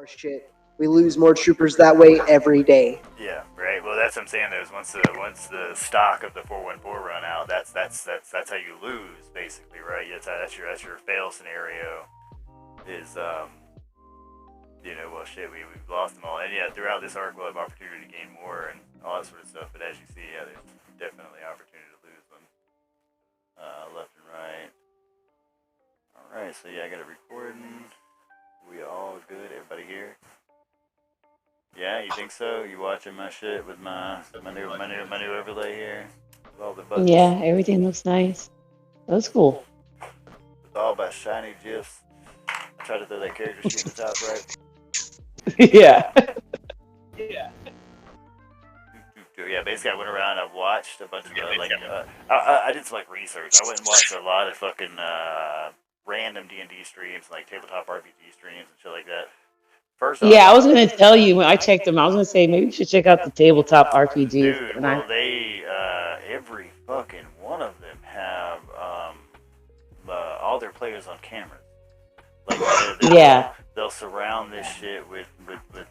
more shit. We lose more troopers that way every day. Yeah, right. Well, that's what I'm saying. Is once the stock of the 414 run out, that's how you lose, basically, right? That's your fail scenario. Is well, shit, we've lost them all, and yeah, throughout this arc we'll have opportunity to gain more and all that sort of stuff. But as you see, yeah, there's definitely opportunity to lose them, left and right. All right, so yeah, I got it recording. We all good? Everybody here? Yeah, you think so? You watching my shit with my new overlay here? With all the buttons? Yeah, everything looks nice. That's cool. With all my shiny gifs. I tried to throw that character sheet in the top right. Yeah. Yeah, basically I went around, I watched a bunch of I did some research. I went and watched a lot of fucking random D&D streams, like tabletop RPG streams and shit like that. First off, I was gonna tell you when I checked them. I was gonna say maybe you should check out the tabletop RPGs. Dude, well, they every fucking one of them have all their players on camera. They'll surround this shit with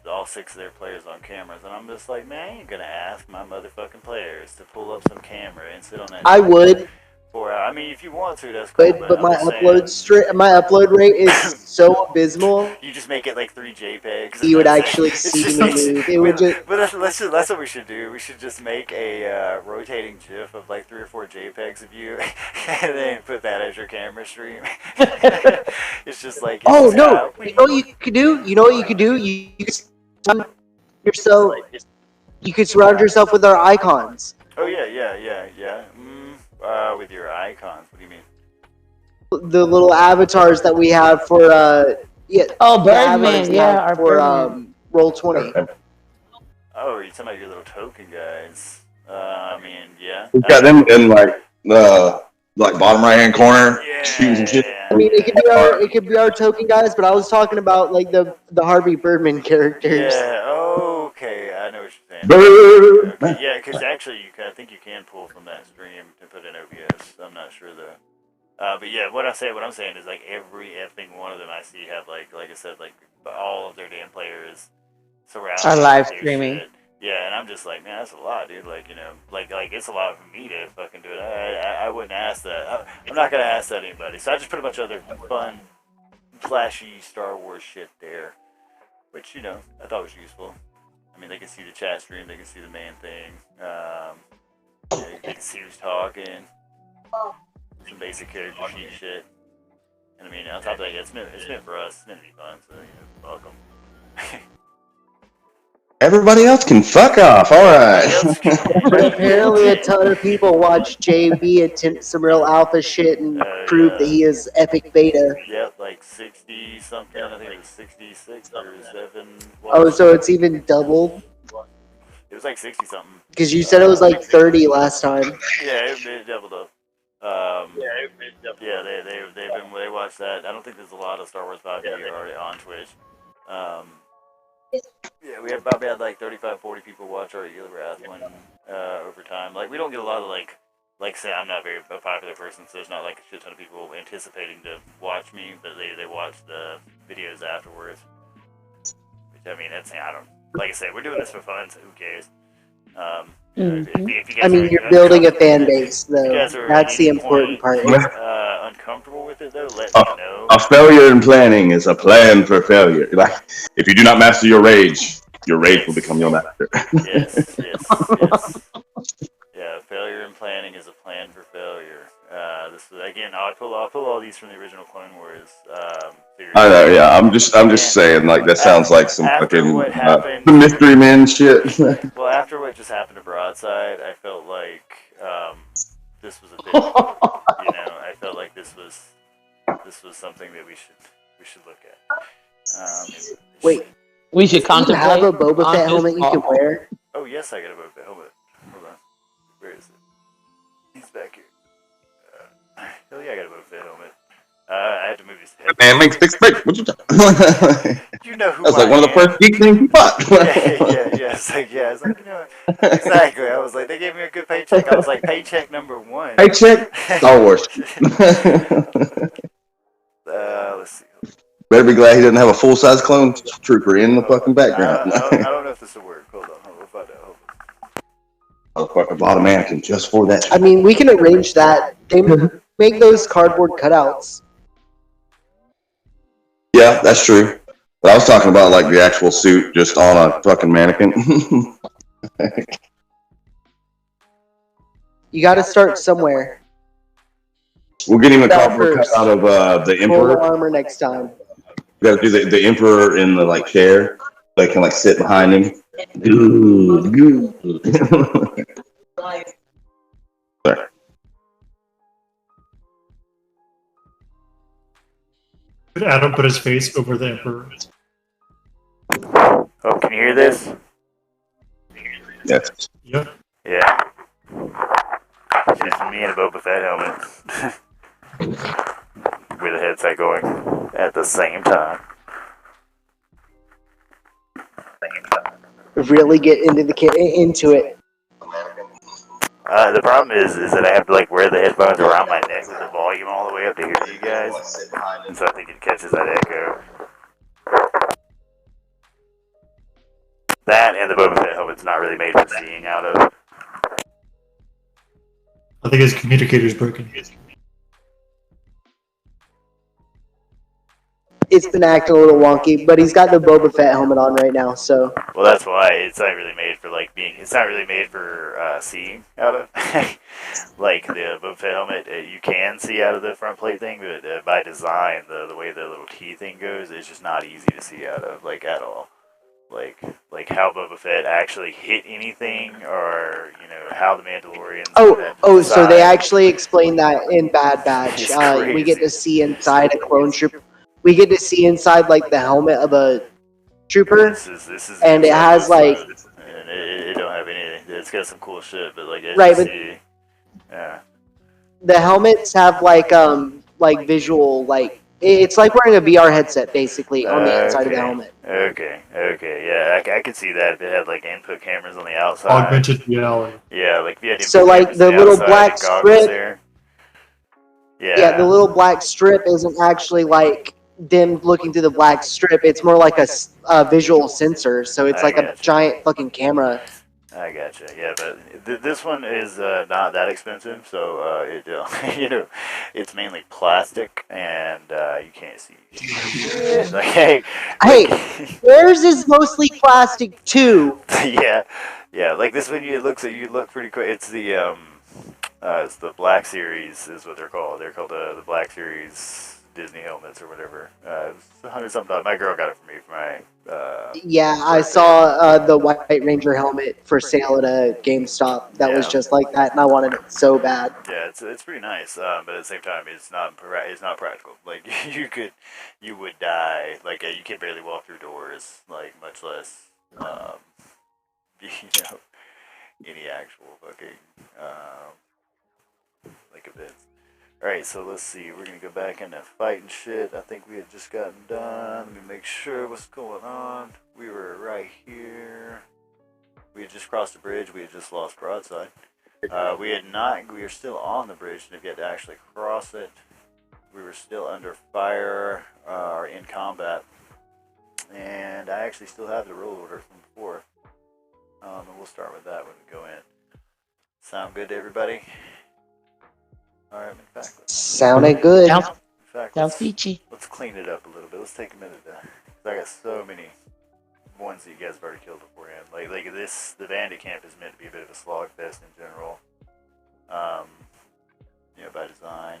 all 6 of their players on cameras, and I'm just like, man, I ain't gonna ask my motherfucking players to pull up some camera and sit on that. I would. I mean, if you want to, that's cool. But my upload rate is so abysmal. You just make it like 3 JPEGs. You would actually see me move. It would just. But that's what we should do. We should just make a rotating GIF of like 3 or 4 JPEGs of you, and then put that as your camera stream. It's just like. Oh no! You know what you could do? You could yourself. You could surround yourself with our icons. Oh yeah. With your icons, what do you mean? The little avatars that we have for Birdman, our for Roll20. Oh, you're talking about your little token guys. I mean, yeah. We've got them in like bottom right hand corner. Yeah. I mean, it could be our token guys, but I was talking about like the Harvey Birdman characters. Yeah. Okay, I know what you're saying. Okay, yeah, because actually, I think you can pull from that stream to put in OBS. I'm not sure though. But yeah, what I'm saying is like every effing one of them I see have like I said, like all of their damn players surrounded. Are live streaming. Shit. Yeah, and I'm just like, man, that's a lot, dude. Like, like it's a lot for me to fucking do it. I wouldn't ask that. I'm not gonna ask that to anybody. So I just put a bunch of other fun, flashy Star Wars shit there, which I thought was useful. I mean, they can see the chat stream, they can see the main thing. They can see who's talking. Some basic character sheet shit. And I mean, on top of that, it's meant for us. It's meant to be fun, so welcome. Everybody else can fuck off. All right. But apparently, a ton of people watch JB attempt some real alpha shit and prove that he is epic beta. Yep, like 60 something. I think it was 66 or 7. Oh, so it's even doubled? It was like 60 something. Because you said it was like 30 last time. Yeah, it doubled up. They watched that. I don't think there's a lot of Star Wars 5e already on Twitch. Yeah, we probably had like 35, 40 people watch our Wrath one over time. Like, we don't get a lot of like say I'm not very a popular person, so there's not like a shit ton of people anticipating to watch me, but they watch the videos afterwards. Which I mean, I don't. Like I said, we're doing this for fun, so who cares? If you guys you're building a fan base, though. That's the important part. Uncomfortable with it, though, let me know. A failure in planning is a plan for failure. Like, if you do not master your rage will become your master. Yes. Yeah, failure in planning is a plan for failure. This is, again, I'll pull all these from the original Clone Wars. I know, yeah. I'm just saying, like, that sounds like some fucking the Mystery Man shit. Well, after what just happened to Broadside, I felt like this was a bit. I felt like this was something that we should look at. Wait, we should contemplate. Do you have a Boba Fett helmet you can wear? Oh yes, I got a Boba Fett helmet. Hold on, where is it? He's back here. Hell yeah, I got a Boba Fett helmet. I had to move his head. Man, makes big spec. What you talking? You know who? That's like one of the first geek things you bought. It's like exactly. I was like, they gave me a good paycheck. I was like, paycheck number 1. Paycheck, Star Wars. Let's see. Better be glad he doesn't have a full-size clone trooper in the fucking background. I don't know if this will work. Hold on, we'll find out. Motherfucker bought a mannequin just for that. I mean, we can arrange that. They make those cardboard cutouts. Yeah, that's true. But I was talking about like the actual suit just on a fucking mannequin. You got to start somewhere. We'll get him a That cardboard cut first. out of the Full Emperor. armor next time. We gotta do the Emperor in the like chair. They can like sit behind him. Good. Sorry. Could Adam put his face over the Emperor? Oh, can you hear this? Yes. Yeah. Yeah. It's just me and a Boba Fett helmet. With a headset going at the same time. Really get into it. The problem is that I have to like wear the headphones around my neck with the volume all the way up to hear you guys, and so I think it catches that echo. That and the Boba Fett helmet's not really made for seeing out of. I think his communicator's broken. It's been acting a little wonky, but he's got the Boba Fett helmet on right now, so. Well, that's why it's not really made for like being. It's not really made for seeing out of. Like the Boba Fett helmet, you can see out of the front plate thing, but by design, the way the little T thing goes, it's just not easy to see out of, like at all. Like how Boba Fett actually hit anything, or how the Mandalorians. So they actually explained that in Bad Batch. We get to see inside a clone trooper. We get to see inside like the helmet of a trooper, This is and it has like. And it don't have anything. It's got some cool shit, but like Right, but yeah. The helmets have like visual like. It's like wearing a VR headset basically on the inside of the helmet. Okay, yeah, I could see that if it had like input cameras on the outside. Augmented reality. Yeah, like if you had input So like cameras the on little outside black and goggles strip. there. Yeah, the little black strip isn't actually like them looking through the black strip. It's more like a visual sensor. So it's like a giant fucking camera. I gotcha. Yeah, but this one is not that expensive, so it it's mainly plastic, and you can't see. Like, hey, theirs is mostly plastic too. yeah. Like this one, you look pretty quick. It's the Black Series is what they're called. They're called the Black Series Disney helmets or whatever. It's $100-something. My girl got it for me for my. Yeah, I saw the White Ranger helmet for sale at a GameStop that was just like that, and I wanted it so bad. Yeah, it's pretty nice, but at the same time, it's not practical. Like you would die. Like you can barely walk through doors. Like much less, any actual fucking like events. Alright, so let's see. We're gonna go back into fighting shit. I think we had just gotten done. Let me make sure what's going on. We were right here. We had just crossed the bridge. We had just lost broadside. We had not. We were still on the bridge, and if you had to actually cross it, we were still under fire or in combat. And I actually still have the roll order from before. And we'll start with that when we go in. Sound good to everybody? Alright, in fact, sounded good. Sounds peachy. Let's clean it up a little bit. Let's take a minute to. I got so many ones that you guys have already killed beforehand. Like this, the bandit camp is meant to be a bit of a slog fest in general. By design.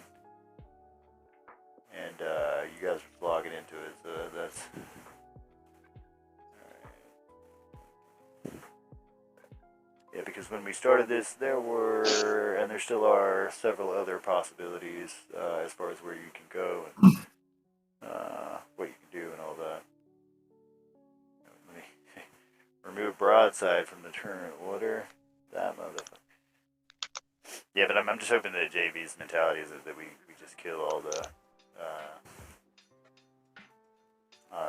And you guys are slogging into it, so that's. Yeah, because when we started this, there were, and there still are, several other possibilities as far as where you can go and what you can do and all that. Let me remove broadside from the current order. That motherfucker. Yeah, but I'm just hoping that JV's mentality is that we just kill all the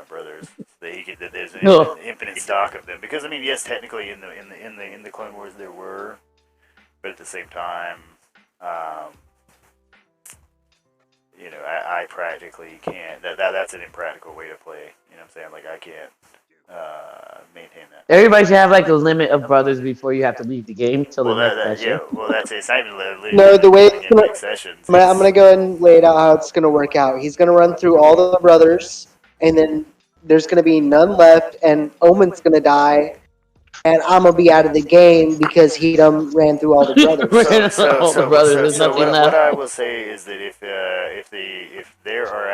brothers. So that he could, that there's an infinite stock of them. Because I mean, yes, technically in the Clone Wars there were, but at the same time, I practically can't. That's an impractical way to play. You know what I'm saying? Like I can't maintain that. Everybody should have like a limit of brothers before you have to leave the game till the next session. Well, that's it. It's not even literally No, the way in next sessions. I'm gonna go ahead and lay it out how it's gonna work out. He's gonna run through all the brothers, and then there's gonna be none left, and Omen's gonna die, and I'm gonna be out of the game because he ran through all the brothers. What I will say is that if there are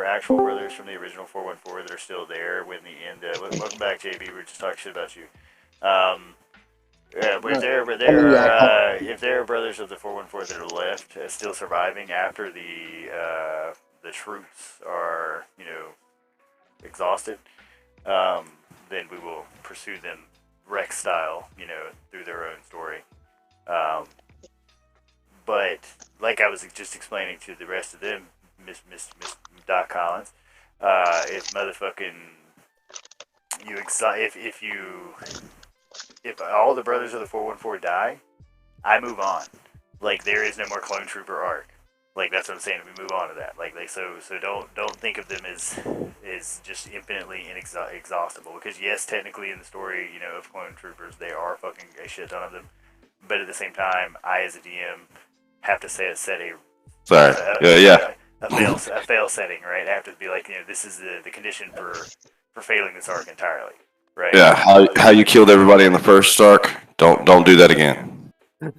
actual brothers from the original 414 that are still there when the end, welcome back, JB. We were just talking shit about you. If there are brothers of the 414 that are left still surviving after the troops are exhausted, then we will pursue them Rex style, through their own story. But like I was just explaining to the rest of them, Miss Doc Collins, if motherfucking if all the brothers of the 414 die, I move on. Like there is no more clone trooper arc. Like that's what I'm saying. We move on to that. So don't think of them as just infinitely inexhaustible. Because yes, technically in the story, of clone troopers, they are fucking a shit ton of them. But at the same time, I as a DM have to set a fail setting, right? I have to be like, this is the condition for failing this arc entirely, right? Yeah, how you killed everybody in the first arc? Don't do that again. Well,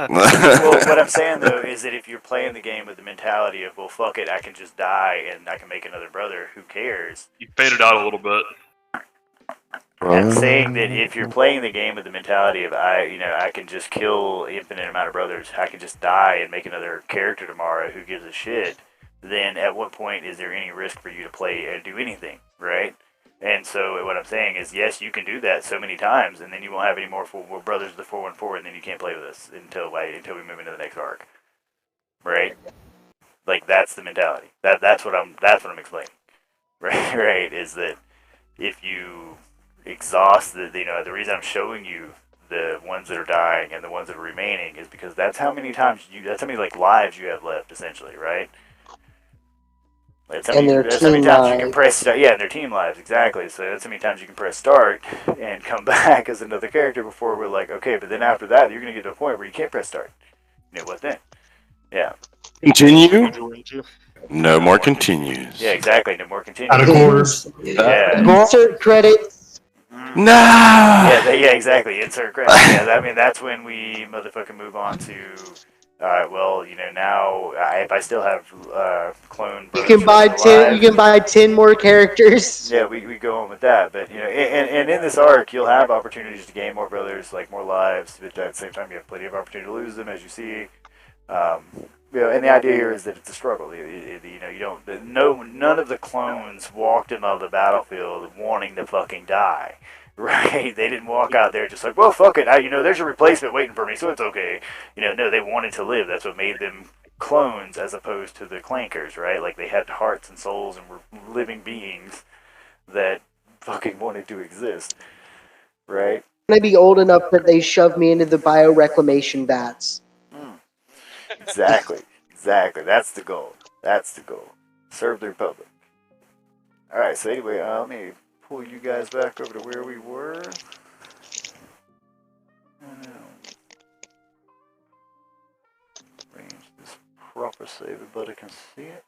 what I'm saying though is that if you're playing the game with the mentality of, well, fuck it, I can just die and I can make another brother. Who cares? You faded out a little bit. I'm saying that if you're playing the game with the mentality of I can just kill infinite amount of brothers, I can just die and make another character tomorrow. Who gives a shit? Then at what point is there any risk for you to play and do anything, right? And so what I'm saying is, yes, you can do that so many times, and then you won't have any more brothers of the 414, and then you can't play with us until we move into the next arc, right? Like that's the mentality. That's what I'm explaining, right? Right? Is that if you exhaust the reason I'm showing you the ones that are dying and the ones that are remaining is because that's how many lives you have left, essentially, right? That's how many times you can press start. Yeah, and their team lives, exactly. So that's how many times you can press start and come back as another character before we're like, okay, but then after that, you're going to get to a point where you can't press start. What then? Yeah. Continue? No more continues. Yeah, exactly. No more continues. Out of course. Yeah. Insert credits. No! Yeah, exactly. Insert credits. Yeah, I mean, that's when we motherfucking move on to... well, now if I still have clone brothers, you can buy 10 more characters. Yeah, we go on with that, but and in this arc, you'll have opportunities to gain more brothers, like more lives. But at the same time, you have plenty of opportunity to lose them, as you see. And the idea here is that it's a struggle. None of the clones walked into the battlefield wanting to fucking die. Right? They didn't walk out there just like, well, fuck it. There's a replacement waiting for me, so it's okay. No, they wanted to live. That's what made them clones as opposed to the clankers, right? Like they had hearts and souls and were living beings that fucking wanted to exist, right? I'm gonna be old enough that they shove me into the bioreclamation vats. Exactly. That's the goal. Serve the Republic. All right. So anyway, let me pull you guys back over to where we were. Arrange this proper so everybody can see it.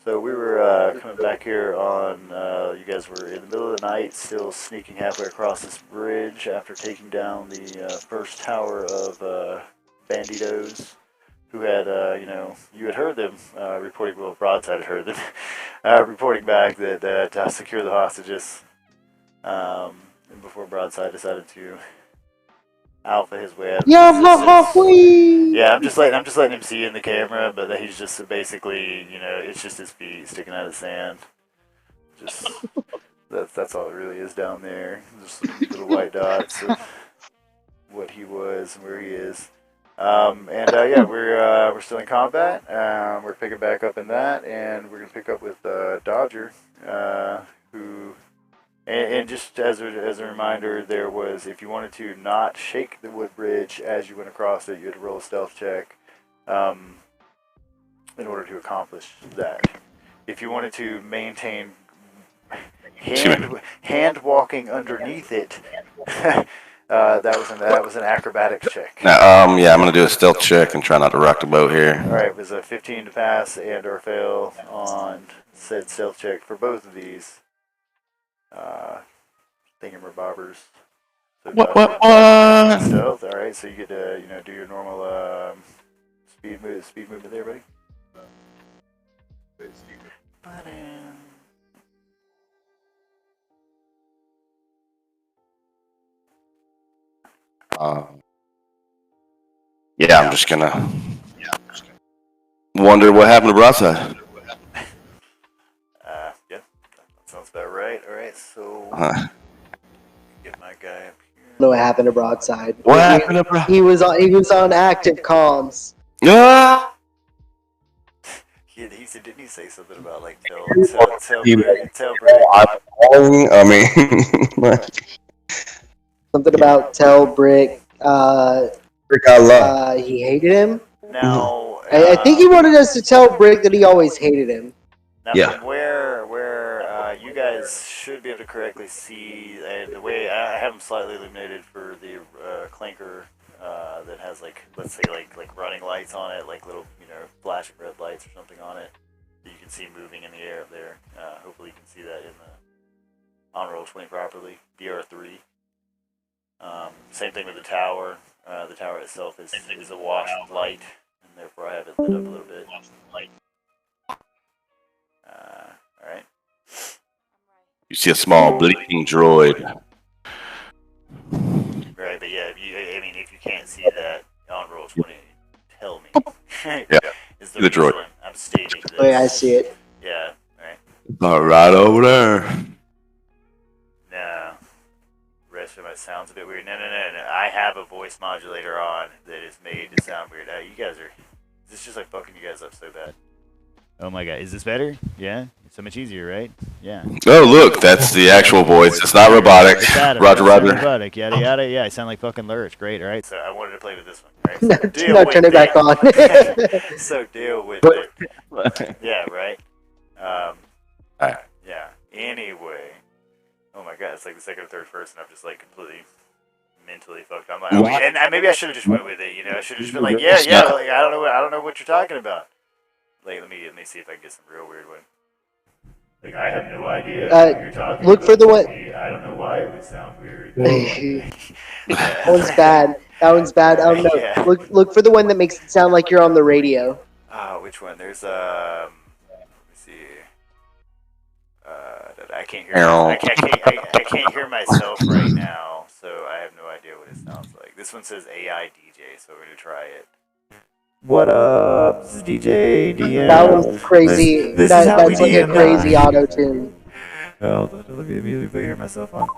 So we were coming back here on, you guys were in the middle of the night, still sneaking halfway across this bridge after taking down the first tower of banditos who had, you had heard them reporting, well, Broadside had heard them, reporting back that to secure the hostages before Broadside decided to alpha his way out. Yeah, I'm just letting him see in the camera, but he's just basically, it's just his feet sticking out of the sand. Just that's all it really is down there. Just little white dots of what he was and where he is. We're still in combat. We're picking back up in that, and we're gonna pick up with Dodger, who. And just as a reminder, there was, if you wanted to not shake the wood bridge as you went across it, you had to roll a stealth check. in order to accomplish that. If you wanted to maintain hand walking underneath it, that was an acrobatics check. Yeah, I'm gonna do a stealth check and try not to rock the boat here. All right, it was a 15 to pass and or fail on said stealth check for both of these thingamabobbers. So What? stealth. All right, so you get to do your normal speed movement there, buddy. Yeah, I'm just gonna wonder what happened to Broadside. Yeah, that sounds about right. All right, so get my guy up here. Know what happened to Broadside? What happened to Broadside? He was on active comms. Ah! He said, didn't he say something about like tell I mean, Something about tell Brick. I He hated him. Now, I think he wanted us to tell Brick that he always hated him. Now, yeah. From where you guys should be able to correctly see the way I have them slightly illuminated for the clanker that has let's say running lights on it, like little flashing red lights or something on it that you can see moving in the air up there. Hopefully you can see that in the on roll 20 properly. DR3. Same thing with the tower. The tower itself is awash with light, and therefore I have it lit up a little bit. All right. You see a small blinking droid. Right, but yeah, if you can't see that on roll 20, tell me. Yeah. Is The droid. reason I'm stating this. Oh yeah, I see it. Yeah, right. Right over there. No. Rest of my sounds a bit weird. No. I have a voice modulator on that is made to sound weird. You guys are. This is just like fucking you guys up so bad. Oh my god, is this better? Yeah? It's so much easier, right? Yeah. Oh, look, that's the actual voice. It's not robotic. It's Adam. Roger. Robotic, yada yada. Yeah, I sound like fucking Lurch. Great, alright? So I wanted to play with this one, right? So No, turn it back on. So deal with it. Yeah, right? Yeah. Anyway. Oh my god, it's like the second or third person. I'm just like completely mentally fucked. I'm like, and maybe I should have just went with it. I should have just been like, yeah. Like, I don't know what you're talking about. Like, let me see if I can get some real weird one. Like, I have no idea what you're talking look about. for the one. I don't know why it would sound weird. That one's bad. No. Yeah. Look for the one that makes it sound like you're on the radio. Which one? There's let me see. I can't hear. I can't hear myself right now, so I have no idea what it sounds like. This one says AI DJ, so we're gonna try it. What up? This is DJ DM. That was crazy. This that's is how we like a DM crazy now. auto tune. Well, let me hear myself on.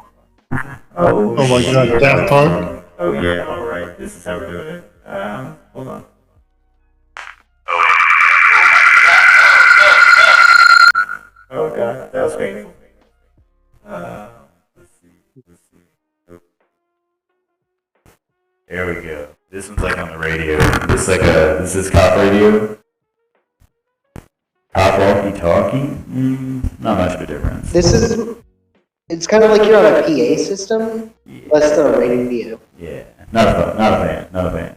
Oh my god, Daft Punk. Oh yeah, alright. This is how we're doing it. Hold on. Oh god, that was painful. Let's see. Oh. There we go. This one's like on the radio. This is cop radio. Cop walkie-talkie? Not much of a difference. It's kind of like you're on a PA system, less than a radio. Yeah, not a fan.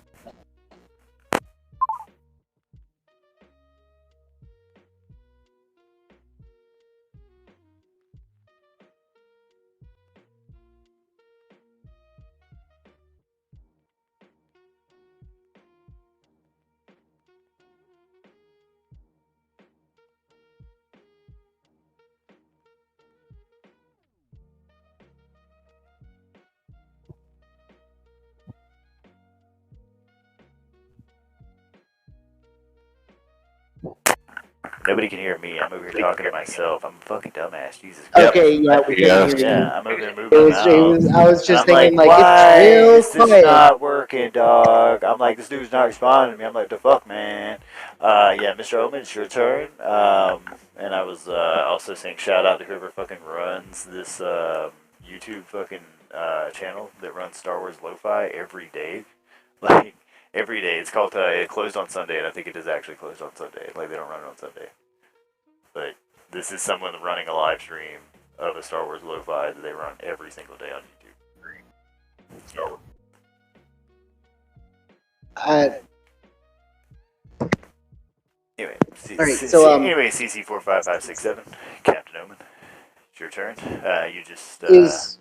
Nobody can hear me. I'm over here talking to myself. I'm a fucking dumbass. Jesus Christ. Okay, yeah, we can hear you. Yeah, I'm over here moving around. I was just I'm thinking, like, it's why real is this quiet. not working, dog? I'm like, this dude's not responding to me. I'm like, the fuck, man. Yeah, Mr. Omen, it's your turn. And I was also saying shout out to whoever fucking runs this YouTube fucking channel that runs Star Wars Lo-Fi every day. Like, every day. It's called it closed on Sunday, and I think it is actually closed on Sunday. Like they don't run it on Sunday. But this is someone running a live stream of a Star Wars lo-fi that they run every single day on YouTube. So, anyway, CC45567, Captain Omen, it's your turn. You just is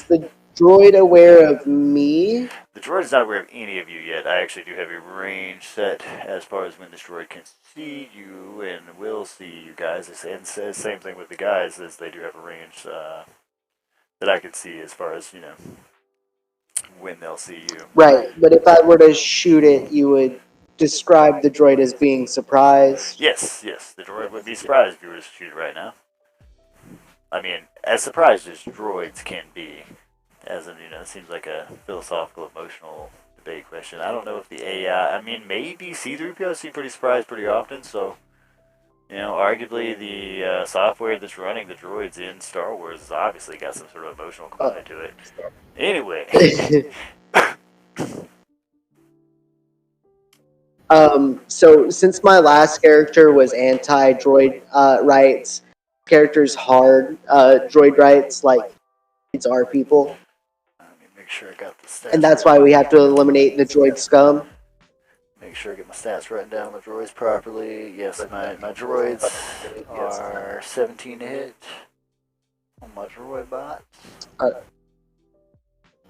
the droid aware of me? The droid is not aware of any of you yet. I actually do have a range set as far as when this droid can see you and will see you guys. And says same thing with the guys, as they do have a range that I can see as far as when they'll see you. Right, but if I were to shoot it, you would describe the droid as being surprised? Yes, the droid would be surprised if you were to shoot it right now. I mean, as surprised as droids can be. As in, it seems like a philosophical, emotional debate question. I don't know if the AI, maybe C-3PO seem pretty surprised pretty often, so, arguably the software that's running the droids in Star Wars has obviously got some sort of emotional component to it. Anyway. So since my last character was anti-droid rights, characters hard droid rights, like, it's our people. Let me make sure I got the stats. And that's why we have to eliminate the droid scum. Make sure I get my stats written down on the droids properly. Yes, my droids are 17 to hit on my droid bots.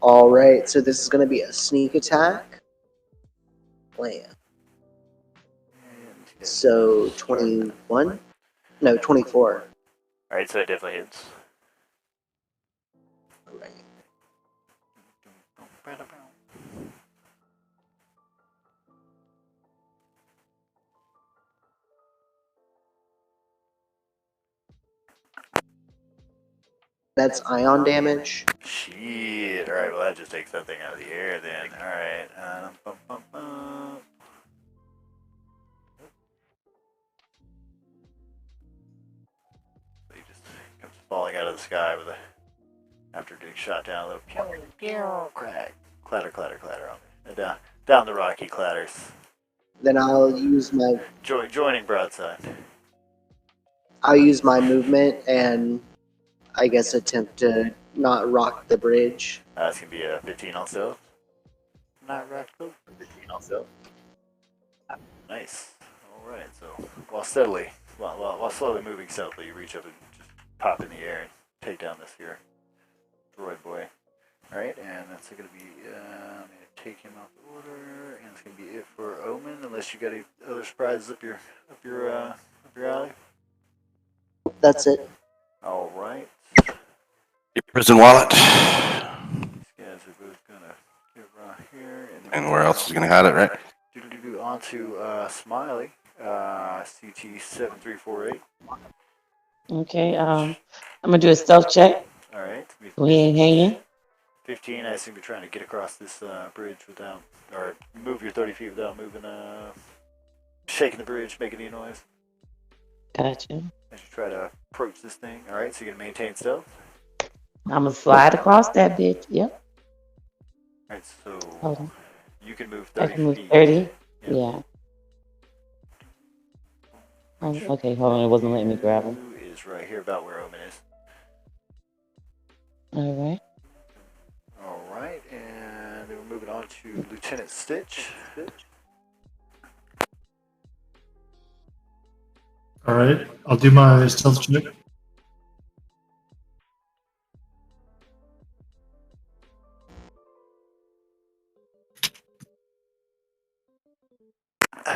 Alright, so this is going to be a sneak attack. Plan. So 21? No, 24. Alright, so it definitely hits. Right. That's ion damage. Shit. Alright, well that just takes that thing out of the air then. Alright. He just comes falling out of the sky with after getting shot down, a little pew, crack. Clatter, clatter, clatter on it. Down the rock he clatters. Then I'll use my... Joining broadside. I'll use my movement and I guess attempt to not rock the bridge. That's going to be a 15 also. Not rock the 15 also. Nice. Alright, so while slowly moving stealthily, you reach up and just pop in the air and take down this here droid boy. Alright, and that's going to be, I'm going to take him off the order, and it's going to be it for Omen, unless you got any other surprises up your alley. That's it. Alright. Your prison wallet. These guys are both going to get right here. And where else is going to hide it, right? On to Smiley, CT7348. Okay, I'm gonna do a stealth check. Alright. We ain't hanging. 15, I assume you're trying to get across this bridge without, or move your 30 feet without moving, shaking the bridge, making any noise. Gotcha. As you try to approach this thing. Alright, so you're going to maintain stealth. I'm gonna slide across that bitch. Yep. Alright, so Hold on. you can move I 30 can move feet. 30. Yep. Yeah. Okay, hold on. It wasn't letting me grab him. Is right here about where Omen is. All right. Alright, and then we're moving on to Lieutenant Stitch. Alright, I'll do my stealth check.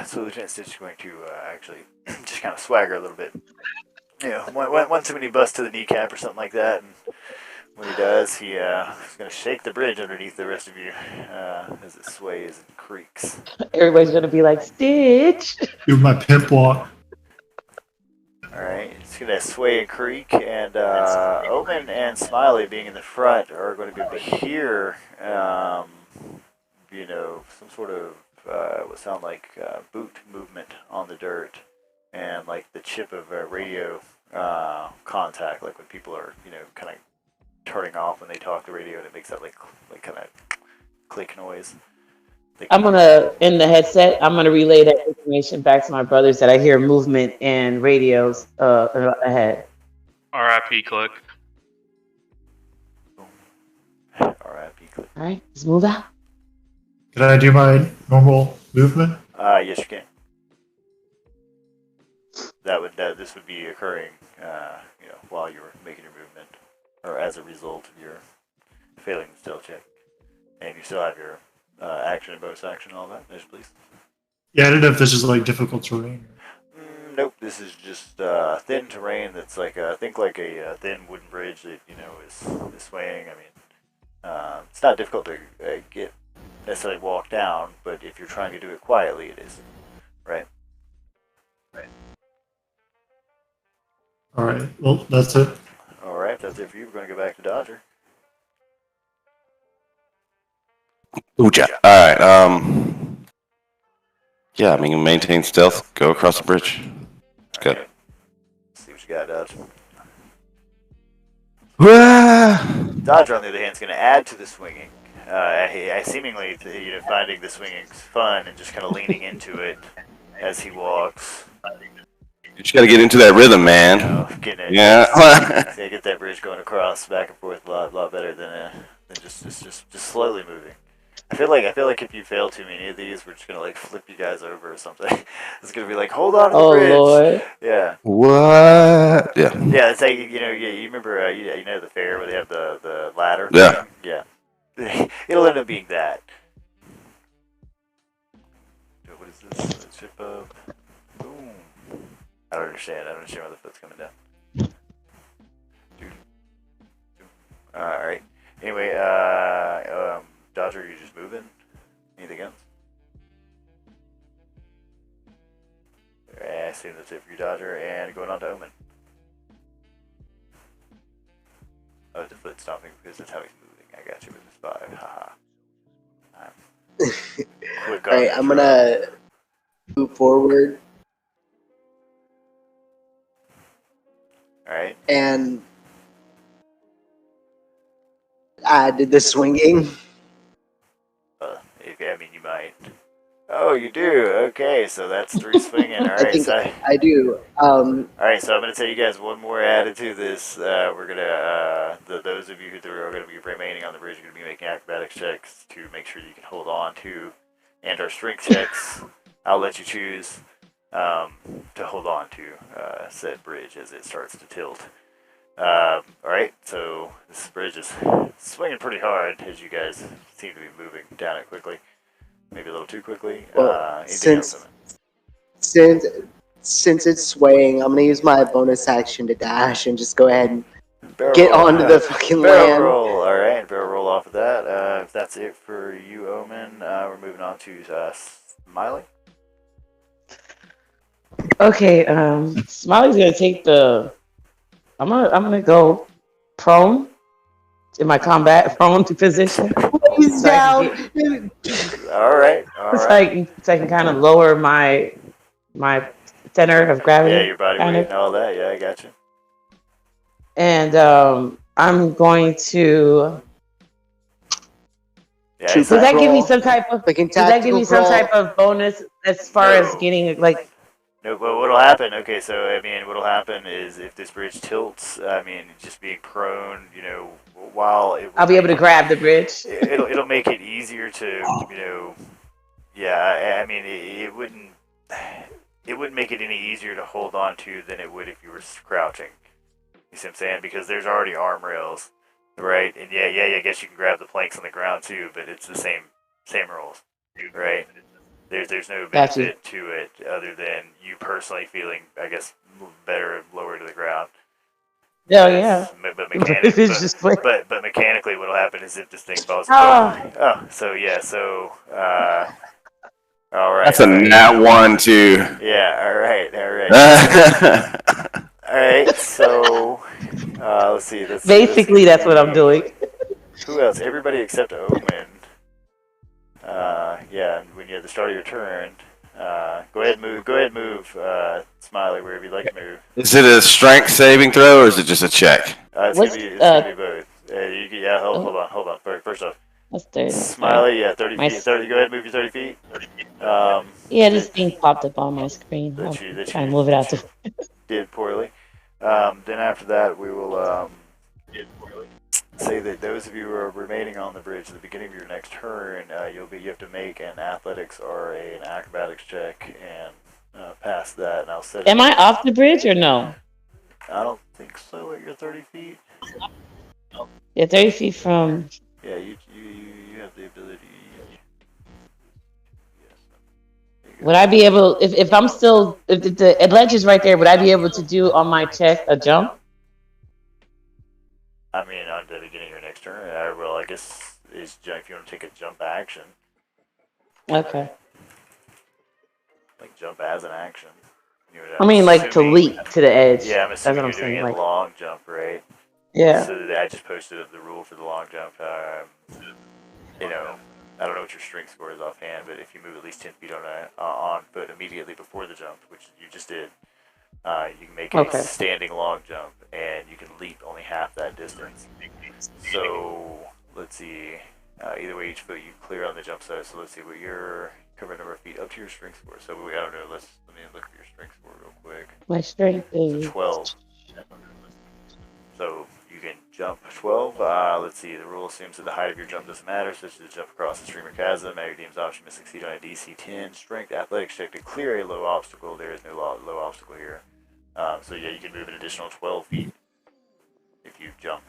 So Lieutenant Stitch is going to actually just kind of swagger a little bit. One too many busts to the kneecap or something like that. And when he does, he's going to shake the bridge underneath the rest of you as it sways and creaks. Everybody's gonna be like, Stitch. Do my pimp walk. Alright, it's going to sway and creak, and Omen and Smiley being in the front are going to be able to hear, some sort of what sound like boot movement on the dirt, and like the chip of radio contact, like when people are, kind of turning off when they talk to radio, and it makes that like kind of click noise. I'm gonna in the headset. I'm gonna relay that information back to my brothers that I hear movement and radios ahead. R.I.P. Click. R.I.P. Click. All right, let's move out. Can I do my normal movement? Yes, you can. This would be occurring, while you were making your movement, or as a result of your failing the stealth check, and you still have your action and bonus action and all that. Yes, please. Yeah, I don't know if this is like difficult terrain. Nope. This is just thin terrain. That's like think like a thin wooden bridge that is swaying. I mean, it's not difficult to get necessarily walk down, but if you're trying to do it quietly, it is. Right. All right. Well, that's it. All right. That's it for you. We're going to go back to Dodger. Ooh-ja. All right. Yeah, I mean, maintain stealth. Go across the bridge. Good. Right. See what you got, Dodger. Dodger, on the other hand, is going to add to the swinging. I seemingly, finding the swinging fun and just kind of leaning into it as he walks. You just got to get into that rhythm, man. Get that bridge going across back and forth a lot better than just slowly moving. I feel like if you fail too many of these, we're just gonna like flip you guys over or something. It's gonna be like, hold on to the bridge. Lord. Yeah. What? Yeah. Yeah, it's like you remember the fair where they have the ladder. Yeah. Yeah. It'll end up being that. What is this? Chip up. Boom. I don't understand why the foot's coming down. Alright. Anyway, Dodger, you just moving? Anything else? I assume that's it for you, Dodger, and going on to Omen. Oh, the foot stomping because that's how he's moving. I got you with this 5. Haha. Quick on. Alright, I'm gonna move forward. Alright. And I did the swinging. I mean, you might. Oh, you do? Okay, so that's 3 swinging. Alright, I think I do. Alright, so I'm going to tell you guys one more added to this. We're going to, those of you who are going to be remaining on the bridge are going to be making acrobatics checks to make sure you can hold on to, and our strength checks. I'll let you choose to hold on to said bridge as it starts to tilt. Alright, so this bridge is swinging pretty hard as you guys seem to be moving down it quickly. Maybe a little too quickly. Well, since it's swaying, I'm gonna use my bonus action to dash and just go ahead and get onto the fucking land. Roll. Alright, barrel roll off of that. If that's it for you, Omen, we're moving on to Smiley. Okay, Smiley's gonna take the. I'm gonna go prone in my combat prone position. He's down. All right. So I can kind of lower my center of gravity. Yeah, your body weight and all that. Yeah, I got you. And I'm going to. Yeah, does that give me some type of? Does that give me some type of bonus as far as getting like? No, but what'll happen? Okay, so I mean, what'll happen is if this bridge tilts, I mean, just being prone, while I'll be able to grab the bridge. It'll make it easier to, Yeah, I mean, it wouldn't make it any easier to hold on to than it would if you were crouching. You see what I'm saying? Because there's already arm rails, right? And I guess you can grab the planks on the ground too, but it's the same rules, right? There's no benefit to it other than you personally feeling, I guess, better lower to the ground. Yeah. But mechanically, what'll happen is if this thing falls. All right. That's a nat 1 too. Yeah. All right. All right. So, let's see. Basically, that's what I'm doing. Who else? Everybody except Omen. When you're at the start of your turn, go ahead and move, Smiley, wherever you'd like to move. Is it a strength saving throw or is it just a check? It's gonna be both. Hold on. First off, That's 30. Smiley, yeah, 30 My feet. 30. Go ahead, and move your 30 feet. Yeah, this thing popped up on my screen. I'm trying to move it out. Did poorly. Then after that, we will say that those of you who are remaining on the bridge at the beginning of your next turn, you have to make an athletics or an acrobatics check and pass that. And I'll set. Am I off the bridge or no? I don't think so. At your 30 feet. Yeah, 30 feet from. Yeah, you have the ability. Would I be able, if I'm still, if the ledge is right there, would I be able to do on my check a jump? I mean, on the beginning of your next turn, I guess is if you want to take a jump action. Okay. Like jump as an action. I mean, like to leap to the edge. Yeah, I'm assuming That's what you're doing a long jump, right? Yeah. So I just posted up the rule for the long jump. I don't know what your strength score is offhand, but if you move at least 10 feet on foot immediately before the jump, which you just did, you can make a standing long jump, and you can leap only half that distance. So let's see. Either way, each foot you clear on the jump side. So let's see what your cover number of feet up to your strength score. So I don't know. Let me look at your strength score real quick. My strength is 12. So you can jump 12. Let's see. The rule assumes that the height of your jump doesn't matter, such as a jump across a stream or chasm. At your team's option to succeed on a DC 10 strength athletics check to clear a low obstacle. There is no low obstacle here. So yeah, you can move an additional 12 feet if you jump.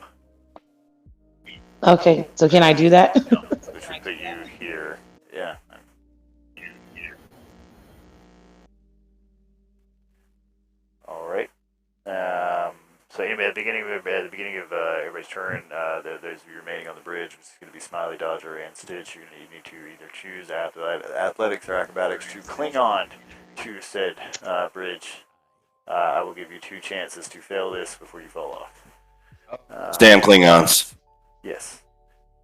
Okay, so can I do that? Which would put you here. Yeah. All right. So anyway, at the beginning of everybody's turn, those of you remaining on the bridge, which is going to be Smiley, Dodger, and Stitch, you need to either choose athletics or acrobatics to cling on to said bridge. I will give you 2 chances to fail this before you fall off. Damn Klingons. Yes.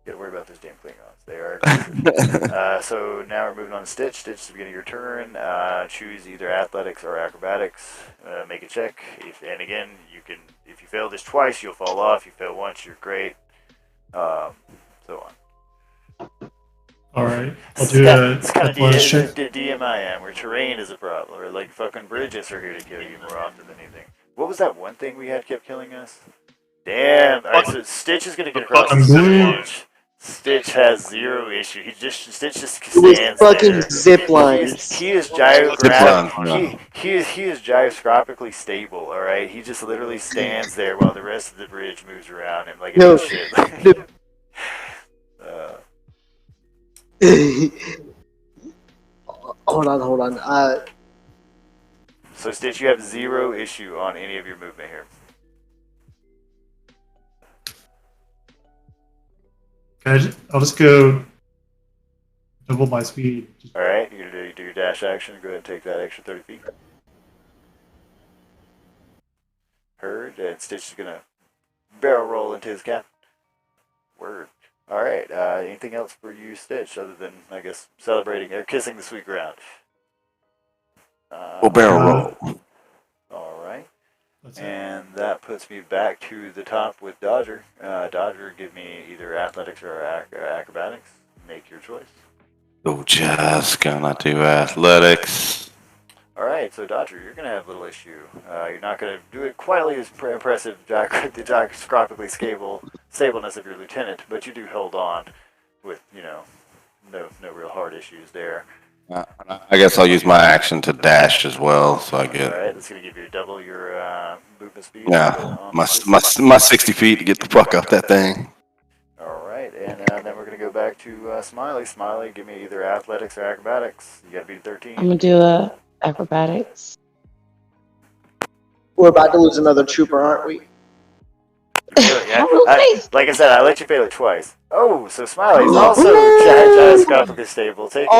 You gotta worry about those damn Klingons. They are. So now we're moving on to Stitch. Stitch, at the beginning of your turn, choose either athletics or acrobatics. Make a check. And again, if you fail this twice, you'll fall off. You fail once, you're great. So on. All right. I'll do a It's kind of athletics check. DMIM, where terrain is a problem, or like fucking bridges are here to kill you more often than anything. What was that one thing we had kept killing us? Damn. All right, so Stitch is gonna get across the bridge. Stitch has 0 issue. Stitch just stands there. Fucking zip lines. He is gyroscopically stable. All right, he just literally stands there while the rest of the bridge moves around him like it's shit. Hold on. So Stitch, you have 0 issue on any of your movement here. I'll just go double my speed. All right, you're gonna do your dash action. Go ahead and take that extra 30 feet. Heard, and Stitch is gonna barrel roll into his cap. Word. All right. Anything else for you, Stitch, other than I guess celebrating or kissing the sweet ground? We'll barrel roll. All right. And that puts me back to the top with Dodger. Dodger, give me either athletics or acrobatics. Make your choice. Oh, just gonna do athletics. All right, so Dodger, you're going to have a little issue. You're not going to do it quite as impressive, the gyroscopically stableness of your lieutenant, but you do hold on with, no real hard issues there. I guess I'll use my action to dash as well, so I get. All right, that's going to give you double your movement speed. Yeah, my 60 feet to get the fuck up that thing. All right, and then we're going to go back to Smiley. Smiley, give me either athletics or acrobatics. You got to beat 13. I'm gonna do acrobatics. We're about to lose another trooper, aren't we? Yeah. Like I said, I let you fail it twice. Oh, so Smiley's also gyroscopically stable. Taking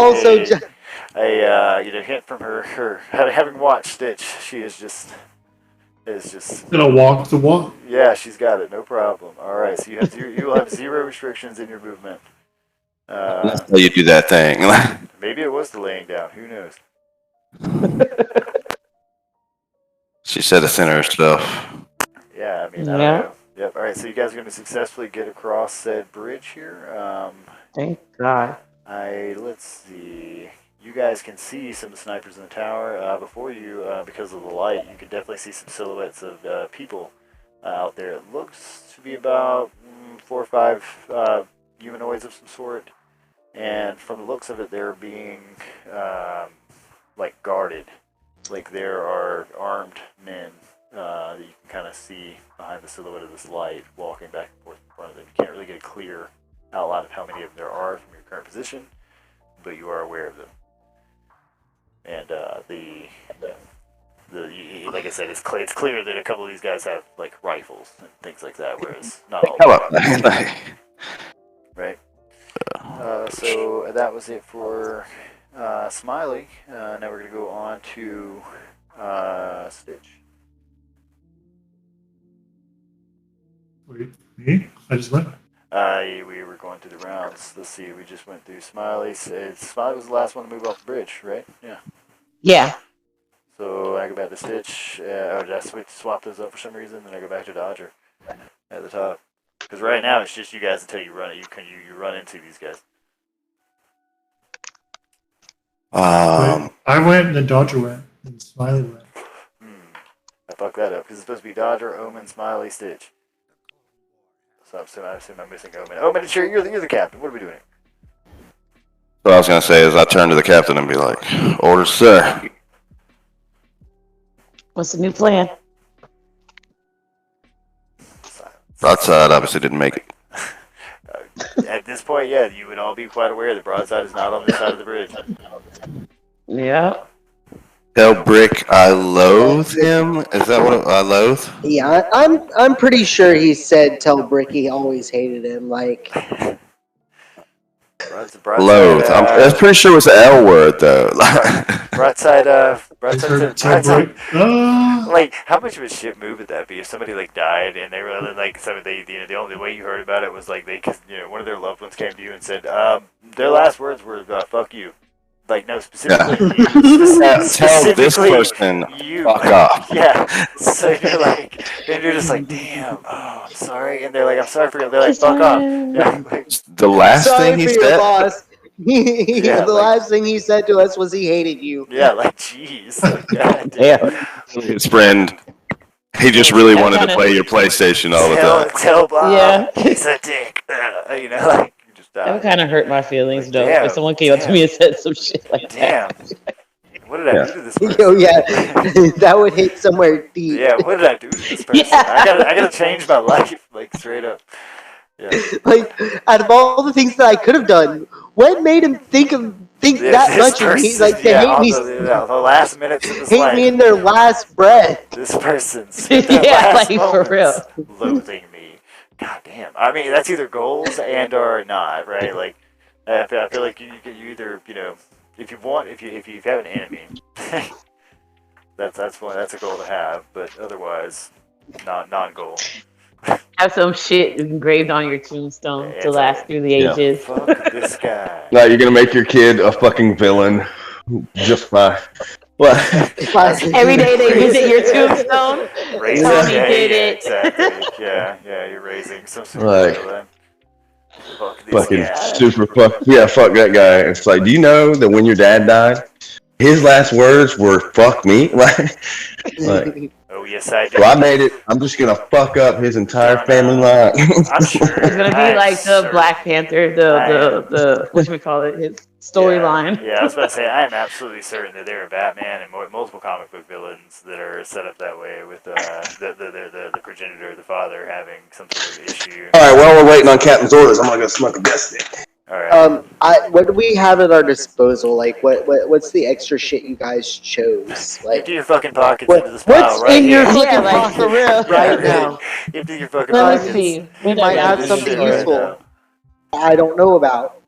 a hint from her. Having watched Stitch, she is just gonna walk the walk. Yeah, she's got it, no problem. All right, so you will have 0 restrictions in your movement. That's how you do that thing. Maybe it was the laying down. Who knows? She said it's in her stuff. Yeah, I mean, I don't know. Yep. All right, so you guys are going to successfully get across said bridge here. Thank God. Let's see. You guys can see some snipers in the tower. Before you, because of the light, you can definitely see some silhouettes of people out there. It looks to be about 4 or 5 humanoids of some sort. And from the looks of it, they're being like guarded. Like there are armed men that you can kind of see behind the silhouette of this light walking back and forth in front of them. You can't really get a clear outline of how many of them there are from your current position, but you are aware of them. And like I said, it's clear that a couple of these guys have like rifles and things like that, whereas not all. Hello. Right. So that was it for Smiley. Now we're gonna go on to Stitch. Wait, me? I just went. We were going through the rounds. Let's see. We just went through Smiley. Smiley was the last one to move off the bridge, right? Yeah. Yeah. So I go back to Stitch. Did I swap those up for some reason? Then I go back to Dodger at the top. Because right now it's just you guys until you run it. You run into these guys. Wait, I went, and then Dodger went, and Smiley went. I fucked that up because it's supposed to be Dodger, Omen, Smiley, Stitch. So I assume I'm missing Omen. Omen, you're the captain. What are we doing? What I was gonna say is I turn to the captain and be like, "Orders, sir." What's the new plan? Broadside obviously didn't make it. At this point, yeah, you would all be quite aware that Broadside is not on this side of the bridge. Yeah. Tell Brick I loathe him. Is that what I loathe? Yeah, I'm pretty sure he said tell Brick he always hated him. Like, Broadside, Loathe. I'm pretty sure it was the L word though. Broadside, Uh, like, how much of a shit move would that be if somebody like died and they were like, the only way you heard about it was like because one of their loved ones came to you and said, their last words were "fuck you." Like, no, specifically you. Tell this person you. fuck off. Yeah. So you're like, and you're just like, damn. Oh, I'm sorry. And they're like, I'm sorry for you. They're like, fuck off. Yeah, like, The last sorry thing he for your said. boss. Yeah, the last thing he said to us was he hated you. yeah, like, jeez. Like, God damn. His friend. He just really wanted to play your PlayStation all the time. Tell Bob. Yeah. He's a dick. Like, you just That die. would kind of hurt my feelings, Like, though. damn, If someone came up to me and said some shit like Damn. that. What did I do to this person? Yo, yeah, that would hit somewhere deep. Yeah, what did I do to this person? Yeah. I gotta change my life, like, straight up. Yeah. Like, out of all the things that I could have done, what made him think that This much of me? person- Like, to yeah, hate the last minutes of his hate life. me in their last breath. This person spent their Yeah, last like, for moments loathing me. God damn. I mean, that's either goals and or not, right? Like, I feel like you either, if you have an enemy, that's a goal to have, but otherwise, non-goal. Have some shit engraved on your tombstone Yeah, to last through the ages. Fuck this guy. Now you're gonna make your kid a fucking villain just by what? Every day they visit your tombstone. Raising, Tommy yeah, did yeah, it. exactly. Yeah, you're raising some Like, superhero then. Fuck this Fucking guy. super fuck that guy. It's like, do you know that when your dad died, his last words were "fuck me"? like Oh yes, I do. well, I made it. I'm just gonna fuck up his entire family line. I'm sure. It's gonna be I'm like the certain. Black Panther, the what should we call it? His storyline. Yeah, I was about to say, I am absolutely certain that there are Batman and multiple comic book villains that are set up that way with the progenitor, the father, having some sort of issue. All right, well, we're waiting on Captain's orders. I'm gonna go smoke a biscuit. All right. What do we have at our disposal? Like, what's the extra shit you guys chose? Like, Empty your fucking pockets into this pile what's right in your here. fucking Yeah, like, pocket for real. right now? Empty your fucking Let pockets. me see. We might have This something shit right useful. now. I don't know about.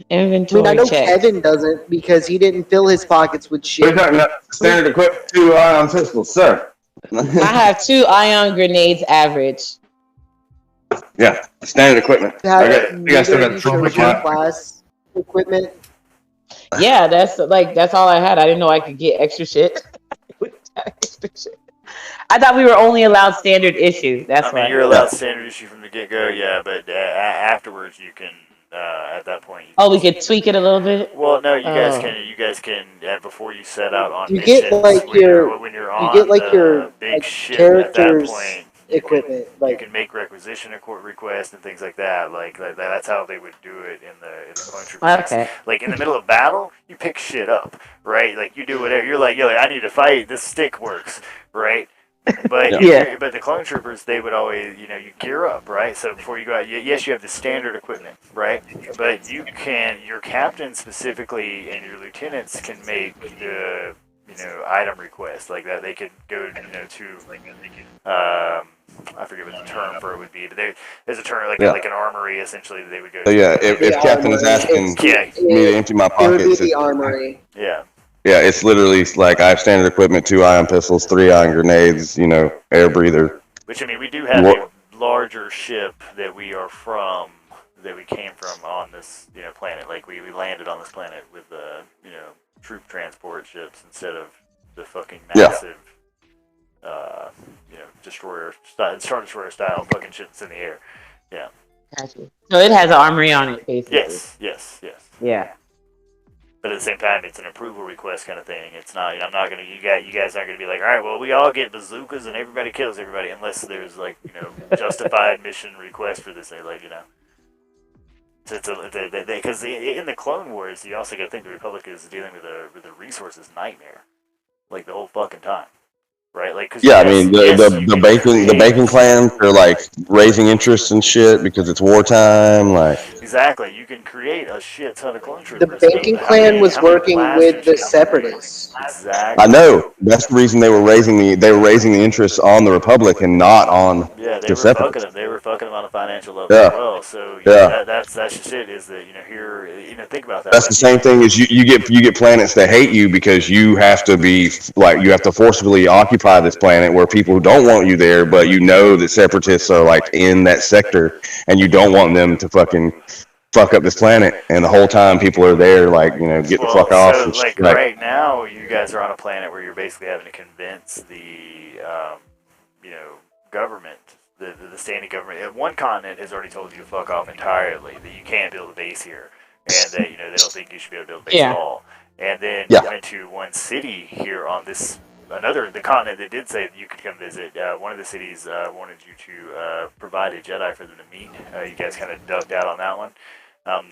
Inventory I know check. Kevin doesn't because he didn't fill his pockets with We're shit. talking about standard equipment, 2 ion pistols, sir. I have 2 ion grenades average. Yeah, standard equipment. I still got Neither of you chose class equipment. Yeah, that's all I had. I didn't know I could get extra shit. I thought we were only allowed standard issue. That's I mean, why. you're allowed standard issue from the get-go, yeah, but afterwards you can at that point. Oh, we could tweak it a little bit. Well, no, you guys Oh. can. You guys can before you set out on You missions. get like When you're you on get like the your big like ship, at that characters point, equipment. you Like can make requisition requests and things like that. Like that's how they would do it in the clone troopers. Okay. Like in the middle of battle, you pick shit up, right? Like you do whatever. You're like I need to fight. This stick works, right? But Yeah. but the clone troopers, they would always, you gear up, right? So before you go out, yes, you have the standard equipment, right? But your captain specifically and your lieutenants can make the, item request like that. They could go, I forget what the term for it would be, but there's a term like an armory essentially that they would go So to. yeah, if Captain is asking me to empty my it would be pockets, the armory. Yeah. yeah, it's literally like I have standard equipment: 2 ion pistols, 3 ion grenades, air breather. Which we do have a larger ship that we came from on this planet. Like we landed on this planet with troop transport ships instead of the fucking massive Star Destroyer style fucking shit that's in the air. Yeah. Gotcha. So it has an armory on it, basically. Yes. Yeah. But at the same time, it's an approval request kind of thing. It's not. I'm not gonna. You guys aren't gonna be like, all right, well, we all get bazookas and everybody kills everybody, unless there's like justified mission request for this. Because in the Clone Wars, you also got to think the Republic is dealing with a resources nightmare, like the whole fucking time. Right, like the bacon clans are like raising interest and shit because it's wartime. Like exactly, you can create a shit ton of clone The troopers. Bacon Clan was working with the Separatists. Exactly. I know that's the reason they were raising the interest on the Republic and not on the Separatists. They were fucking them on a financial level as well. So that's just it. Is that here think about that. That's the same thing as you get planets that hate you because you have to forcibly occupy this planet where people don't want you there, but that Separatists are like in that sector and you don't want them to fucking fuck up this planet, and the whole time people are there like get the fuck off. So right now you guys are on a planet where you're basically having to convince the government, the standing government. One continent has already told you to fuck off entirely, that you can't build a base here, and that they don't think you should be able to build a base at all. And then you went to one city here on the continent that did say that you could come visit. One of the cities wanted you to provide a Jedi for them to meet. You guys kind of ducked out on that one.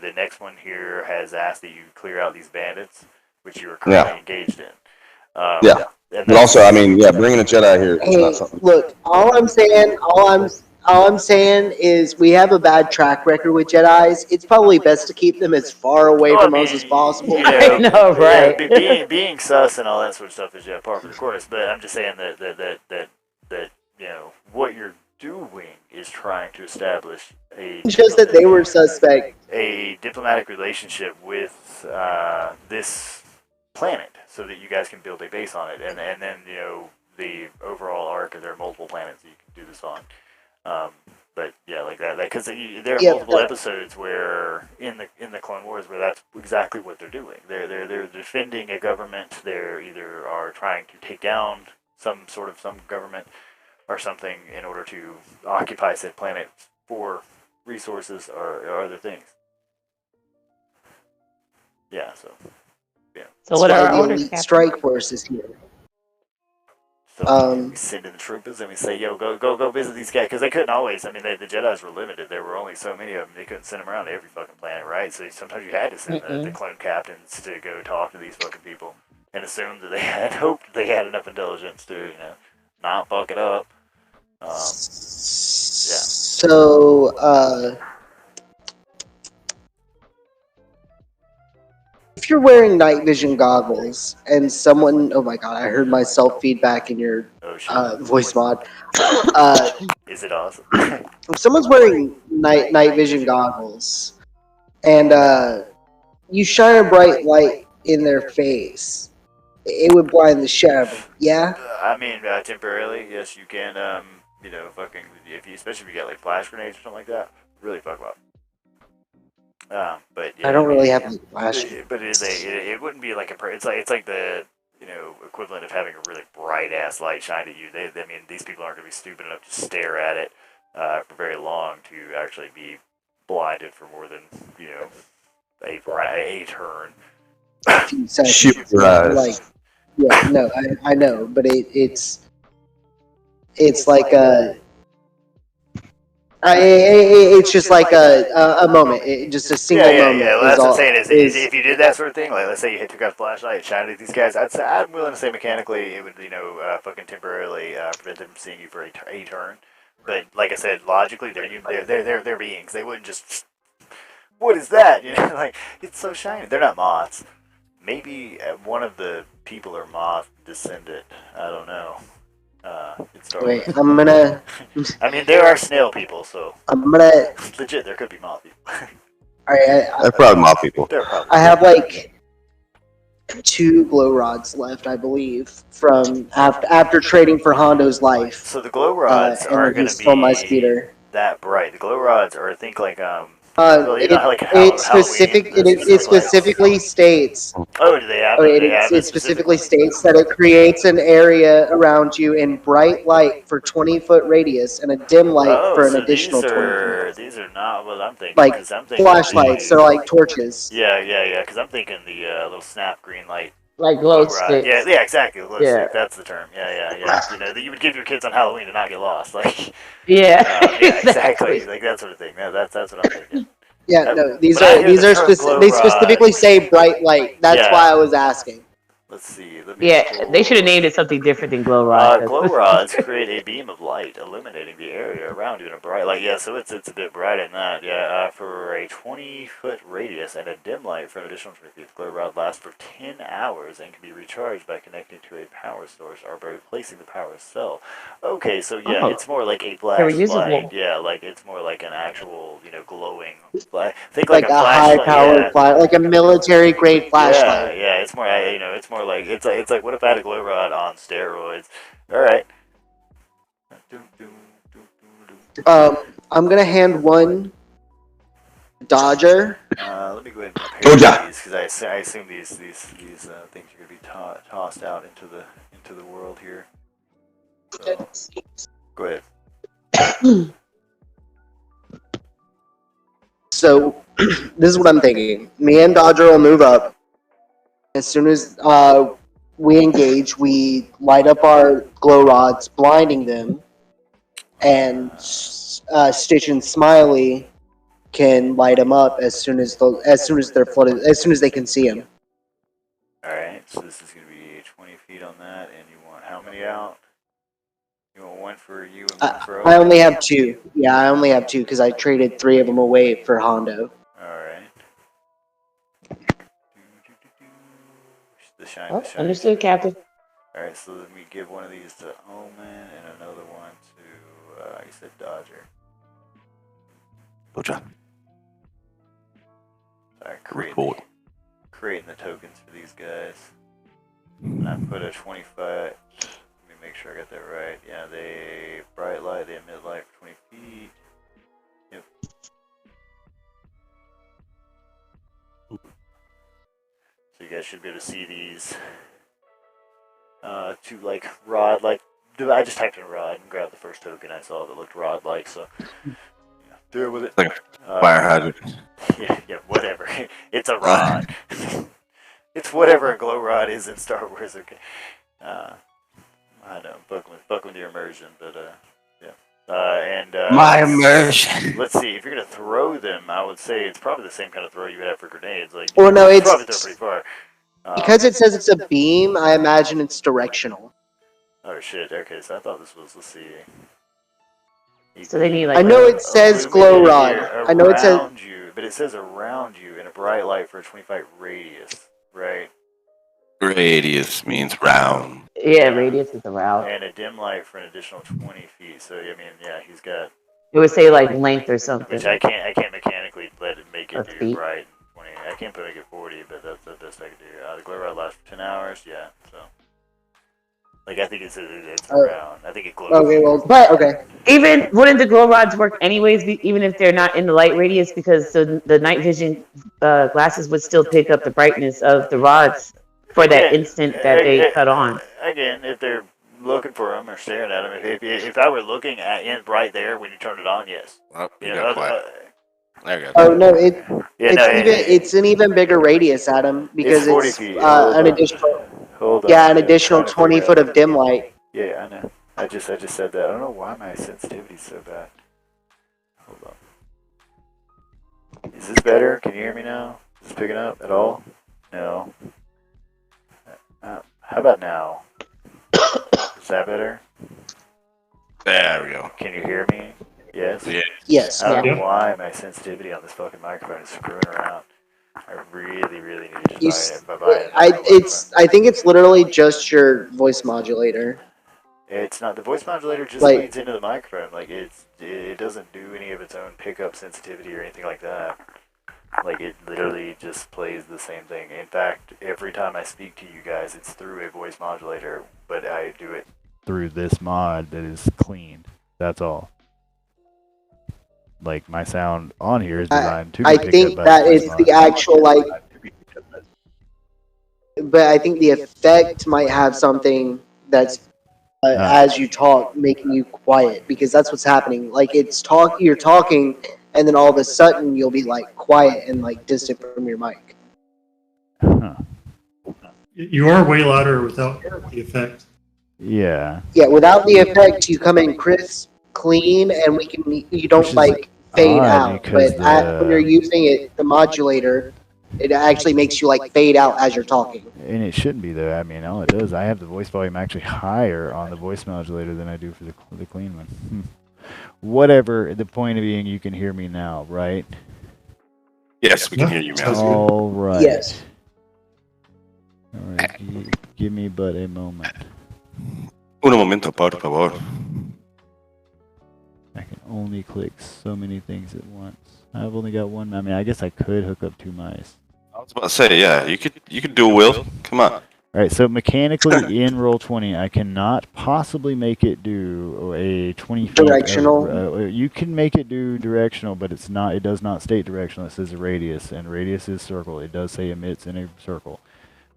The next one here has asked that you clear out these bandits, which you are currently engaged in. But also, bringing a Jedi here is not something. Look, all I'm saying is we have a bad track record with Jedis. It's probably best to keep them as far away from us as possible. I know, right? Being sus and all that sort of stuff is par for the course. But I'm just saying that what you're doing is trying to establish just that they were suspect. A diplomatic relationship with this planet, so that you guys can build a base on it, and then the overall arc. There are multiple planets that you can do this on. But yeah, like that, because there are multiple episodes where in the Clone Wars where that's exactly what they're doing. They're defending a government. They're either are trying to take down some government or something in order to occupy said planet for resources or other things. Yeah. So what are our orders? Strike forces here. So we send in the troopers and we say, "Yo, go visit these guys," because they couldn't always. I mean, the Jedi's were limited. There were only so many of them. They couldn't send them around to every fucking planet, right? So sometimes you had to send the clone captains to go talk to these fucking people and assume that they had hoped they had enough intelligence to not fuck it up. So, if you're wearing night vision goggles and someone, oh my god, I heard myself feedback in your voice mod. Is it awesome? If someone's wearing night vision goggles and you shine a bright light in their face, it would blind the shit out of them. Yeah. I mean, temporarily, yes, you can. Fucking especially if you get like flash grenades or something like that, really fuck them up. But I don't really have any flash. But it wouldn't be like it's like the equivalent of having a really bright ass light shined at you. These people aren't going to be stupid enough to stare at it for very long to actually be blinded for more than a turn. A few seconds. Shoot your eyes. Like, yeah, no, I know, but it's like it's just like a moment. Just a single moment. Yeah. Well, is that's what all. I'm saying. Is if you did that sort of thing, like let's say you took out a flashlight and shined at these guys, I'm willing to say mechanically it would fucking temporarily prevent them from seeing you for a turn. But like I said, logically they're beings. They wouldn't just. What is that? Like it's so shiny. They're not moths. Maybe one of the people are moth descendant. I don't know. In Star Wait, Wars. I'm gonna. I mean, there are snail people, so I'm gonna. legit there could be moth people. All right, They're probably my people. They're probably. I have like 2 glow rods left, I believe, from after trading for Hondo's life. So the glow rods and are then going he to stole my be speeder. that bright. The glow rods are, I think, like well, you know, like It specifically states. Oh, do they have? Oh, Do they have it specifically states that it creates an area around you in bright light for 20-foot radius and a dim light Oh, for an so additional 20 feet. these are not what I'm thinking. Like 'cause I'm thinking flashlights, they're like torches. Yeah. Because I'm thinking the little snap green light. Like glow Rod. sticks. Yeah, exactly. Glow Yeah. stick. That's the term. Yeah. That you would give your kids on Halloween to not get lost. Like, Yeah. yeah, exactly. Like that sort of thing. That's what I'm thinking. Yeah, no, When I hear the term glow they rod- specifically say bright light. That's Yeah. why I was asking. Let's see. Let me Yeah, pull- they should have named it something different than glow rod. glow rods create a beam of light, illuminating the area around you in a bright light. Yeah, so it's a bit bright in that. Yeah, for a 20-foot radius and a dim light for an additional 20 feet. The glow rod lasts for 10 hours and can be recharged by connecting to a power source or by replacing the power cell. Okay, so yeah, Oh. it's more like a They're flashlight. reusable. Yeah, like it's more like an actual, glowing. Think Like a high-powered like a military-grade flashlight. Yeah, it's more, it's more like it's like what if I had a glow rod on steroids? All right. I'm gonna hand one Dodger. Let me go ahead and prepare these because I assume these things are gonna be tossed out into the world here. So, go ahead. So this is what I'm thinking. Me and Dodger will move up. As soon as we engage, we light up our glow rods, blinding them, and Stitch and Smiley can light them up as soon as they're flooded, as soon as they can see him. All right. So this is gonna be 20 feet on that, and you want how many out? You want one for you and one for I only have 2. Yeah, I only have 2 because I traded 3 of them away for Hondo. Alright. The shine. Oh, understood, Captain. Alright, so let me give one of these to Omen and another one to, you said Dodger. Good job. Sorry, Report. creating the tokens for these guys. And I put a 25. Let me make sure I got that right. Yeah, they bright light, they emit light for 20 feet. Yep. So you guys should be able to see these. Two like rod like. I just typed in rod and grabbed the first token I saw that looked rod like. So yeah, do it with it. Like a fire hydrant. Yeah, whatever. It's a rod. It's whatever a glow rod is in Star Wars. Okay. I know, fuck with your immersion, but yeah. My immersion. Let's see. If you're gonna throw them, I would say it's probably the same kind of throw you would have for grenades. Like, Well, no, you it's- probably throw pretty far. Because it says it's a beam, I imagine it's directional. Oh shit. Okay, so I thought this was. Let's see. So they need like. I know it says glow rod. Illuminated I know it says. around you, but it says around you in a bright light for a 25 radius, right? Radius means round. Yeah, radius is around. And a dim light for an additional 20 feet. So I mean, yeah, he's got. It would say like length or something. Which I can't mechanically let it make it Or do feet. bright 20. I can't make it 40, but that's the best I can do. The glow rod lasts for 10 hours. Yeah, so. Like I think it's around. I think it glows. Okay, well, But okay. even wouldn't the glow rods work anyways, even if they're not in the light radius, because the night vision glasses would still pick up the brightness of the rods for that instant that they cut on. Again, if they're looking for them or staring at them, if I were looking at it right there when you turn it on, yes. Oh, you You got know, quiet. There you go. Oh no, Yeah, it's an even bigger radius, Adam, because 40 it's feet. Hold an on. additional Hold on. an I'm additional trying to 20 figure foot out. of dim light. Yeah, I know. I just said that. I don't know why my sensitivity's so bad. Hold on. Is this better? Can you hear me now? Is this picking up at all? No. How about now? Is that better? There we go. Can you hear me? Yes? Yeah. Yes. I don't Yeah. know why my sensitivity on this fucking microphone is screwing around. I really, really need to You, just buy another I think it's literally just your voice modulator. It's not. The voice modulator just Like- leads into the microphone. Like it doesn't do any of its own pickup sensitivity or anything like that. Like it literally just plays the same thing. In fact, every time I speak to you guys, it's through a voice modulator, but I do it through this mod that is cleaned. That's all. Like my sound on here is designed to be I picked think up by that the voice is the actual but I think the effect might have something that's as you talk, making you quiet, because that's what's happening. Like you're talking, and then all of a sudden you'll be like quiet and like distant from your mic. Huh. You are way louder without the effect. Yeah. Yeah, without the effect, you come in crisp, clean, and you don't Which is like fade odd out. because But when you're using it, the modulator, it actually makes you like fade out as you're talking. And it shouldn't be though. I mean, all it does, I have the voice volume actually higher on the voice modulator than I do for the clean one. Whatever. The point of being, you can hear me now, right? Yes, we can hear you, Sounds man. good. All right. Yes. All right. Give me but a moment. Un momento, por favor. I can only click so many things at once. I've only got one. I mean, I guess I could hook up 2 mice. I was about to say, yeah, you could do a will. Come on. All right, so mechanically in Roll20, I cannot possibly make it do a 20 feet Directional? you can make it do directional, but it's not. It does not state directional. It says a radius, and radius is circle. It does say emits in a circle.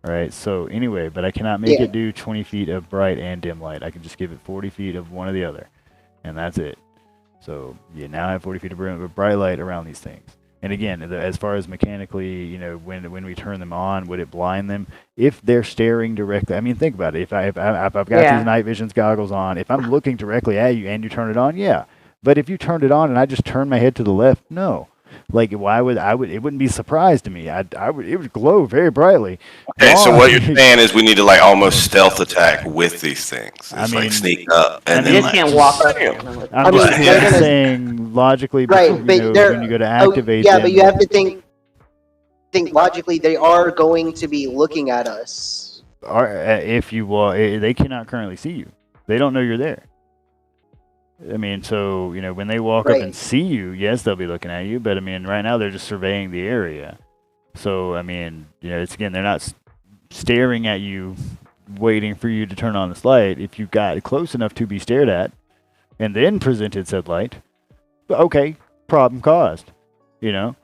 All right. So anyway, but I cannot make it do 20 feet of bright and dim light. I can just give it 40 feet of one or the other, and that's it. So you now have 40 feet of bright light around these things. And again, as far as mechanically, you know, when we turn them on, would it blind them? If they're staring directly, I mean, think about it. If I've got these night visions goggles on, if I'm looking directly at you and you turn it on, yeah. But if you turned it on and I just turn my head to the left, no. Like, why would it wouldn't be a surprise to me. It would glow very brightly. Okay, so what you're saying is we need to like almost stealth attack with these things. I It's mean, like sneak up and You then just like, can't walk up. I'm mean, just they're gonna- saying logically, Right, because, but you know, they're when you go to activate yeah, them, but you have to think logically. They are going to be looking at us. if you they cannot currently see you. They don't know you're there. I mean, so, you know, when they walk up and see you, yes, they'll be looking at you, but I mean, right now they're just surveying the area. So, I mean, you know, it's again, they're not staring at you, waiting for you to turn on this light. If you got close enough to be stared at and then presented said light, okay, problem caused, you know?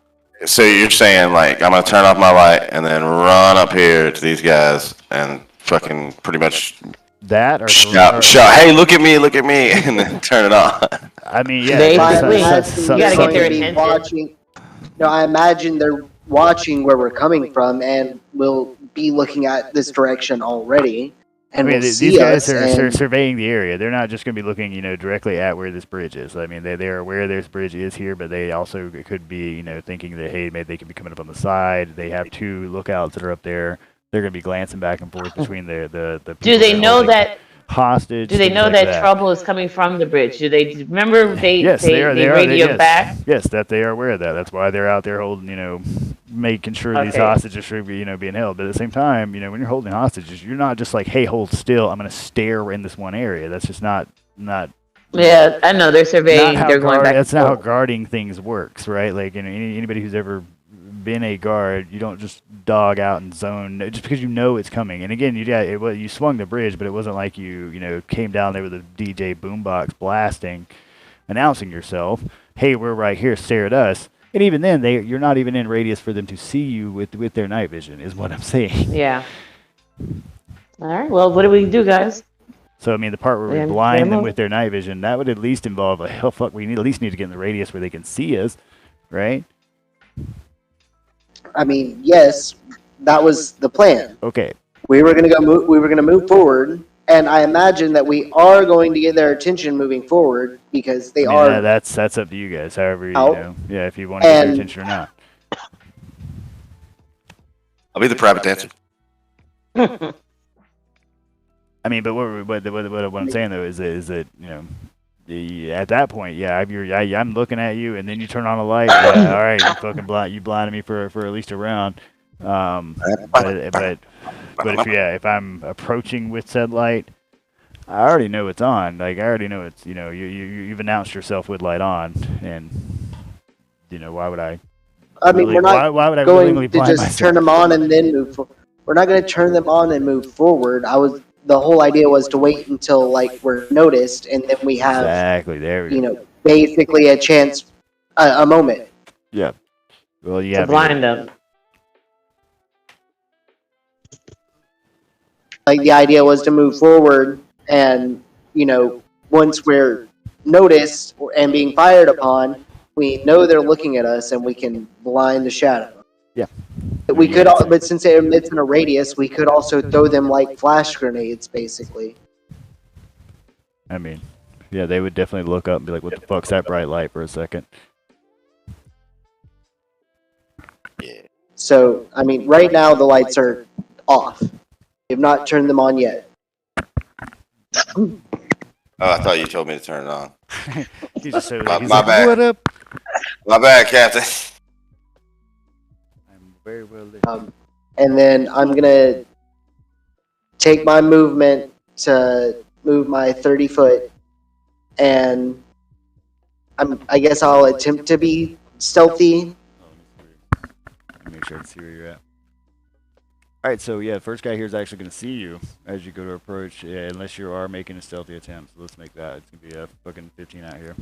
so you're saying like I'm gonna turn off my light and then run up here to these guys and fucking pretty much That or shout, hey, look at me, and then turn it on. I mean, yeah, Basically, you gotta get their attention. Watching. No, I imagine they're watching where we're coming from, and will be looking at this direction already. And I mean, will these see guys us, are and- surveying the area. They're not just going to be looking, you know, directly at where this bridge is. I mean, they're aware this bridge is here, but they also could be, you know, thinking that, hey, maybe they could be coming up on the side. They have 2 lookouts that are up there. They're going to be glancing back and forth between the people. Do they know that? Hostage? Do they things know like that trouble is coming from the bridge? Do they remember they radio yes. back? Yes, that they are aware of that. That's why they're out there holding, you know, making sure these hostages should be, you know, being held. But at the same time, you know, when you're holding hostages, you're not just like, hey, hold still. I'm going to stare in this one area. That's just not. Yeah, I know they're surveying. They're going back. That's not how guarding things works, right? Like, you know, anybody who's ever been a guard, you don't just dog out and zone just because you know it's coming. And again, you swung the bridge, but it wasn't like you know, came down there with a DJ boombox blasting, announcing yourself. Hey, we're right here. Stare at us. And even then, you're not even in radius for them to see you with their night vision, is what I'm saying. Yeah. All right. Well, what do we do, guys? So I mean, the part where we blind them with their night vision, that would at least involve we at least need to get in the radius where they can see us. right? I mean, yes, that was the plan. Okay. We were gonna move forward, and I imagine that we are going to get their attention moving forward because they are that's up to you guys. However, out. yeah, if you want to get their And attention or not. I'll be the private dancer. I mean, but what I'm saying though is that at that point, yeah, I'm looking at you, and then you turn on a light. Yeah, all right, you blinded me for at least a round. But if I'm approaching with said light, I already know it's on. Like I already know it's you've announced yourself with light on, and why would I? I mean, we're not why would I going willingly to blind just myself? turn them on and then move forward. We're not going to turn them on and move forward. The whole idea was to wait until like we're noticed, and then we have Exactly. There we go. basically a chance, a moment. Yeah. Well, you To have blind them. Like the idea was to move forward, and once we're noticed and being fired upon, we know they're looking at us, and we can blind the shadow. Yeah. We could, but since it's in a radius, we could also throw them like flash grenades, basically. I mean, yeah, they would definitely look up and be like, "What the fuck's that bright light?" for a second. Yeah. So, I mean, right now the lights are off. We have not turned them on yet. Oh, I thought you told me to turn it on. He's just so My he's like, bad. "What up?" My bad, Captain. I'm very well lit. And then I'm gonna take my movement to move my 30 foot, and I guess I'll attempt to be stealthy. Make sure I can see where you're at. All right, so yeah, first guy here is actually going to see you as you go to approach, unless you are making a stealthy attempt. So let's make that. It's going to be a fucking 15 out here.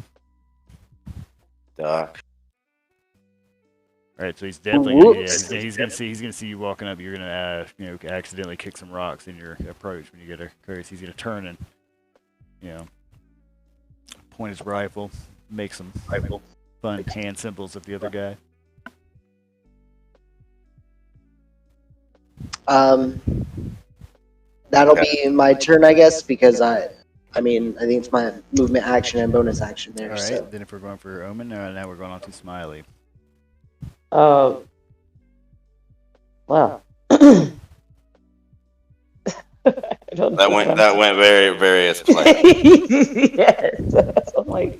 Doc. All right, so he's definitely he's going to see you walking up. You're going to accidentally kick some rocks in your approach when you get a curse. He's going to turn and point his rifle, make some fun hand symbols of the other guy. That'll be my turn, I guess, because I think it's my movement action and bonus action there. All right, So. then if we're going for Omen, now we're going on to Smiley. Well. That went very, very as planned. Yes. So I'm like,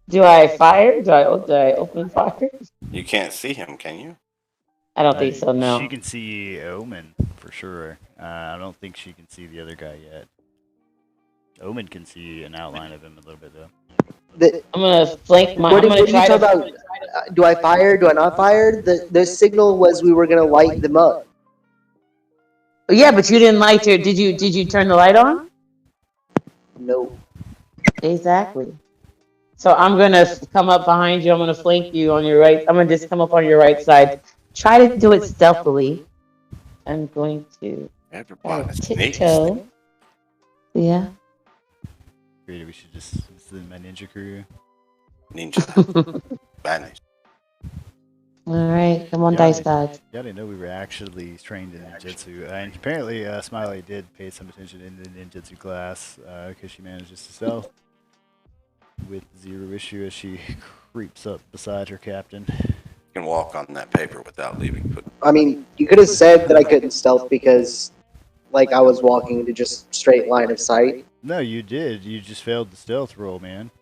do I fire? Do I open fire? You can't see him, can you? I don't think so. No. She can see Omen for sure. I don't think she can see the other guy yet. Omen can see an outline of him a little bit though. I'm gonna flank my. What are you talking about? Do I fire? Do I not fire? The signal was we were gonna light them up. Yeah, but you didn't light your. Did you turn the light on? No. Exactly. So I'm gonna come up behind you. I'm gonna flank you on your right. I'm gonna just come up on your right side. Try to do it stealthily. I'm going to tiptoe. Yeah. Great, we should just. This is my ninja career. Ninja. Vanish. All right, come on, dice gods. Yeah, I didn't know we were actually trained in ninjutsu. And apparently, Smiley did pay some attention in the ninjutsu class because she manages to stealth with zero issue as she creeps up beside her captain. You can walk on that paper without leaving. I mean, you could have said that I couldn't stealth because, like, I was walking to just straight line of sight. No, you did. You just failed the stealth roll, man.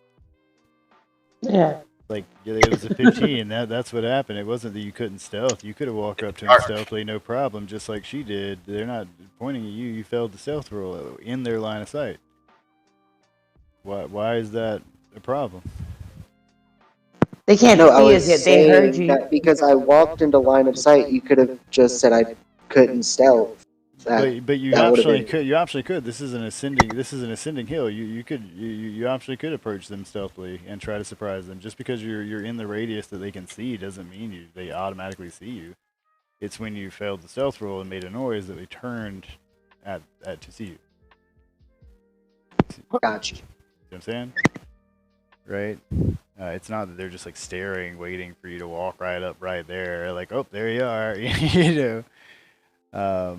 Yeah. Like, it was a 15. That's what happened. It wasn't that you couldn't stealth. You could have walked up to him stealthily, no problem, just like she did. They're not pointing at you. You failed the stealth roll in their line of sight. Why is that a problem? They can't see us yet. They heard you. Because I walked into line of sight, you could have just said I couldn't stealth. But you optionally could. This is an ascending hill. You optionally could approach them stealthily and try to surprise them. Just because you're in the radius that they can see doesn't mean they automatically see you. It's when you failed the stealth roll and made a noise that they turned to see you. Gotcha. You know what I'm saying? Right? It's not that they're just like staring, waiting for you to walk right up, right there. Like, oh, there you are. you know.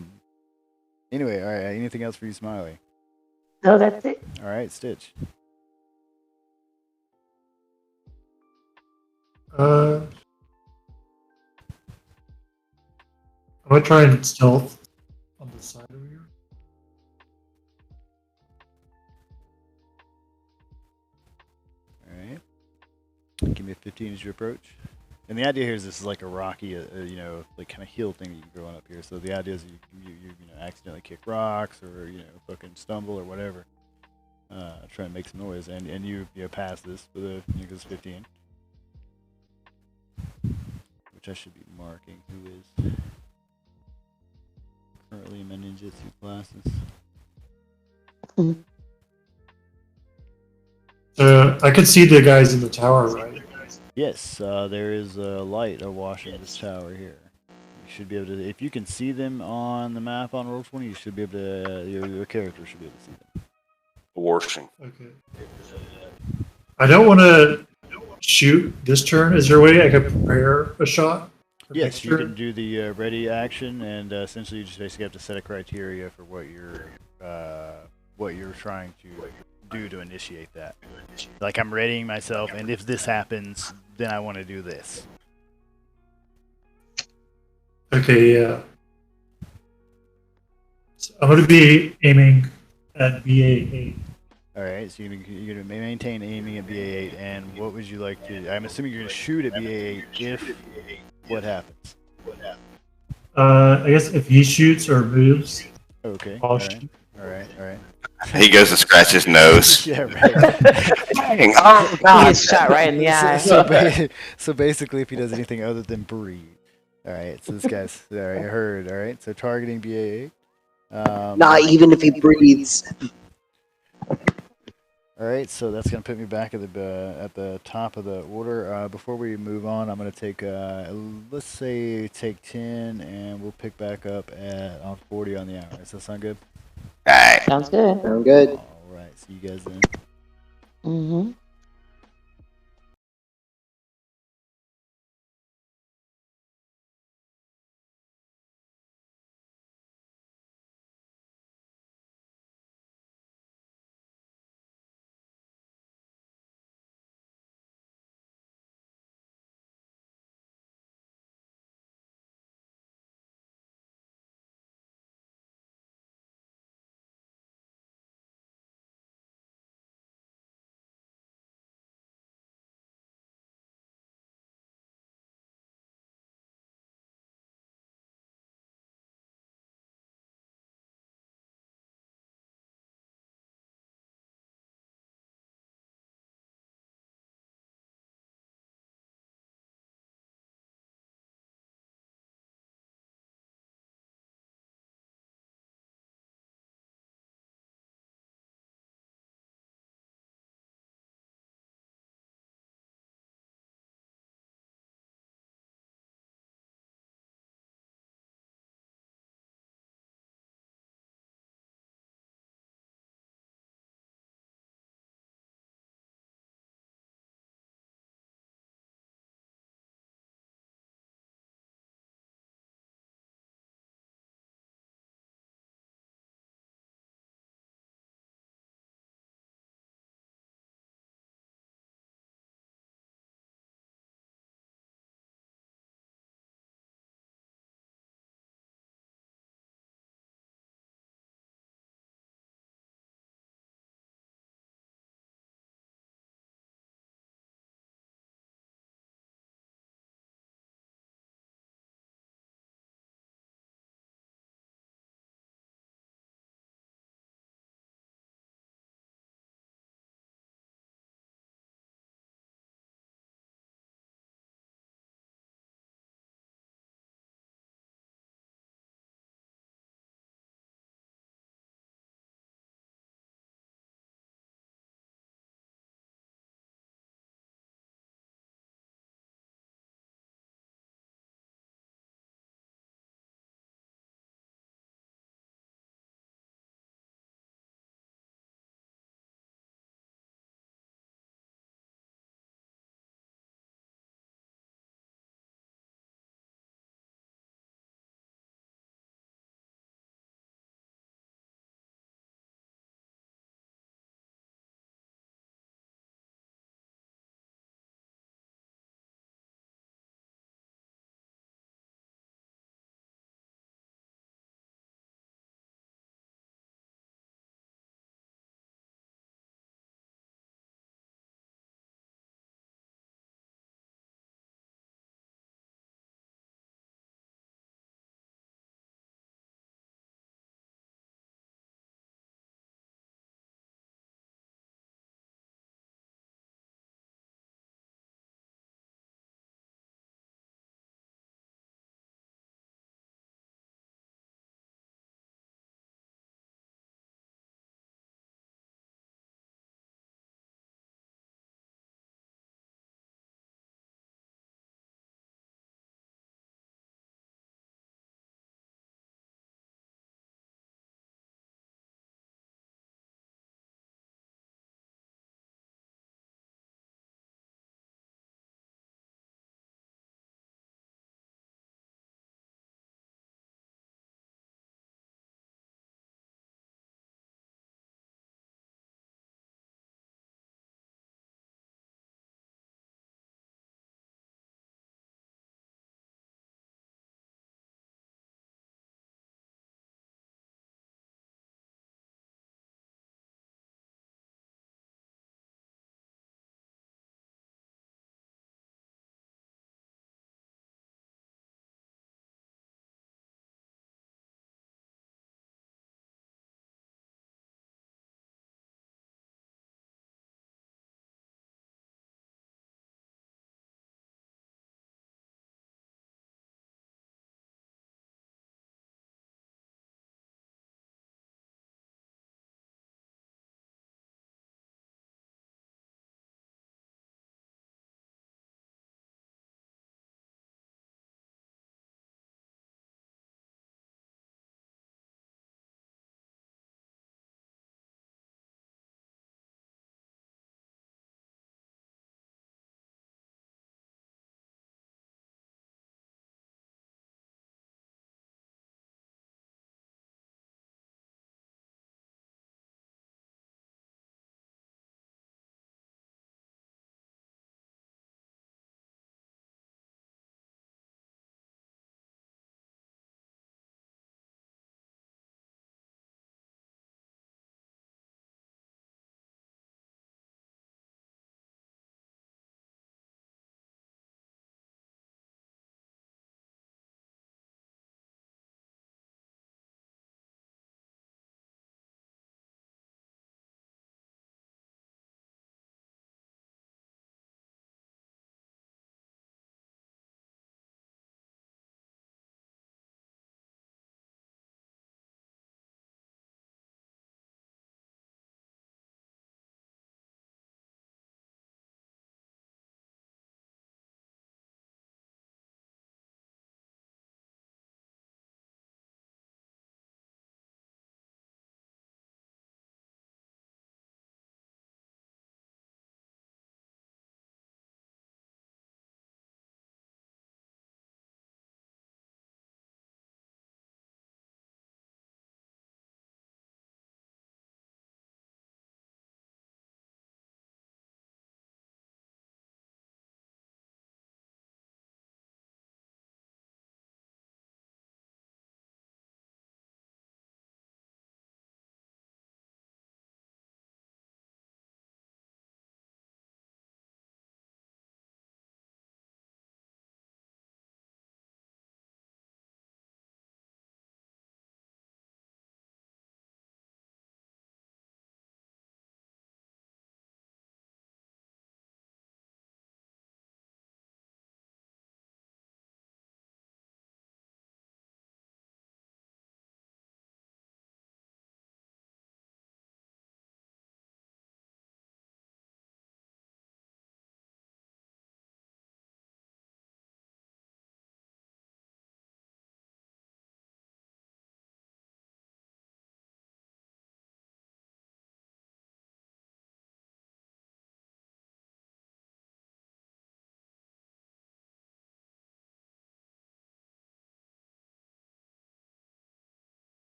Anyway, all right. Anything else for you, Smiley? No, that's it. All right, Stitch. I'm gonna try and stealth on the side over here. All right. Give me a 15 as your approach. And the idea here is this is like a rocky, you know, like kind of hill thing that you can go on up here. So the idea is you know, accidentally kick rocks or, you know, fucking stumble or whatever. Trying to make some noise. And you pass this with a, you know, 'cause 15. Which I should be marking who is currently in my ninjutsu classes. I could see the guys in the tower, right? Yes, there is a light awash in this tower here. You should be able to, if you can see them on the map on Roll20, you should be able to, your character should be able to see them. Washing. Okay. I don't want to shoot this turn. Is there a way I could prepare a shot? For Yes, next you turn? can do the ready action, and essentially you just basically have to set a criteria for what you're trying to do to initiate that. Like I'm readying myself, and if this happens, then I want to do this. Okay, yeah. So I'm going to be aiming at BA8. All right, so you're gonna maintain aiming at BA8, and what would you like to? I'm assuming you're gonna shoot at BA8 if what happens? I guess if he shoots or moves, Okay. I'll All right. shoot. All right. All right. He goes to scratch his nose. Yeah. Right. Dang, oh He God. gets shot right in the eye. So basically, if he does anything other than breathe. All right. So this guy's all right. Heard. All right. So targeting BA8. Not even if he breathes. All right, so that's gonna put me back at the top of the order. Before we move on, I'm gonna take let's say take 10, and we'll pick back up at on 40 on the hour. Does that sound good? Alright. Sounds good. Sound good. All right, see you guys then. Mm-hmm.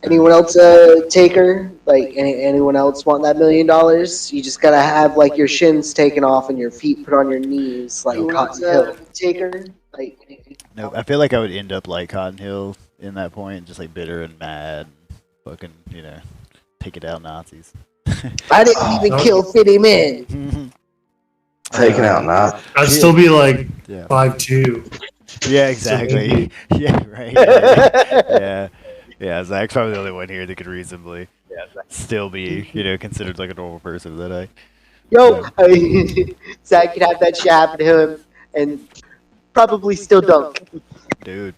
Anyone else taker? Like anyone else want that $1 million? You just gotta have like your shins taken off and your feet put on your knees, like Cotton Hill. Taker? Like No, I feel like I would end up like Cotton Hill in that point, just like bitter and mad, fucking, take it out Nazis. I didn't even kill 50 men. Taking out now. I'd still be like Yeah. 5'2". Yeah, exactly. Yeah, right. Yeah. Yeah, Zach's probably the only one here that could reasonably still be, considered like a normal person that I. Yo, Zach could have that shit happen to him and probably still dunk. Dude,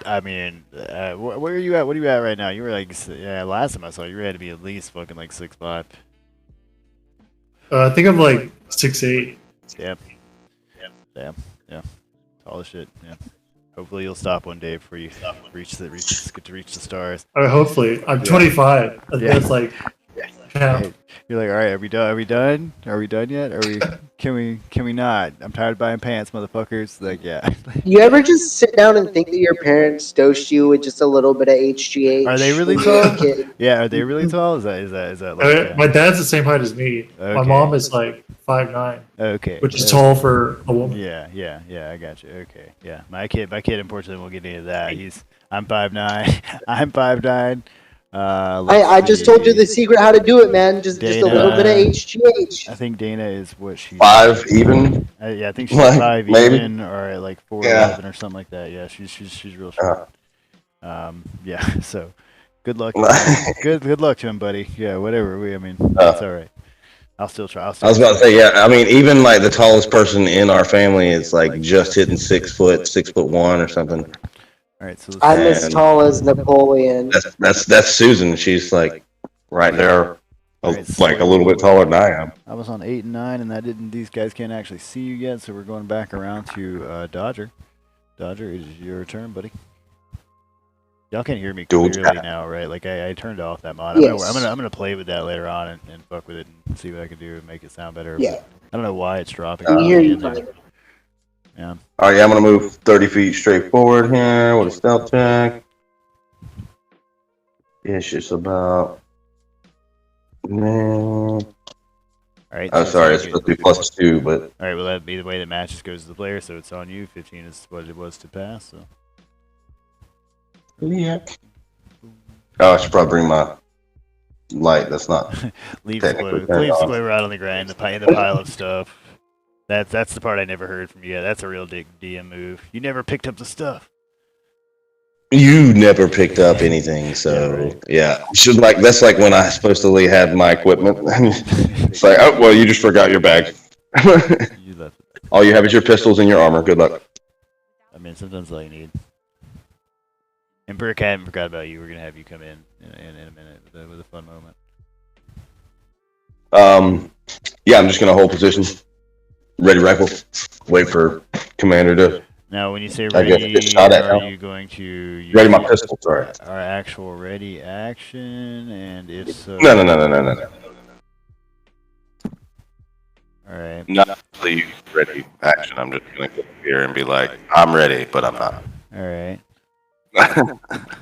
I mean, where are you at? What are you at right now? You were like, last time I saw you, you had to be at least fucking like 6'5". I think I'm like 6'8". Damn. Yeah. Tall as shit. Yeah. Hopefully you'll stop one day before you get to reach the stars. Hopefully, I'm 25. Yeah. That's like, yeah. Right. You're like, all right, are we done? Are we done? Are we done yet? Can we not? I'm tired of buying pants, motherfuckers. Like, yeah. You ever just sit down and think that your parents dosed you with just a little bit of HGH? Are they really when you were a tall? kid? Yeah, are they really tall? Is that like? My dad's the same height as me. My Okay. mom is like 5'9", Okay. which is tall for a woman. Yeah. I got you. Okay. Yeah. My kid, unfortunately, won't get into that. I'm 5'9". I'm 5'9". I just told you the secret how to do it, man. Just a little bit of HGH. I think Dana is what she's 5 even. Yeah, I think she's Like, 5 maybe. even or at like 4'11" or something like that. Yeah, she's real short. Yeah. So, good luck. good luck to him, buddy. Yeah, whatever. That's all right. I'll still try. I was about to say, yeah. I mean, even like the tallest person in our family is like just hitting 6 foot, 6'1" or something. All right. So I'm as tall as Napoleon. That's Susan. She's like right there, like a little bit taller than I am. I was on 8 and 9, and these guys can't actually see you yet, so we're going back around to Dodger. Dodger, it is your turn, buddy. Y'all can hear me clearly now, right? Like I turned off that mod. Yes. I'm gonna play with that later on and fuck with it and see what I can do and make it sound better. Yeah. I don't know why it's dropping. We hear you, buddy. Yeah. All right, yeah, I'm gonna move 30 feet straight forward here with a stealth check. It's just about. All right. Oh, sorry, it's supposed to be +2, but. All right. Well, that'd be the way the match just goes to the player, so it's on you. 15 is what it was to pass. So. Yeah. Oh, I should probably bring my light. That's not. Leave technically Square out on the ground in the pile of stuff. That's the part I never heard from you. Yeah, that's a real DM move. You never picked up the stuff. You never picked up anything, so yeah. Should that's like when I supposedly had my equipment. It's like, oh well, you just forgot your bag. You left it. All you have is your pistols and your armor. Good luck. I mean, sometimes all you need. And Burke, I haven't forgot about you. We're gonna have you come in a minute with a fun moment. Yeah, I'm just gonna hold position, ready rifle, wait for commander to. Now, when you say I guess ready, get shot at are now. you going to use Ready my pistol, sorry. our actual ready action? And if so, No. All right. Not the ready action. I'm just gonna go here and be like, I'm ready, but I'm not. All right.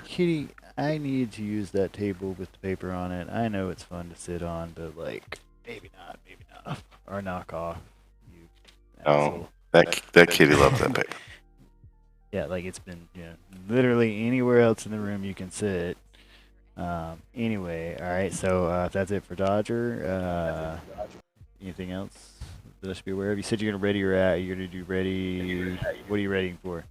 Kitty, I need to use that table with the paper on it. I know it's fun to sit on, but like, maybe not. Or knock off. You asshole. That kitty loves that paper. Yeah, like it's been literally anywhere else in the room you can sit. Anyway, all right. So if that's it for Dodger, anything else that I should be aware of? You said you're gonna ready your You're gonna do ready. What are you readying for?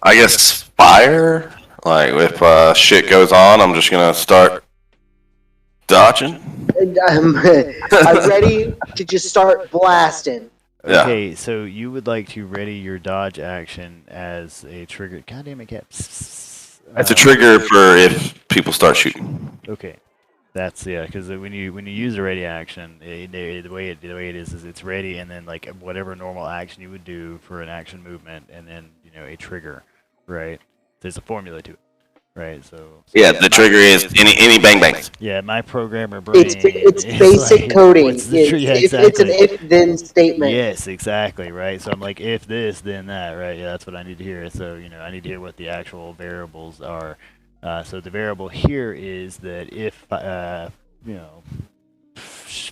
I guess fire. Like if shit goes on, I'm just gonna start dodging. And I'm ready to just start blasting. Yeah. Okay, so you would like to ready your dodge action as a trigger. God damn it, Cap. It's a trigger for if people start shooting. Okay, that's because when you use a ready action, the way it is it's ready, and then like whatever normal action you would do for an action movement, and then a trigger, right? There's a formula to it, right? So Yeah, the trigger is any bang bangs. yeah, my programmer brain. It's is basic like, coding. what's the It's, yeah, it's an exactly. if-then statement. Yes, exactly, right? So I'm like, if this, then that, right? Yeah, that's what I need to hear. So, I need to hear what the actual variables are So the variable here is that if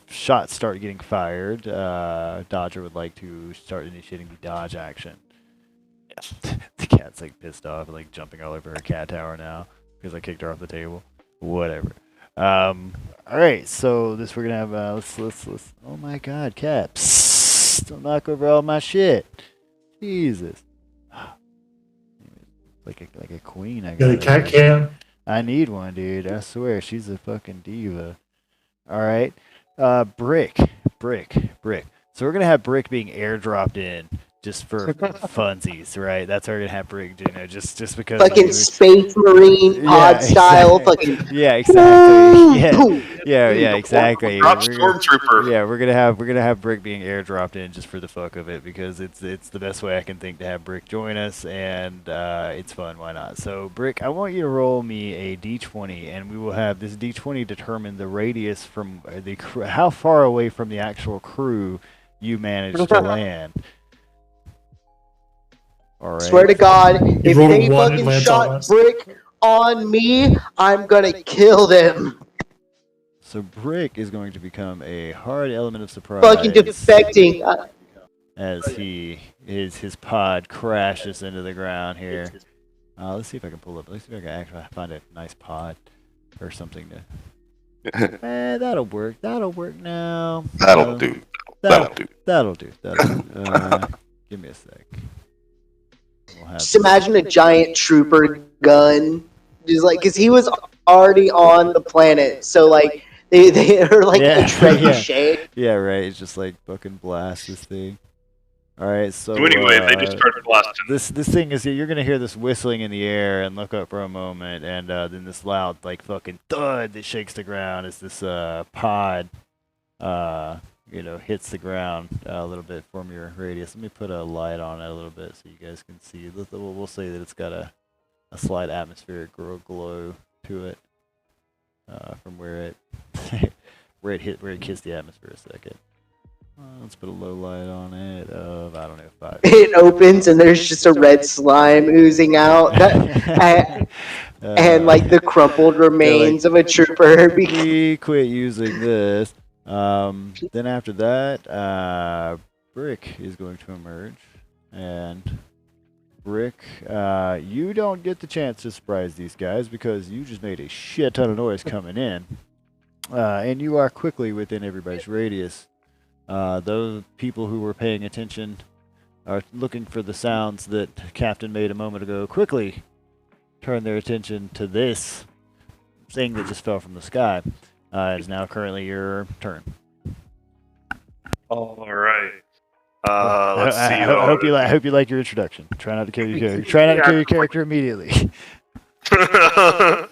shots start getting fired, Dodger would like to start initiating the dodge action. Yes. The cat's like pissed off, like jumping all over her cat tower now because I kicked her off the table. Whatever. All right, so this we're gonna have. Let's. Oh my God, cat! Psst, don't knock over all my shit. Jesus. Like a queen. I Got a cat cam. I need one, dude. I swear, she's a fucking diva. All right, Brick. So we're gonna have Brick being airdropped in just for funsies, right? That's how we're gonna have Brick, just because. Fucking Space Marine pod style, exactly. fucking. Yeah, exactly. Boom. Yeah, exactly. Drop We're Stormtrooper. Yeah, we're gonna have Brick being airdropped in just for the fuck of it because it's the best way I can think to have Brick join us, and it's fun. Why not? So Brick, I want you to roll me a d20, and we will have this d20 determine the radius from how far away from the actual crew you managed to land. All right. Swear to God, if roll they one and fucking lands shot on us. Brick on me, I'm gonna kill them. So Brick is going to become a hard element of surprise. Fucking defecting. As his pod crashes into the ground here. Let's see if I can pull up. Let's see if I can actually find a nice pod or something to. That'll work. That'll work now. That'll do. That'll do. That'll do. Give me a sec. We'll Just imagine a giant trooper gun, just like, cause he was already on the planet, so like they are like a trebuchet. Yeah, right. It's just like fucking blast this thing. All right, so Anyway, they just started blasting. This thing is you're gonna hear this whistling in the air and look up for a moment, and then this loud like fucking thud that shakes the ground as this pod hits the ground a little bit from your radius. Let me put a light on it a little bit so you guys can see. We'll say that it's got a slight atmospheric glow to it from where it kissed the atmosphere a second. Let's put a low light on it of, I don't know, 5. It opens and there's just a red slime oozing out, and like the crumpled remains of a trooper. We quit using this. Then after that, Brick is going to emerge, and Brick, you don't get the chance to surprise these guys because you just made a shit ton of noise coming in, and you are quickly within everybody's radius. Those people who were paying attention are looking for the sounds that Captain made a moment ago. Quickly turn their attention to this thing that just fell from the sky. It is now currently your turn. All right. Let's see. I hope you like your introduction. Try not to kill your character. Try not to kill your character immediately. Gonna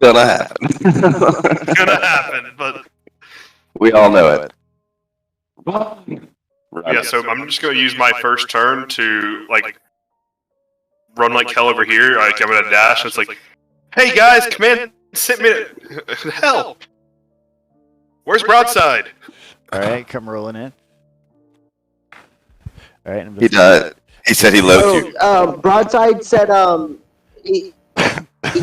happen. Gonna happen, but We all know it. yeah. So I'm just gonna use my first turn to like run like hell over here. Like I'm gonna dash. It's like, hey guys, come in. Sit me. Hell. Where's Broadside? All right, come rolling in. All right. He does. He said he loathed you. Broadside said he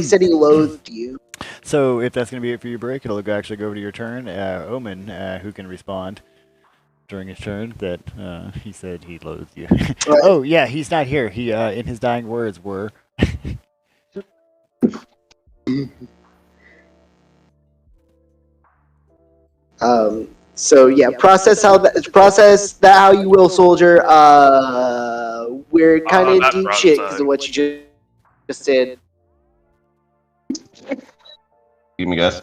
said he loathed you. So if that's going to be it for your break, it'll actually go over to your turn. Omen, who can respond during his turn, that he said he loathed you. Oh, yeah, he's not here. He, in his dying words, were... So yeah, process that how you will, soldier. We're kind of that deep Broadside. shit because of what you just did. Give me a guess.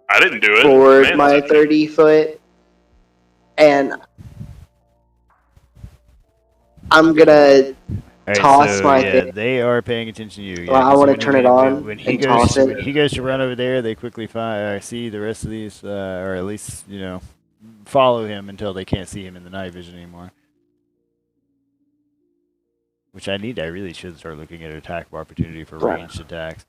I didn't do it. Forward Man, my that's- 30 foot, and I'm gonna All right, toss so, my yeah, thing. they are paying attention to you. Yeah, Well, I 'cause wanna when- turn it when- on when he and goes, toss it. When he goes to run over there, they quickly see the rest of these, or at least, follow him until they can't see him in the night vision anymore. Which I really should start looking at attack of opportunity for ranged attacks.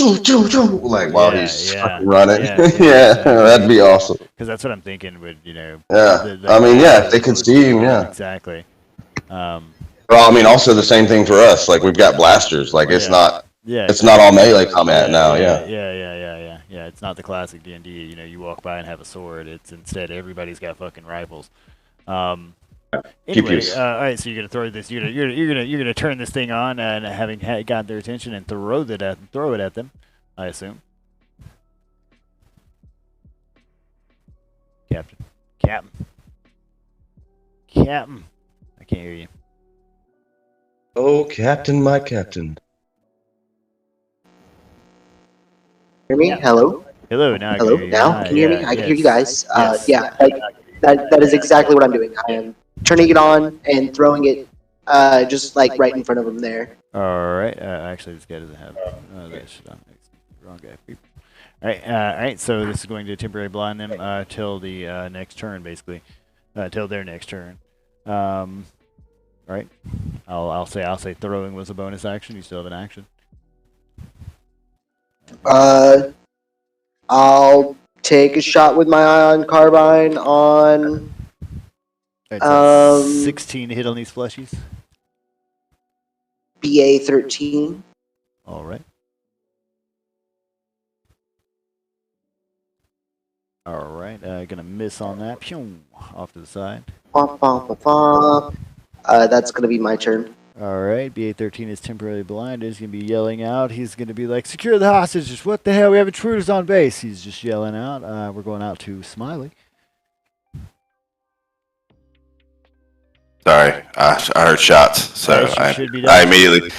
Like while Yeah, he's yeah, fucking running. yeah, Yeah, yeah, that'd be awesome. Because that's what I'm thinking would, Yeah. I mean, yeah, if they could see him, yeah. Exactly. Well, I mean, also the same thing for us. Like we've got blasters. Like it's not Yeah, it's not all melee combat now. Yeah. Yeah. It's not the classic D&D. You know, you walk by and have a sword. It's instead everybody's got fucking rifles. Anyway, Pew-pews. all right. So you're gonna throw this. You're gonna turn this thing on, and having got their attention, and throw it at them. I assume. Captain. I can't hear you. Oh, Captain, my Captain. Hear me? Hello? Hello. Now I can Hello? hear you. Now? Hi, Can you hear me? yeah, I can hear you yes. guys. Yes. That is exactly what I'm doing. I am turning it on and throwing it just like right in front of them there. All right. Actually, this guy doesn't have that shit on. Wrong guy. Beep. All right. So this is going to temporarily blind them till the next turn, basically, till their next turn. All right. I'll say throwing was a bonus action. You still have an action. I'll take a shot with my ion carbine on. It's a 16 hit on these fleshies. BA-13. All right. All right. Gonna miss on that. Pew, off to the side. That's gonna be my turn. All right. BA-13 is temporarily blind. He's gonna be yelling out. He's gonna be like, "Secure the hostages! What the hell? We have intruders on base!" He's just yelling out. We're going out to Smiley. Sorry, I heard shots, so Yes, you should be I dodging.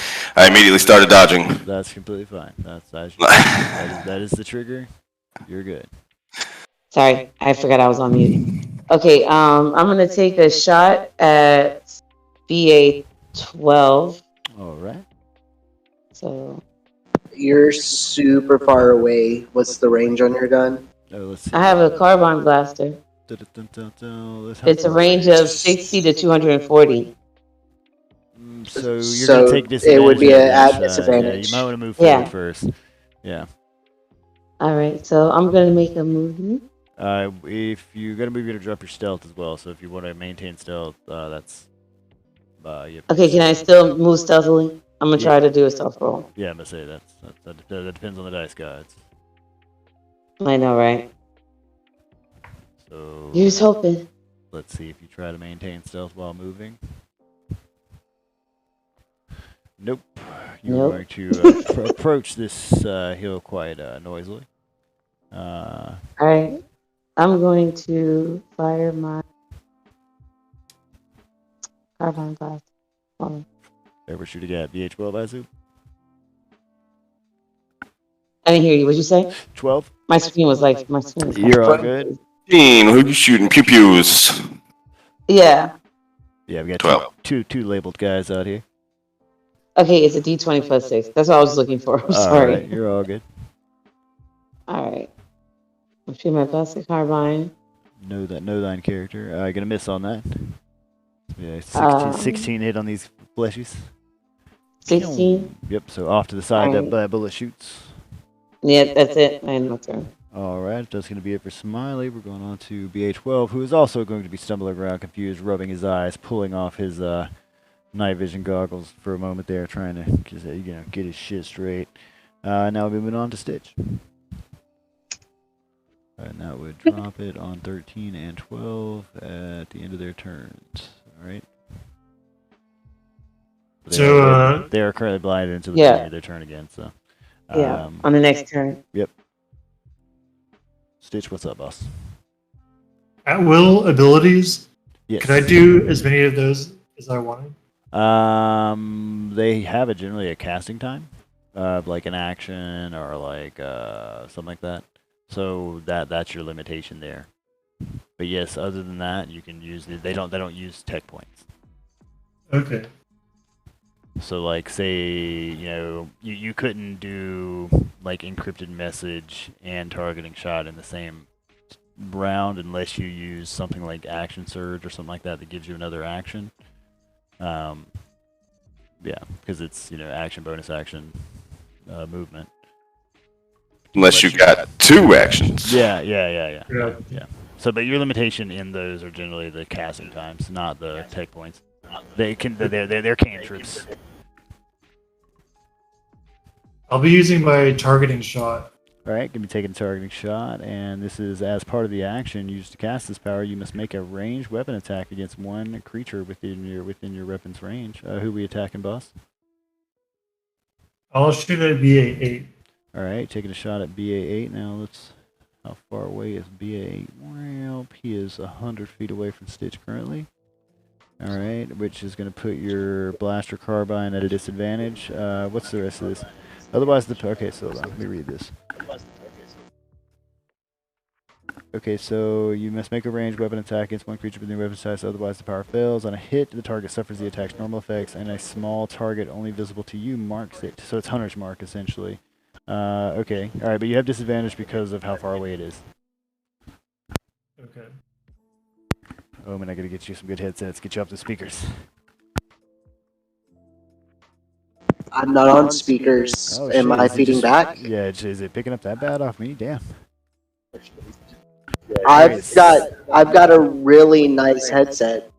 immediately started dodging. That's completely fine. That is the trigger. You're good. Sorry, I forgot I was on mute. Okay, I'm gonna take a shot at BA-12. All right. So You're super far away. What's the range on your gun? Oh, let's see. I have a carbine blaster. It's a range of 60 to 240. So you're So gonna take disadvantage. it would be on at that shot. disadvantage. Yeah, you might want to move Yeah. forward first. Yeah. All right, so I'm gonna make a movement. If you're gonna move, you're gonna drop your stealth as well. So if you want to maintain stealth, that's. Okay, can I still move stealthily? I'm gonna try to do a stealth roll. Yeah, I'm gonna say that depends on the dice gods. I know, right? So. You're hoping. Let's see if you try to maintain stealth while moving. Nope. You're going to approach this hill quite noisily. All right. I'm going to fire my carbine blast. Ever shoot at BH-12, I assume? I didn't hear you. What'd you say? 12. My screen was You're all good. Who you shooting? Pew pews. Yeah. Yeah, we got 12. two labeled guys out here. Okay, it's a D20 plus 6. That's what I was looking for. I'm sorry. All right, you're all good. All right. I'm shooting my plastic carbine. Know thine character. Gonna miss on that. Yeah, 16 hit on these fleshies. 16? Yep, so off to the side that bullet shoots. Yeah, that's it. I end my turn. All right, that's going to be it for Smiley. We're going on to BA-12, who is also going to be stumbling around, confused, rubbing his eyes, pulling off his night vision goggles for a moment there, trying to just, get his shit straight. Now moving on to Stitch. And that would drop it on 13 and 12 at the end of their turns. All right. They are currently blinded until the beginning of their turn again. So. On the next turn. Yep. Stitch, what's up, boss? At will abilities. Yes. Can I do as many of those as I wanted? They have generally a casting time, like an action or like something like that. So that's your limitation there. But yes, other than that, you can use they don't use tech points. Okay. So like say you couldn't do like encrypted message and targeting shot in the same round unless you use something like action surge or something like that gives you another action. Yeah, because it's action bonus action movement. Unless you got two actions. Yeah. So but your limitation in those are generally the casting times, not the tech points. They're cantrips. I'll be using my targeting shot. All right, gonna be taking a targeting shot, and this is as part of the action used to cast this power. You must make a ranged weapon attack against one creature within your weapon's range. Who we attacking, boss? I'll shoot at BA8. All right, taking a shot at BA8. Now let's. How far away is BA8? Well, he is 100 feet away from Stitch currently. All right, which is going to put your blaster carbine at a disadvantage. What's the rest of this? Otherwise, okay, so let me read this. Okay, so you must make a ranged weapon attack against one creature within your weapon size, otherwise the power fails. On a hit, the target suffers the attack's normal effects, and a small target only visible to you marks it. So it's Hunter's Mark, essentially. Okay, alright, but you have disadvantage because of how far away it is. Okay. Oh, man, I gotta get you some good headsets, get you up the speakers. I'm not on speakers. Oh, Am shit, I is it feeding just- back? Yeah, is it picking up that bad off me? Damn. I've got a really nice headset.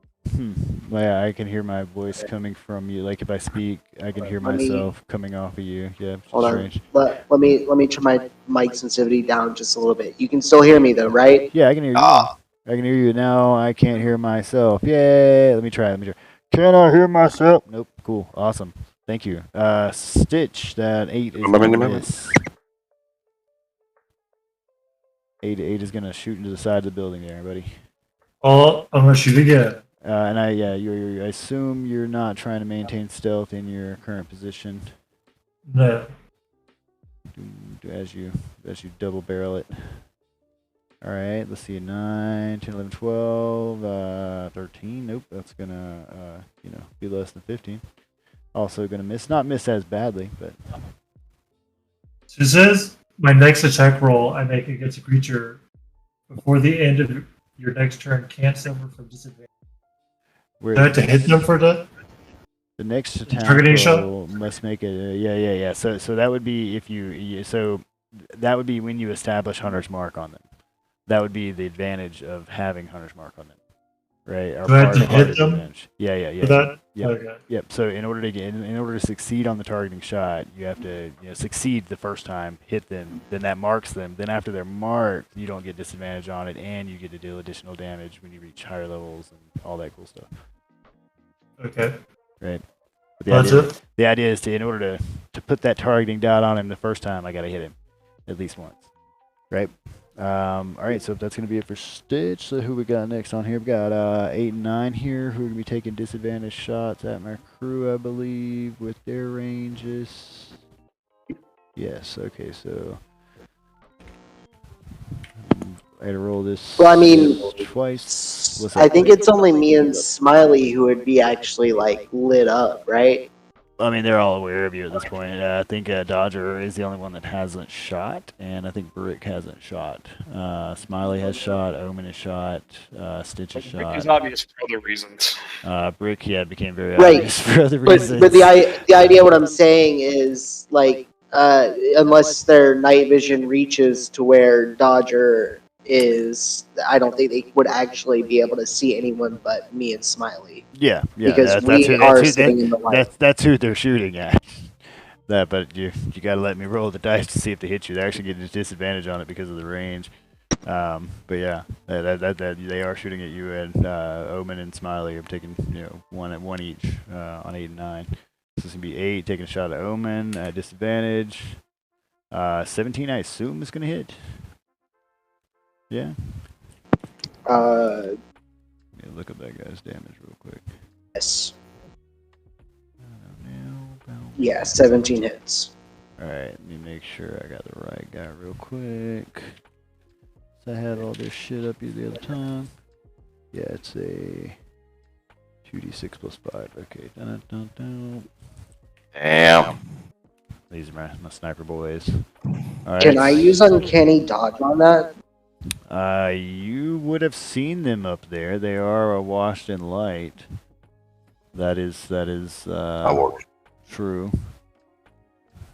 Well, yeah, I can hear my voice coming from you. Like if I speak, I can hear myself coming off of you. Yeah, it's Hold on. strange. Let me turn my mic sensitivity down just a little bit. You can still hear me though, right? Yeah, I can hear you. I can hear you now. I can't hear myself. Yay! Let me try. Can I hear myself? Nope. Cool. Awesome. Thank you. Stitch. That 8 is gonna miss. 8 is gonna shoot into the side of the building there, buddy. Oh, I'm gonna shoot again. And I assume you're not trying to maintain stealth in your current position. No. As you double barrel it. All right, let's see. 9, 10, 11, 12, 13. Nope, that's gonna be less than 15. Also gonna miss. Not miss as badly, but. So it says my next attack roll I make against a creature before the end of your next turn can't suffer from disadvantage. Do I have to hit them for that? The next attack Targeting roll shot? must make it. Yeah. So that would be if that would be when you establish Hunter's Mark on them. That would be the advantage of having Hunter's Mark on them, right? Do I have to hit of the them advantage. Yeah. for that? Yep. Okay. Yep. So in order to succeed on the targeting shot, you have to succeed the first time, hit them, then that marks them. Then after they're marked, you don't get disadvantage on it, and you get to deal additional damage when you reach higher levels and all that cool stuff. Okay. Right. But That's it? the idea is in order to put that targeting dot on him the first time, I gotta hit him at least once. Right? All right, so that's gonna be it for Stitch. So who we got next on here? We got 8 and 9 here, who are gonna be taking disadvantage shots at my crew, I believe, with their ranges. Yes. Okay. So I had to roll this. Well, I mean, twice. What's I up? think it's only me and Smiley who would be actually like lit up, right? I mean, they're all aware of you at this point. I think Dodger is the only one that hasn't shot, and I think Brick hasn't shot. Smiley has shot, Omen has shot, Stitch has Brick shot. is obvious for other reasons. Brick, became very Right. obvious for other But reasons. but the idea, what I'm saying is like, unless their night vision reaches to where Dodger is, I don't think they would actually be able to see anyone but me and Smiley. Yeah, Because we are sitting in the light. That's who they're shooting at. But you got to let me roll the dice to see if they hit you. They're actually getting a disadvantage on it because of the range. But yeah, that they are shooting at you, and Omen and Smiley are taking one each on 8 and 9. So it's gonna be 8 taking a shot at Omen at disadvantage. 17, I assume, is gonna hit. Yeah. Uh, Let me look up that guy's damage real quick. yes. Yeah, 17 hits. Alright, let me make sure I got the right guy real quick. So I had all this shit up here the other time. Yeah, it's a 2d6 plus 5. Okay. Dun, dun, dun. Damn. These are my sniper boys. All Can right. I use Uncanny Dodge on that? You would have seen them up there. They are washed in light. That is true.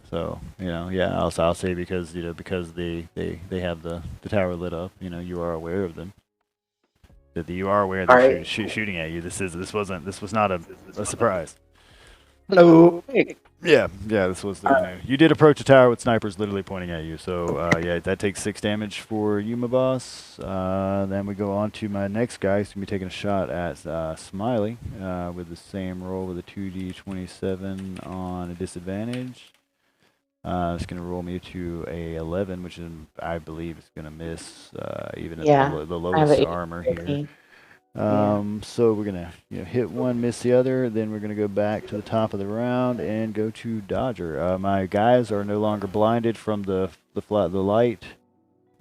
So, yeah, I'll say because they have the tower lit up, you are aware of them. That you are aware All they're right. shooting at you. This was not a surprise. Hello. Yeah, this was you did approach a tower with snipers literally pointing at you. So yeah, that takes 6 damage for you, my boss. Then we go on to my next guy. He's gonna be taking a shot at Smiley with the same roll with a 2d27 on a disadvantage. It's gonna roll me to a 11, which is, I believe is gonna miss even at the lowest armor here. So we're gonna hit one, miss the other, then we're gonna go back to the top of the round and go to Dodger. My guys are no longer blinded from the light.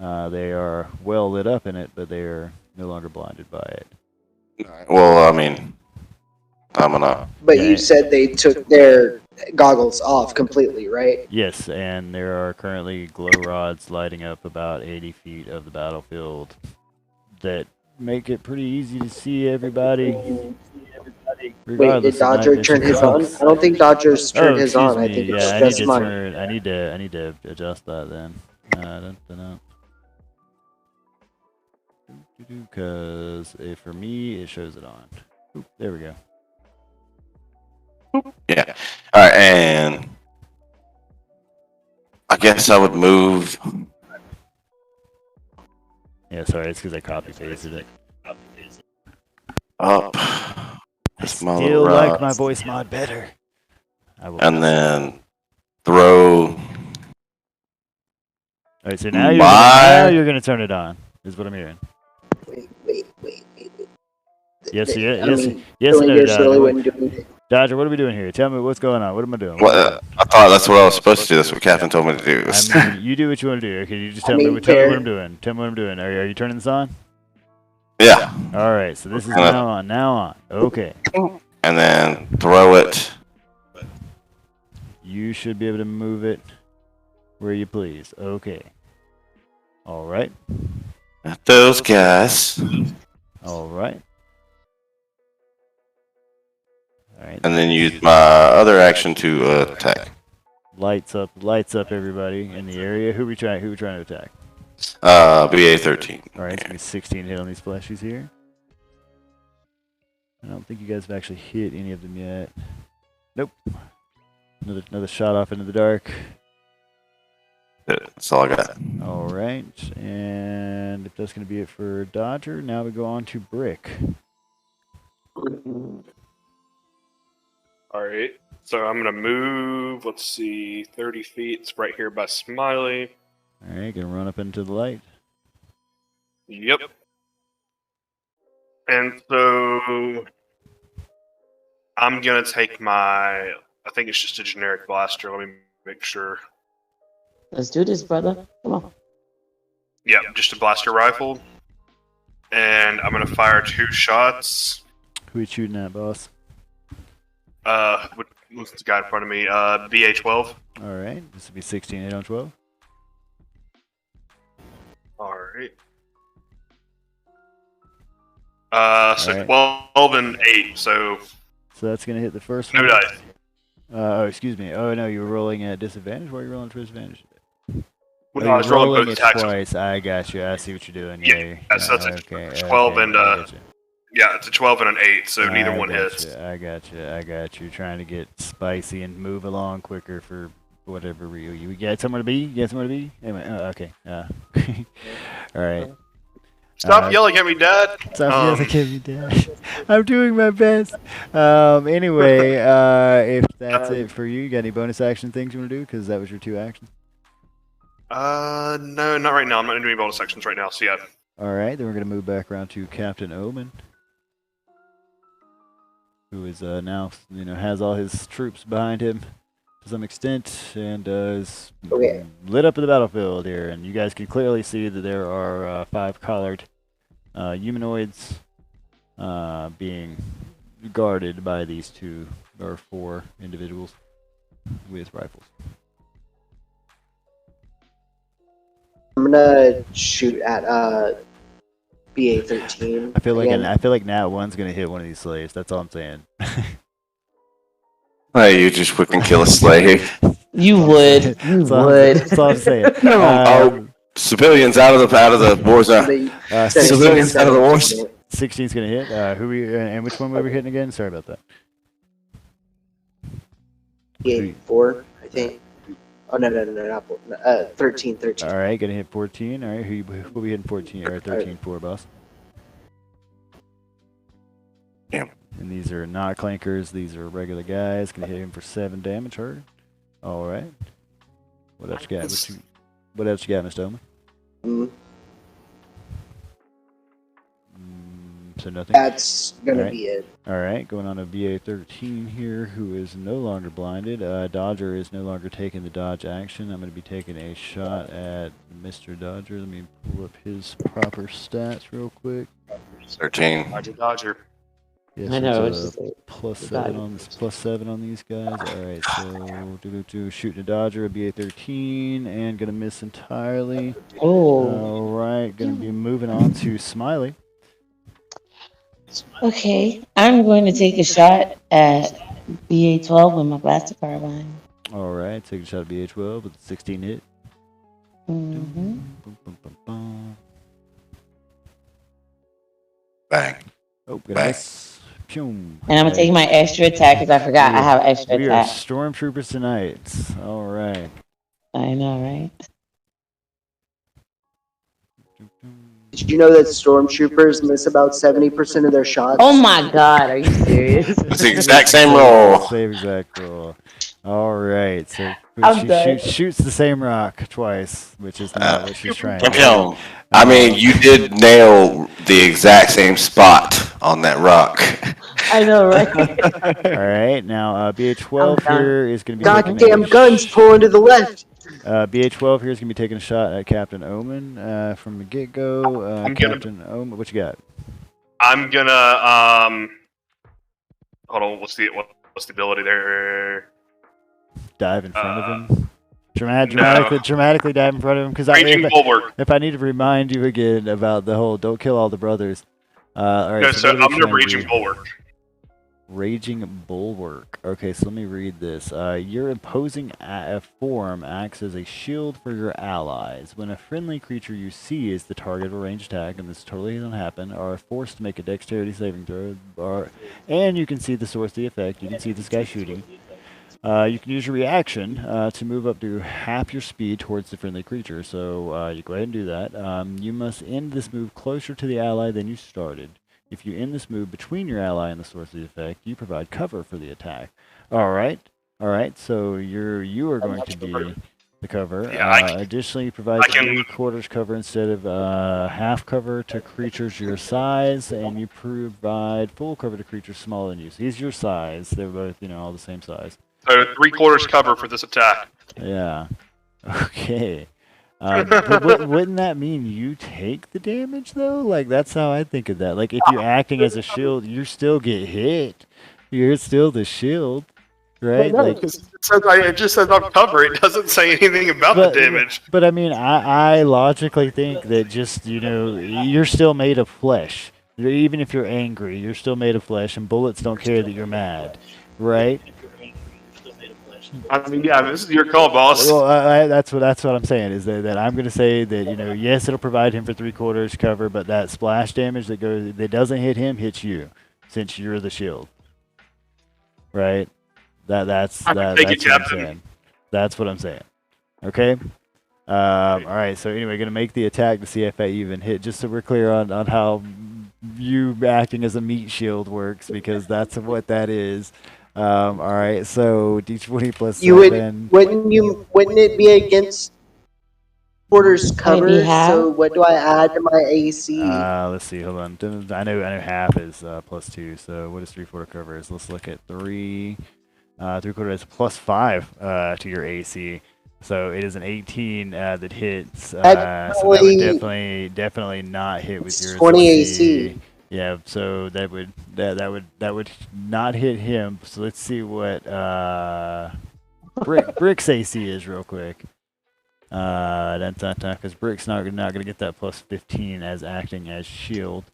They are well lit up in it, but they are no longer blinded by it. Well, I mean, I'm gonna. But you said they took their goggles off completely, right? Yes, and there are currently glow rods lighting up about 80 feet of the battlefield that make it pretty easy to see everybody. Wait, did Dodger turn his on? I don't think Dodger's turned his on. I think it's just mine. I need to adjust that then. Because for me it shows it on. Oop, there we go. Yeah. All right, and I guess I would move. Yeah, sorry, it's because I copy pasted it. Up. I still like my voice mod better. And then throw. Alright, so now you're gonna turn it on. Is what I'm hearing. Wait. Yes, no, Dodger, what are we doing here? Tell me what's going on. What am I doing? I thought that's what I was supposed to do. That's what Captain told me to do. I mean, you do what you want to do. Okay, you just tell me what I'm doing. Tell me what I'm doing. Are you turning this on? Yeah. All right. So this is now on. Now on. Okay. And then throw it. You should be able to move it where you please. Okay. All right. At those guys. All right. All right. And then use my other action to attack. Lights up, everybody in the area. Who we trying to attack? BA 13. All right, it's gonna be 16 hit on these flashies here. I don't think you guys have actually hit any of them yet. Nope. Another shot off into the dark. That's all I got. All right, and if that's gonna be it for Dodger, now we go on to Brick. All right. So I'm gonna move. Let's see, 30 feet. It's right here by Smiley. All right, gonna run up into the light. Yep. And so I'm gonna take my. I think it's just a generic blaster. Let me make sure. Let's do this, brother. Come on. Yeah, just a blaster rifle. And I'm gonna fire 2 shots. Who are you shooting at, boss? What's the guy in front of me? BA 12. All right, this will be 16 hit on 12. All right. So right. 12 and 8. So that's gonna hit the first no one. dice. Oh, excuse me. Oh no, you were rolling at disadvantage. Why are you rolling at disadvantage? Well, no, I was rolling both attacks. Twice. I got you. I see what you're doing. Yeah, so that's okay. 12 okay, and yeah, it's a 12 and an 8, so neither one hits. I got you. Trying to get spicy and move along quicker for whatever reason. You got somewhere to be? Anyway, okay. All right. Stop yelling at me, Dad. Stop yelling at me, Dad. I'm doing my best. Anyway, if that's it for you, got any bonus action things you want to do? Because that was your 2 actions. No, not right now. I'm not doing bonus actions right now. So yeah. All right, then we're gonna move back around to Captain Omen, who is now has all his troops behind him to some extent and is lit up in the battlefield here. And you guys can clearly see that there are 5 collared humanoids being guarded by these 2 or 4 individuals with rifles. I'm gonna shoot at BA 13. I feel like now one's gonna hit one of these slaves. That's all I'm saying. Hey, you just fucking kill a slave. You would. That's all I'm saying. Civilians out of the war zone. Civilians out of the war zone. 16's gonna hit. Who we and which one were we hitting again? Sorry about that. 4, I think. Oh no, not 4. 13. All right, gonna hit 14. All right, who we hitting 14 or 13 for, boss? Damn. And these are not clankers. These are regular guys. Gonna hit him for 7 damage. Hurt. All right. What else you got? What else you got, Mr. Omen? So nothing. That's gonna be it. All right, going on to BA13 here, who is no longer blinded. Dodger is no longer taking the dodge action. I'm going to be taking a shot at Mr. Dodger. Let me pull up his proper stats real quick. 13. Dodger. Yes, I know, it's it's just +7 on these guys. All right, so shooting a Dodger, a BA13, and going to miss entirely. Oh. All right, going to be moving on to Smiley. Okay, I'm going to take a shot at BA12 with my blaster carbine. All right, take a shot at BA12 with a 16 hit. Mm-hmm. Boom, boom, boom, boom. Bang. Oh, good Bang. miss. Pew. And I'm gonna take my extra attack because I forgot I have extra We are attack. stormtroopers tonight. All right. I know, right? Did you know that stormtroopers miss about 70% of their shots? Oh my God, are you serious? It's the exact same roll. Same exact roll. All right. So I'm she done. shoots the same rock twice, which is not what she's trying to do. Champion. I mean, you did nail the exact same spot on that rock. I know, right? All right. Now, BA12 I'm done. here is going to be taking Goddamn guns pulling to the left. BA12 here is going to be taking a shot at Captain Omen from the get-go. Captain Omen, what you got? I'm gonna hold on. What's the ability there? Dive in front of him. Dramatically dive in front of him. Because if I need to remind you again about the whole "don't kill all the brothers." All right. No, so I'm gonna raging bulwark. Raging Bulwark. Okay, so let me read this. Your imposing form acts as a shield for your allies. When a friendly creature you see is the target of a ranged attack, and this totally doesn't happen, are forced to make a dexterity saving throw, and you can see the source of the effect. You can see this guy shooting. You can use your reaction to move up to half your speed towards the friendly creature. So you go ahead and do that. You must end this move closer to the ally than you started. If you end this move between your ally and the source of the effect, you provide cover for the attack. All right. So you are going to be the cover. Yeah, Additionally, you provide 3/4 cover instead of half cover to creatures your size, and you provide full cover to creatures smaller than you. So he's your size. They're both, all the same size. So 3/4 cover for this attack. Yeah. Okay. But wouldn't that mean you take the damage though? Like that's how I think of that. Like if you're acting as a shield, you still get hit. You're still the shield, right? No, like, it just says I'm cover. It doesn't say anything about the damage. But I mean, I logically think that just you're still made of flesh. Even if you're angry, you're still made of flesh, and bullets don't care that you're mad, right? I mean, yeah, this is your call, boss. Well, that's what I'm saying is that I'm going to say that yes, it'll provide him for 3/4 cover, but that splash damage that doesn't hit him hits you, since you're the shield, right? That's what I'm saying. That's what I'm saying. Okay. All right. So anyway, going to make the attack to see if I even hit, just so we're clear on how you acting as a meat shield works, because that's what that is. All right, so D20 plus 7. Wouldn't it be against quarters cover? So what do I add to my AC? Let's see. Hold on. I know half is +2. So what is 3/4 cover? Is let's look at 3. 3/4 is +5 to your AC. So it is an 18 that hits. So that would definitely not hit with your 20 AC. Yeah, so that would not hit him. So let's see what Brick's AC is real quick. Because Brick's not gonna get that +15 as acting as shield.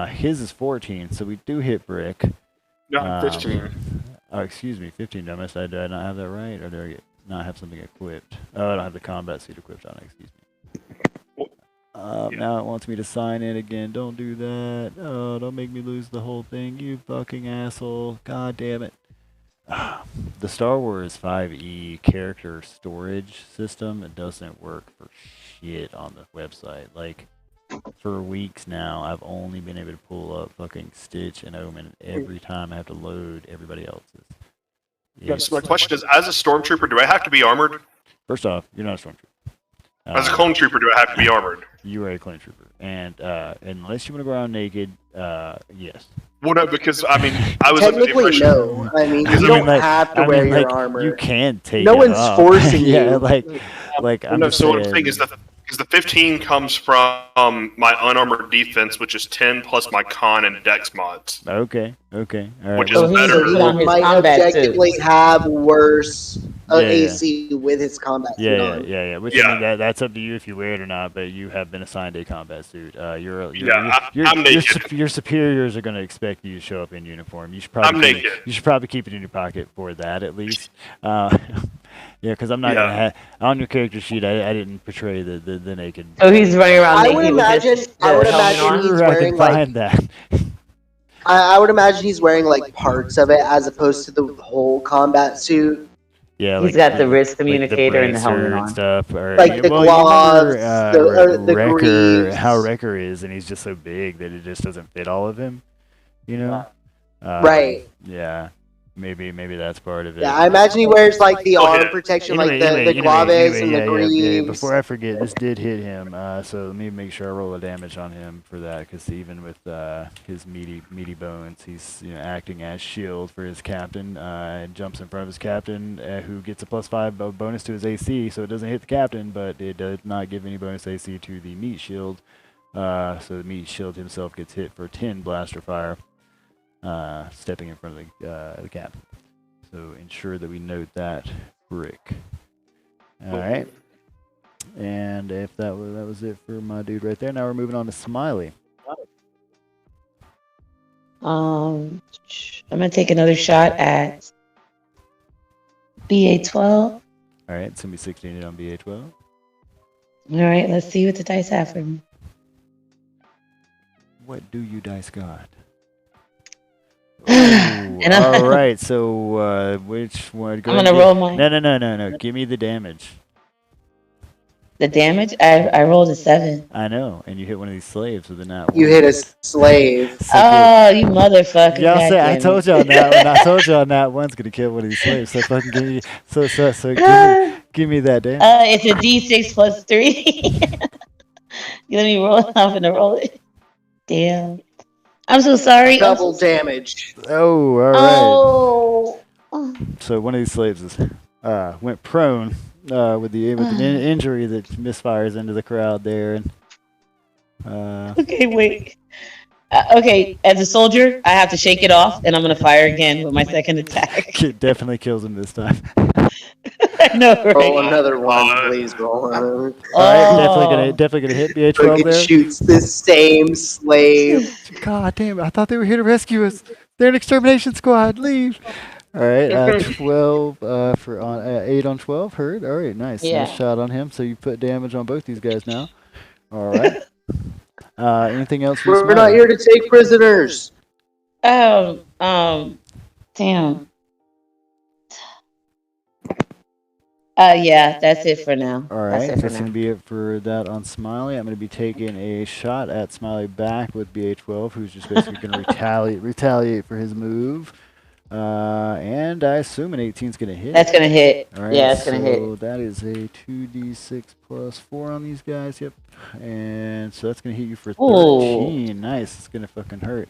His is 14, so we do hit Brick. No, 15. Oh, excuse me, 15. Did I not have that right, or do I not have something equipped? Oh, I don't have the combat suit equipped on it. Excuse me. Now it wants me to sign in again. Don't do that. Oh, don't make me lose the whole thing, you fucking asshole. God damn it. The Star Wars 5e character storage system, it doesn't work for shit on the website. Like, for weeks now, I've only been able to pull up fucking Stitch and Omen every time I have to load everybody else's. So my question is, as a stormtrooper, do I have to be armored? First off, you're not a stormtrooper. As a clone trooper, do I have to be armored? You are a clone trooper, and unless you want to go around naked, yes. Well, no, because I mean, I was under the Technically, impression. no. I mean, Because, you I don't mean, have to wear your armor. You can take No it one's off. forcing Yeah, you. like I'm No, just so what I'm saying. saying is the 15 comes from my unarmored defense, which is 10 plus my con and dex mods. Okay, all right. Which is So he's better. put on his might combat suit. objectively have worse Yeah. AC with his combat suit on. Yeah. Which Yeah. I mean, that's up to you if you wear it or not. But you have been assigned a combat suit. I'm naked. Your superiors are going to expect you to show up in uniform. You should I'm probably naked. You should probably keep it in your pocket for that at least. Yeah, because I'm not gonna have on your character sheet. I didn't portray the naked. So he's running around I naked would with imagine. his I would helmet imagine on? he's Sure, I wearing can like. find that. I would imagine he's wearing like parts of it as opposed to the whole combat suit. Yeah, He's got the wrist communicator and the bracer helmet and on. stuff. Or, Like the well, gloves, you remember, the Wrecker, greaves. how Wrecker is, and he's just so big that it just doesn't fit all of him. You know? Right. Yeah. Maybe that's part of it. Yeah, I imagine he wears like the arm Okay. protection, Anyway, like the gloves and the yeah. greaves. Before I forget, this did hit him. So let me make sure I roll a damage on him for that, because even with his meaty bones, he's acting as shield for his captain. And jumps in front of his captain, who gets a +5 bonus to his AC. So it doesn't hit the captain, but it does not give any bonus AC to the meat shield. So the meat shield himself gets hit for 10 blaster fire. Stepping in front of the captain. So ensure that we note that, Brick. All right. And if that was it for my dude right there. Now we're moving on to Smiley. I'm gonna take another shot at BA12. All right, it's gonna be 16 on BA12. All right, let's see what the dice have for me. What do you dice got? And All right, so which one? I'm gonna roll mine. No. Give me the damage. The damage? I rolled a 7. I know, and you hit one of these slaves with a nat You one. hit a slave. So Oh, you motherfucker. y'all say I goddammit. told you on that one. I told you on that one's gonna kill one of these slaves. So fucking give me give me that damage. It's a D6 plus 3. You let me roll it. I'm gonna roll it. Damn. I'm so sorry. Double damage. Oh, all right. Oh. So one of these slaves is went prone with an injury that misfires into the crowd there, and Okay, wait. Okay, as a soldier, I have to shake it off, and I'm gonna fire again with my second attack. it definitely kills him this time. I know, Roll right? another one, please. Roll another. All right, Oh. definitely gonna hit BA12 Fucking there. shoots the same slave. God damn it! I thought they were here to rescue us. They're an extermination squad. Leave. All right, 12 for on 8 on 12. Heard. All right, nice. Yeah. Nice shot on him. So you put damage on both these guys now. All right. Anything else? for We're not Smiley? here to take prisoners. Damn. Yeah, that's it for now. All right, That's it that's for going to now. be it for that on Smiley. I'm going to be taking a shot at Smiley back with BA12, who's just basically going to retaliate for his move. And I assume an 18 is going to hit. That's gonna hit. All right, Yeah, it's gonna hit. So that is a 2d6 plus 4 on these guys. Yep. And so that's going to hit you for 13. Ooh. Nice. It's going to fucking hurt.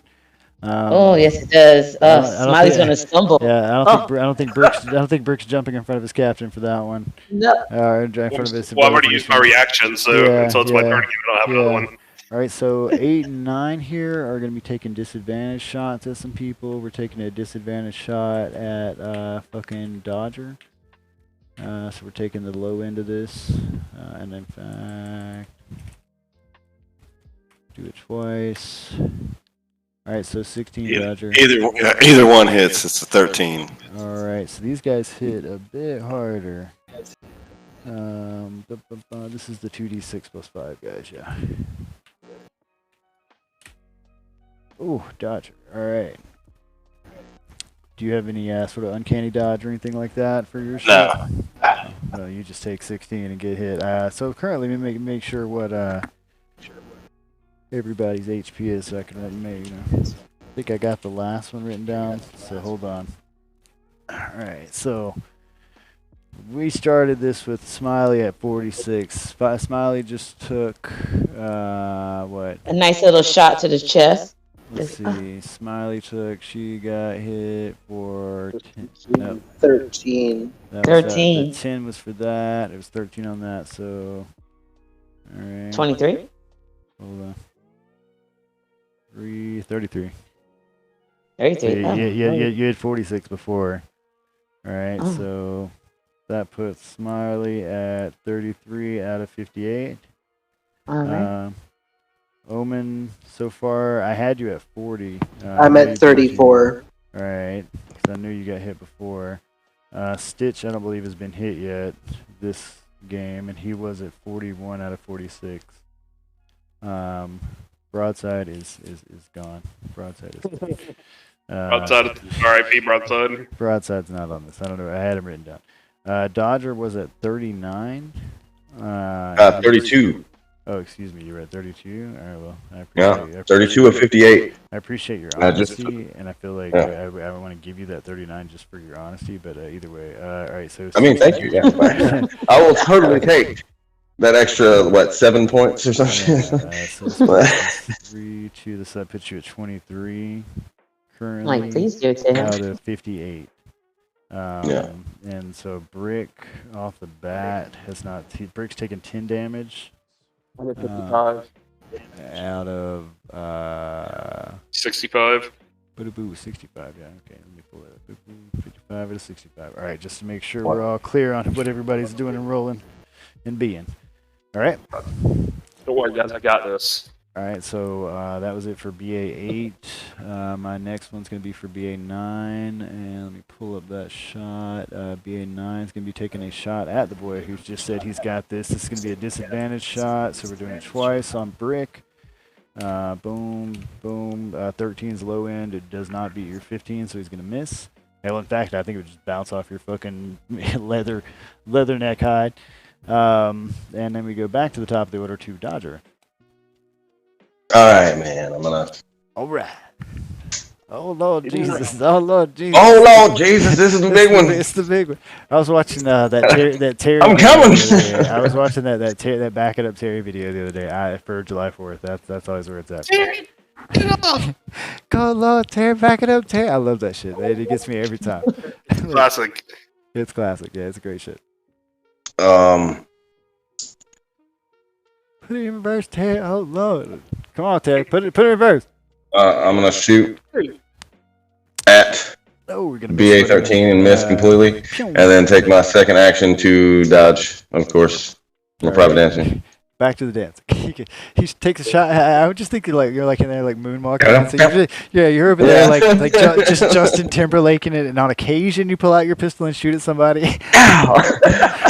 Oh yes, it does. I don't Smiley's think- gonna stumble. Yeah, Oh. I don't think Brooks jumping in front of his captain for that one. No. Or in front of his. Well, I've already used my reaction, so Yeah, until it's my yeah, turn again, I don't have another one. All right, so 8 and 9 here are going to be taking disadvantage shots at some people. We're taking a disadvantage shot at fucking Dodger. So we're taking the low end of this, and in fact, do it twice. All right, so 16 Dodger. Either one hits. It's a 13. All right, so these guys hit a bit harder. This is the 2d6 plus 5, guys. Yeah. Ooh, dodger. All right. Do you have any sort of uncanny dodge or anything like that for your shit? No. No, you just take 16 and get hit. So currently, let me make sure what everybody's HP is, so I can I think I got the last one written down. So hold on. All right. So we started this with Smiley at 46. Smiley just took what? A nice little shot to the chest. Let's see. She got hit for 13. That was 13. The 10 was for that. It was 13 on that. So, all right. 23. Hold on. 33. 33. So you had 46 before. All right. So that puts Smiley at 33 out of 58. All right. Omen, so far, I had you at 40. I'm at 34. All right, because I knew you got hit before. Stitch, I don't believe has been hit yet this game, and he was at 41 out of 46. Broadside is gone. Broadside is gone. Broadside, R.I.P. Broadside. Broadside's not on this. I don't know. I had him written down. Dodger was at 39. 32. Oh, excuse me. You were at 32. All right. Well, I appreciate. Yeah, 32 of 58. I appreciate your I just- honesty, and I feel like Yeah. I want to give you that 39 just for your honesty. But either way, all right. So I mean, thank you. Yeah. I will totally take that extra, 7 points or something? So this 3 to the side puts you at 23 currently. Like, please do it to him. Out of 58. Yeah. And so Brick off the bat has not. Brick's taken 10 damage. 155. Out of 65. Boo 65, yeah, okay, let me pull it up. Boo 55 out of 65. All right, just to make sure we're all clear on what everybody's doing and rolling and being. All right. Don't worry, guys. I got this. All right, so that was it for BA8. My next one's going to be for BA9, and let me pull up that shot. BA9 is going to be taking a shot at the boy who's just said he's got this. This is going to be a disadvantage shot, so we're doing it twice on Brick. Boom, boom. 13's low end. It does not beat your 15, so he's going to miss. Hell, in fact, I think it would just bounce off your fucking leather neck hide. And then we go back to the top of the order to Dodger. All right, man. I'm gonna. All right. Oh Lord Jesus! Oh Lord Jesus! Oh Lord Jesus! This is the big one. It's the big one. I was watching that Terry. I'm coming. I was watching that back it up Terry video the other day. For July 4th. That's always where it's at. Terry, get it off. Go Lord, Terry, back it up, Terry. I love that shit. It gets me every time. Classic. It's classic. Yeah, it's great shit. Put it in reverse, Terry. Oh Lord. Come on, Terry. Put it in reverse. I'm gonna shoot at Oh, we're gonna BA13 and miss completely, and then take my second action to dodge. Of course, I'm private dancing. Back to the dance. He takes a shot. I would just think you're like in there like moonwalking. You're over there like just Justin Timberlaking it, and on occasion you pull out your pistol and shoot at somebody. Ow!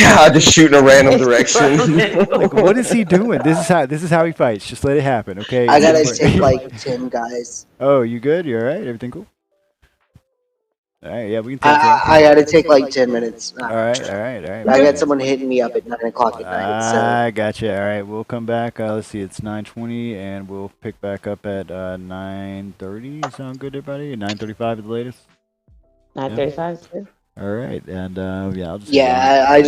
I just shoot in a random direction. Like, what is he doing? This is how he fights. Just let it happen, okay? I gotta take like 10 guys. Oh, you good? You all right? Everything cool? All right, yeah, we can take I gotta take like 10 minutes. All right. I got someone hitting me up at 9 o'clock at night. So. I gotcha. All right, we'll come back. Let's see, it's 9:20, and we'll pick back up at 9:30. Sound good, everybody? 9:35 at the latest. 9:35 is good. All right, and I'll just. Yeah, I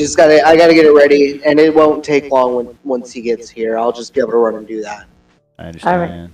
gotta get it ready, and it won't take long once he gets here. I'll just be able to run and do that. I understand. All right.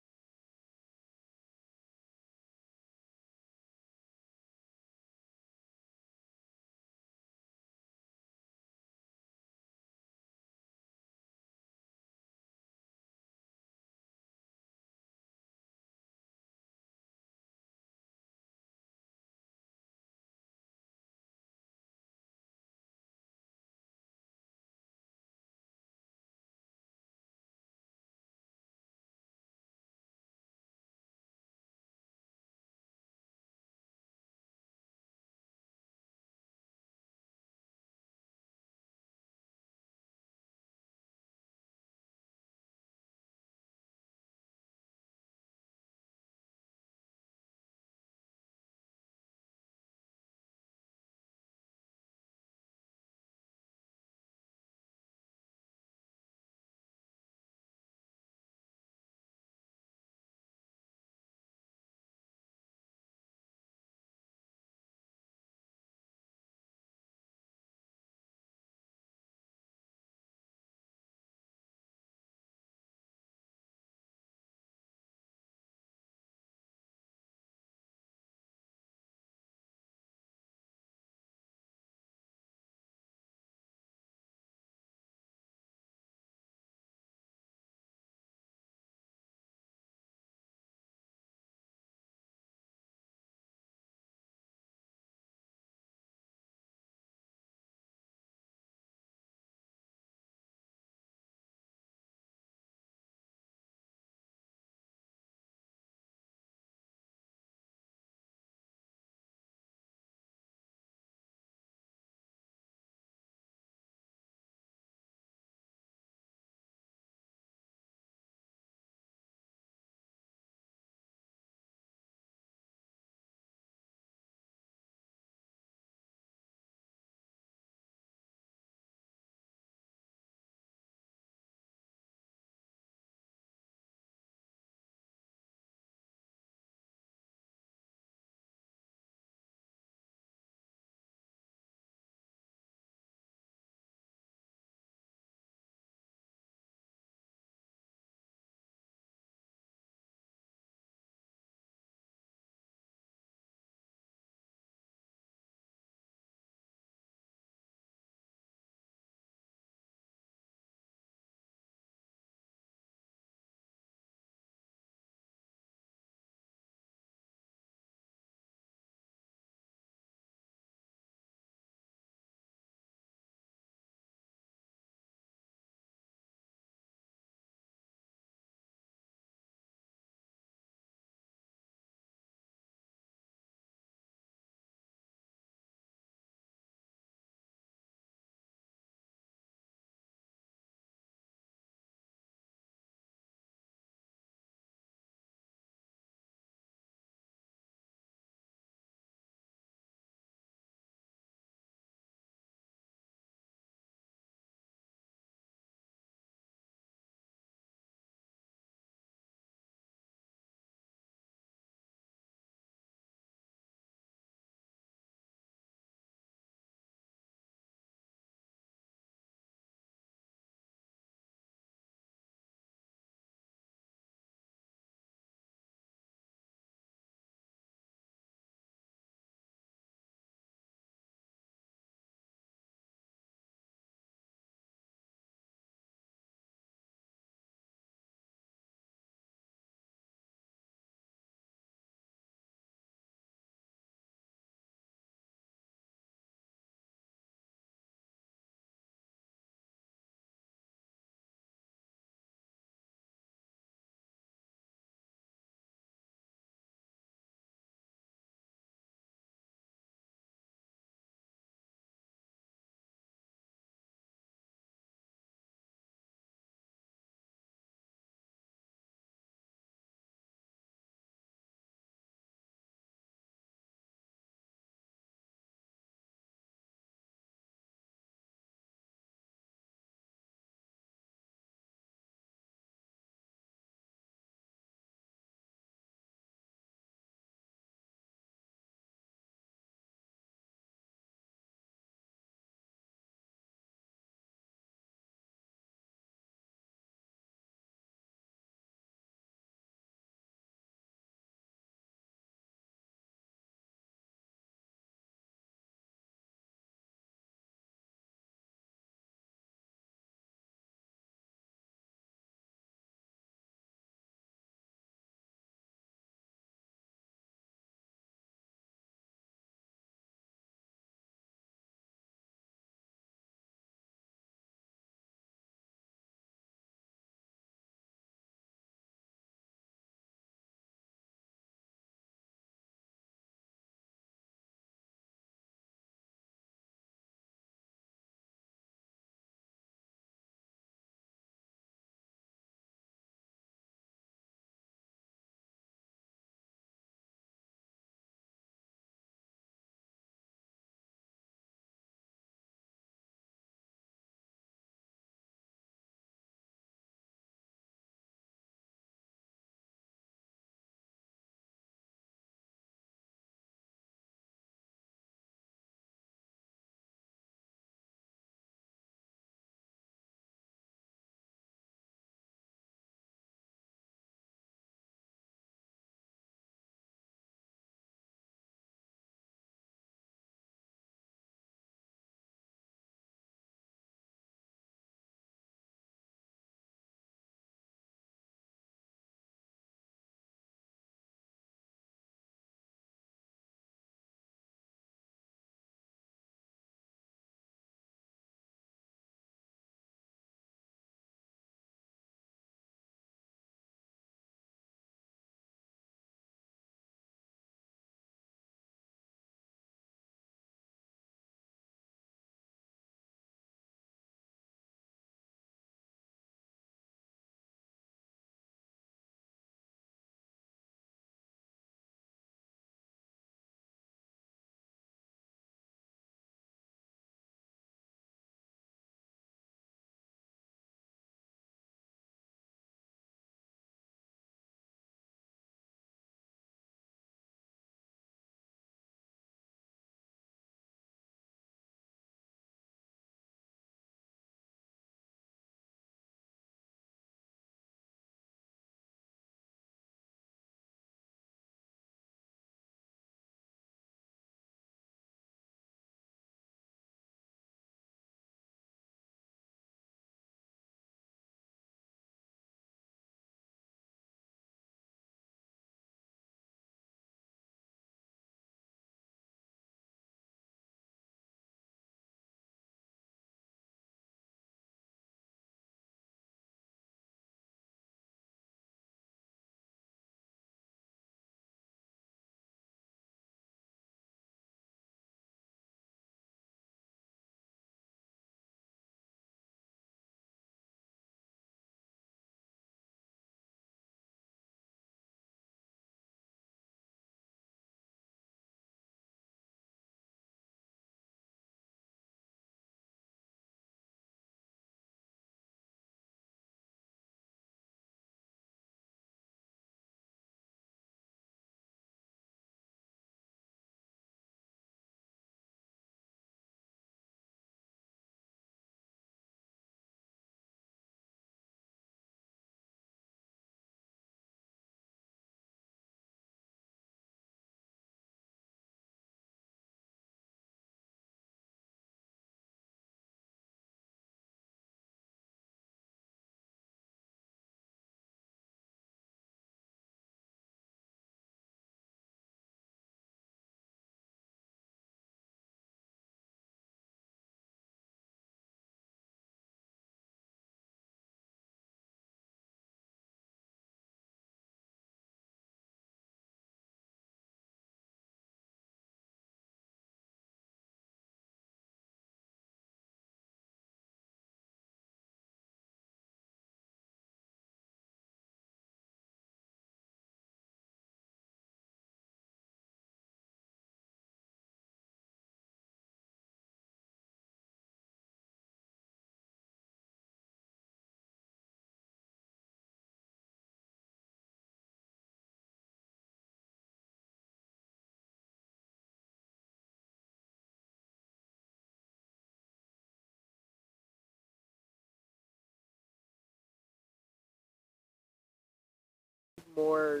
more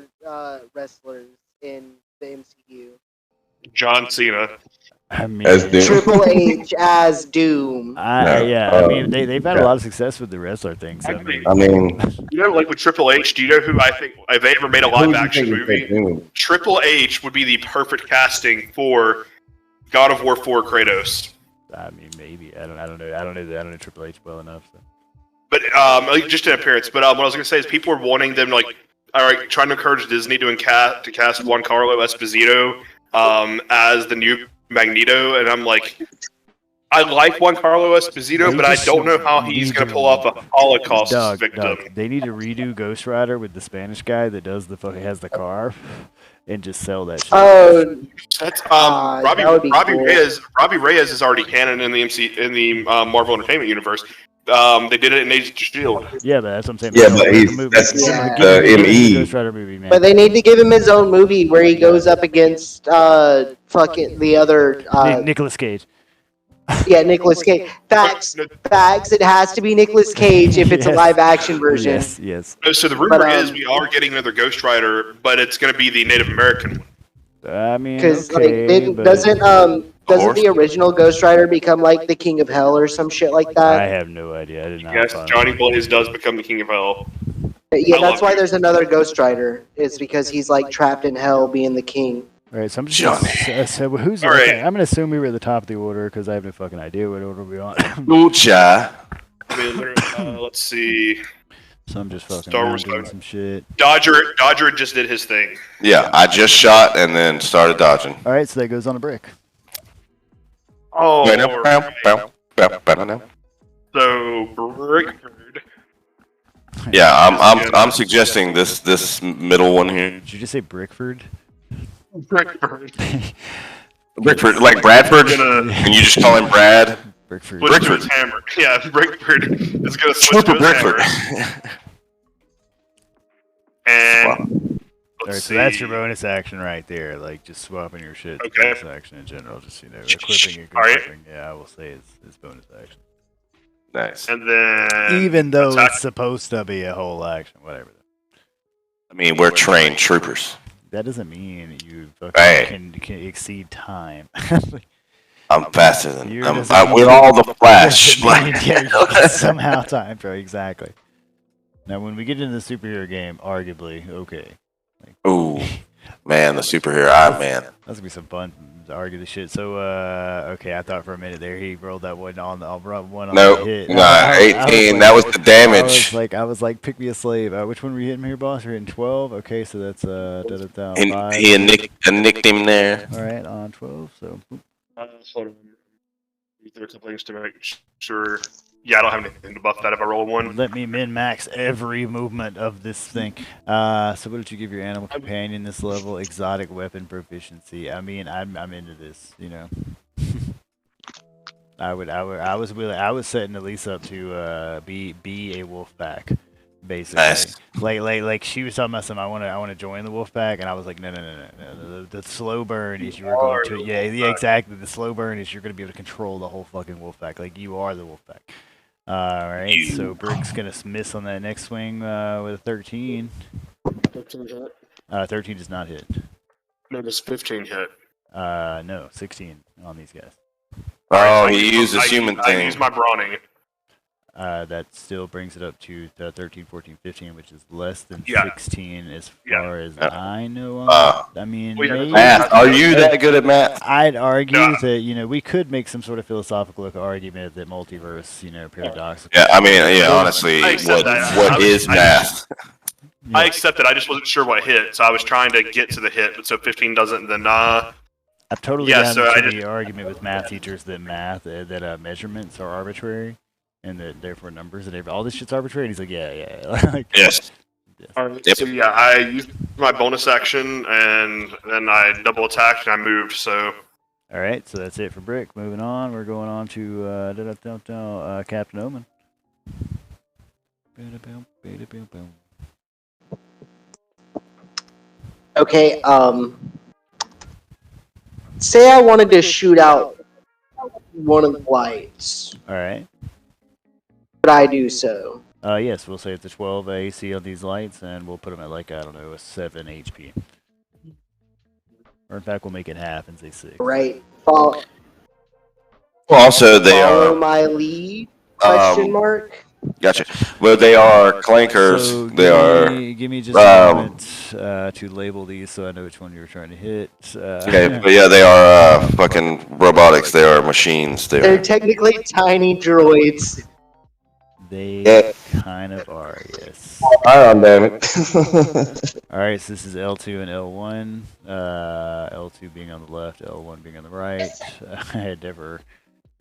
wrestlers in the MCU? John Cena. I mean, As Doom. Triple H as Doom. yeah. I mean, they've had a yeah. lot of success with the wrestler things. I mean, You know, like with Triple H, do you know who I think, if they ever made a Who would live you action think would take movie, Doom? Triple H would be the perfect casting for God of War 4 Kratos. I mean, maybe. I don't know Triple H well enough. So. But like, just an appearance. But what I was gonna say is people are wanting them like, all right, trying to encourage Disney to cast Giancarlo Esposito as the new Magneto, and I'm like, I like Giancarlo Esposito, but I don't know how he's gonna pull off a Holocaust victim. Doug, they need to redo Ghost Rider with the Spanish guy that does the fucking has the car, and just sell that shit. Oh, That's that would be Robbie cool. Reyes. Robbie Reyes is already canon in the Marvel Entertainment Universe. They did it in Agents of Shield. Yeah, but that's what I'm saying. Yeah, No, but make a he's movie. that's Yeah. the Give me a ME. Ghost Rider movie, man. But they need to give him his own movie where he goes up against fucking the other Nicolas Cage. yeah, Nicolas Cage. Facts. It has to be Nicolas Cage if it's a Yes. live action version. Yes. So the rumor But, is we are getting another Ghost Rider, but it's going to be the Native American one. I mean, Because okay, but doesn't horse? the original Ghost Rider become like the King of Hell or some shit like I that? have no idea. I did not. Yes, follow Johnny it. Blaze does become the King of Hell. Yeah, I that's love why it. there's another Ghost Rider. It's because he's like trapped in hell being the king. All right, so I'm just gonna so who's All right. okay, I'm gonna assume we were at the top of the order because I have no fucking idea what order we're on. Lucha. I mean, let's see. So I'm just fucking Star around Wars doing logo. some shit. Dodger just did his thing. Yeah, I just shot and then started dodging. All right, so that goes on a brick. Oh, Wait, no, bow, bow, bow, bow, no. so Brickford. Yeah, I'm suggesting this middle one here. Did you just say Brickford? Brickford. Brickford, like Bradford, Gonna- and you just call him Brad. Brickford. Switch to his hammer. Yeah, Brickford is going to switch Super to his Brickford. hammer. And All right, let's so that's see. your bonus action right there. Like just swapping your shit. Okay. Bonus action in general, just equipping and All right. equipping. Yeah, I will say it's bonus action. Nice. And then Even though attack- it's supposed to be a whole action, whatever. I mean, we're trained troopers. That doesn't mean you fucking Hey. can exceed time. I'm faster than You're I'm. just- We're all the Flash. Doesn't mean, yeah, you can somehow time travel exactly. Now, when we get into the superhero game, arguably, okay, Ooh, man, the superhero. Man, that's gonna be some fun to argue the shit. So, okay, I thought for a minute there he rolled that one on the one on no, the hit. nah, I was 18. like- That was the damage. I was like, pick me a slave. Which one were you hitting here, boss? We're hitting 12. Okay, so that's And 5. he nicked him there. All right, on 12. So, boop. hold on. There are a couple things to make sure. Yeah, I don't have anything to buff that if I roll one. Let me min max every movement of this thing. So what did you give your animal companion this level? Exotic weapon proficiency. I mean, I'm into this. You know, I was setting Elise up to be a wolf pack, basically. Nice. Like she was talking about something. I want to join the wolf pack, and I was like, no. The slow burn is you're going to yeah exactly. The slow burn is you're going to be able to control the whole fucking wolf pack. Like you are the wolf pack. All right, so Brick's gonna miss on that next swing with a 13. 15 hit. 13 does not hit. No, does 15 hit? No, 16 on these guys. Oh, he used his human I thing. used my brawning. That still brings it up to 13, 14, 15, which is less than Yeah. 16 as Yeah. far as Yeah. I know. I mean, Well, yeah, maybe- Math. Are you that good at math? I'd argue No. that we could make some sort of philosophical argument that multiverse, paradoxical. Yeah, I mean, yeah. Honestly, I accept what that. is math? I accepted. I just wasn't sure what hit, so I was trying to get to the hit. But so 15 doesn't, then I'm totally Yeah, down so I to just- the argument with math teachers that measurements are arbitrary, and that therefore numbers and all this shit's arbitrary. And he's like, yeah. Like, Yes. Alright, Yep. so yeah, I used my bonus action and then I double attacked and I moved. So all right, so that's it for Brick. Moving on, we're going on to Captain Omen. Okay, say I wanted to shoot out one of the lights. All right. Could I do so? Yes, we'll say it's a 12 AC on these lights, and we'll put them at like, I don't know, a 7 HP. Or in fact, we'll make it half and say 6. Right. Follow, Well, also, they follow are. my lead? Question mark. Gotcha. Well, they are clankers. So They are. give me just a moment to label these so I know which one you were trying to hit. Okay, but yeah, they are fucking robotics. They are machines. They They're are. technically tiny droids. They kind of are, yes. Iron, damn it. Alright, so this is L2 and L1. L2 being on the left, L1 being on the right. I had never...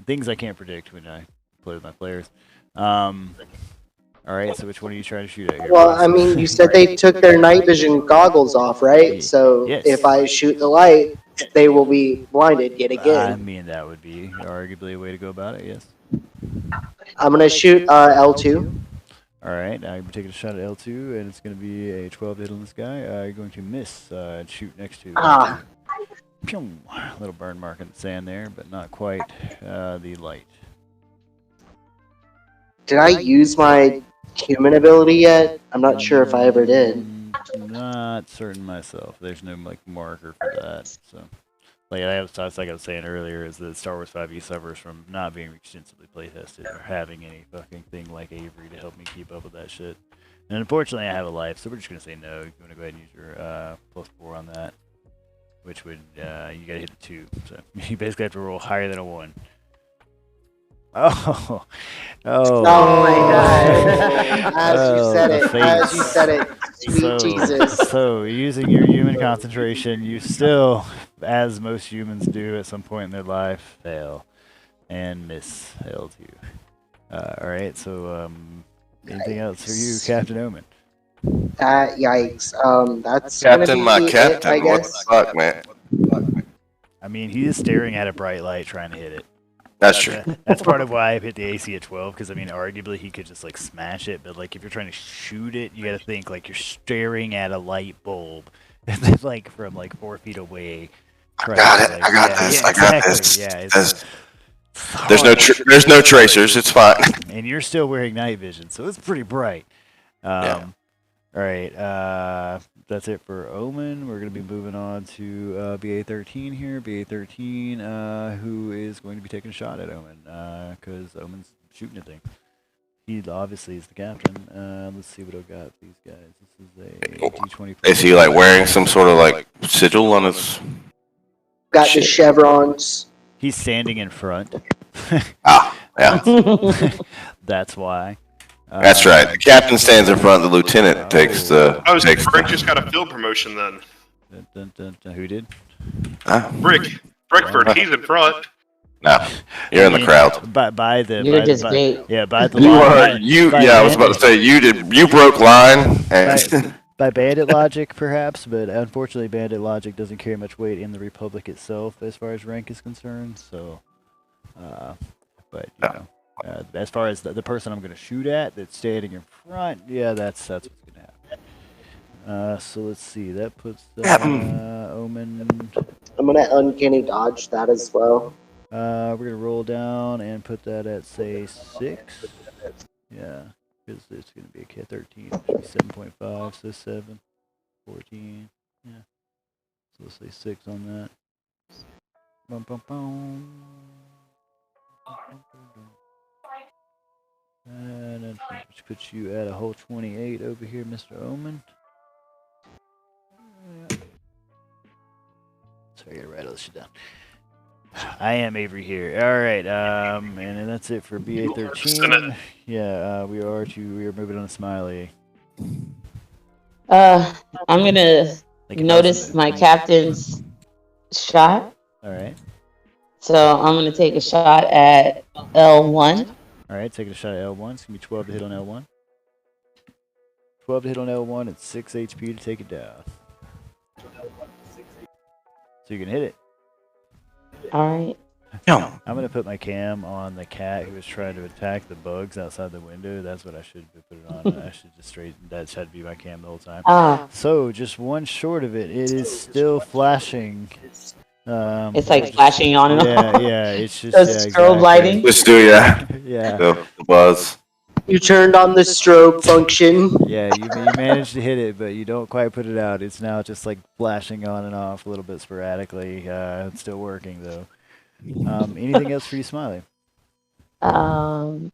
Things I can't predict when I play with my players. Alright, so which one are you trying to shoot at here? Well, I mean, you said they took their night vision goggles off, right? So Yes. if I shoot the light, they will be blinded yet I again. mean, that would be arguably a way to go about it, yes. I'm gonna shoot L2. Alright, I'm taking a shot at L2, and it's going to be a 12 hit on this guy. You're going to miss and shoot next to Ah. Pew! Little burn mark in the sand there, but not quite the light. Did I use my human ability yet? I'm not sure if I ever did. Not certain myself. There's no like marker for that. So, like I was saying earlier, is that Star Wars 5e suffers from not being extensively playtested or having any fucking thing like Avery to help me keep up with that shit. And unfortunately, I have a life, so we're just gonna say no. You want to go ahead and use your +4 on that, which would you gotta hit a 2. So you basically have to roll higher than a 1. Oh, Oh my god! As you said it, sweet so, Jesus. So, using your human concentration, you still, as most humans do at some point in their life, fail and miss L2. Alright, so, anything else for you, Captain Omen? Yikes. That's Captain, gonna be my it, captain. I What the guess. fuck, man? I mean, he is staring at a bright light trying to hit it. That's true. That's part of why I hit the AC at 12, because I mean, arguably he could just like smash it, but like if you're trying to shoot it, you gotta think like you're staring at a light bulb, like from like 4 feet away. I got it. Like, I got this. I got exactly, this. Yeah, There's no tracers. It's fine. and you're still wearing night vision, so it's pretty bright. Yeah. All right, that's it for Omen. We're going to be moving on to BA-13 here. BA-13, who is going to be taking a shot at Omen, because Omen's shooting a thing. He obviously is the captain. Let's see what I've got for these guys. This is a D20. Is he like wearing some sort of like sigil on his? Got the chevrons. He's standing in front. Yeah. That's why. That's right. The captain stands in front. The lieutenant takes the. Oh, so Brick just got a field promotion then. Who did? Brick. Brickford, he's in front. No, you're in the crowd. By the. You're by just the, bait. Yeah, by the You line. are. You. by Yeah, I was about to say you did. You broke line. And by bandit logic, perhaps, but unfortunately, bandit logic doesn't carry much weight in the Republic itself as far as rank is concerned. So, but you know, as far as the person I'm going to shoot at that's standing in front, yeah, that's what's going to happen. So let's see. That puts Omen. I'm gonna uncanny dodge that as well. We're going to roll down and put that at say 6. Yeah. Because it's going to be a K13, it should be 7.5, so 7, 14, yeah. So let's say 6 on that. Bum, bum, bum. And then which puts you at a whole 28 over here, Mr. Omen. Sorry, I gotta write all this shit down. I am Avery here. All right, and then that's it for BA-13. Yeah, we are moving on to Smiley. I'm gonna notice my captain's shot. All right. So I'm gonna take a shot at L1. All right, taking a shot at L1. It's gonna be 12 to hit on L1. 12 to hit on L1 at 6 HP to take it down. So you can hit it. All right. I'm gonna put my cam on the cat who was trying to attack the bugs outside the window. That's what I should put it on. I should just that should be my cam the whole time. So just one short of it, it is still flashing. It's like flashing on and off. Yeah, it's just Those strobe lighting. Let's do Yeah. the buzz. You turned on the strobe function. Yeah, you managed to hit it, but you don't quite put it out. It's now just like flashing on and off a little bit sporadically. It's still working though. Anything else for you, Smiley? Um,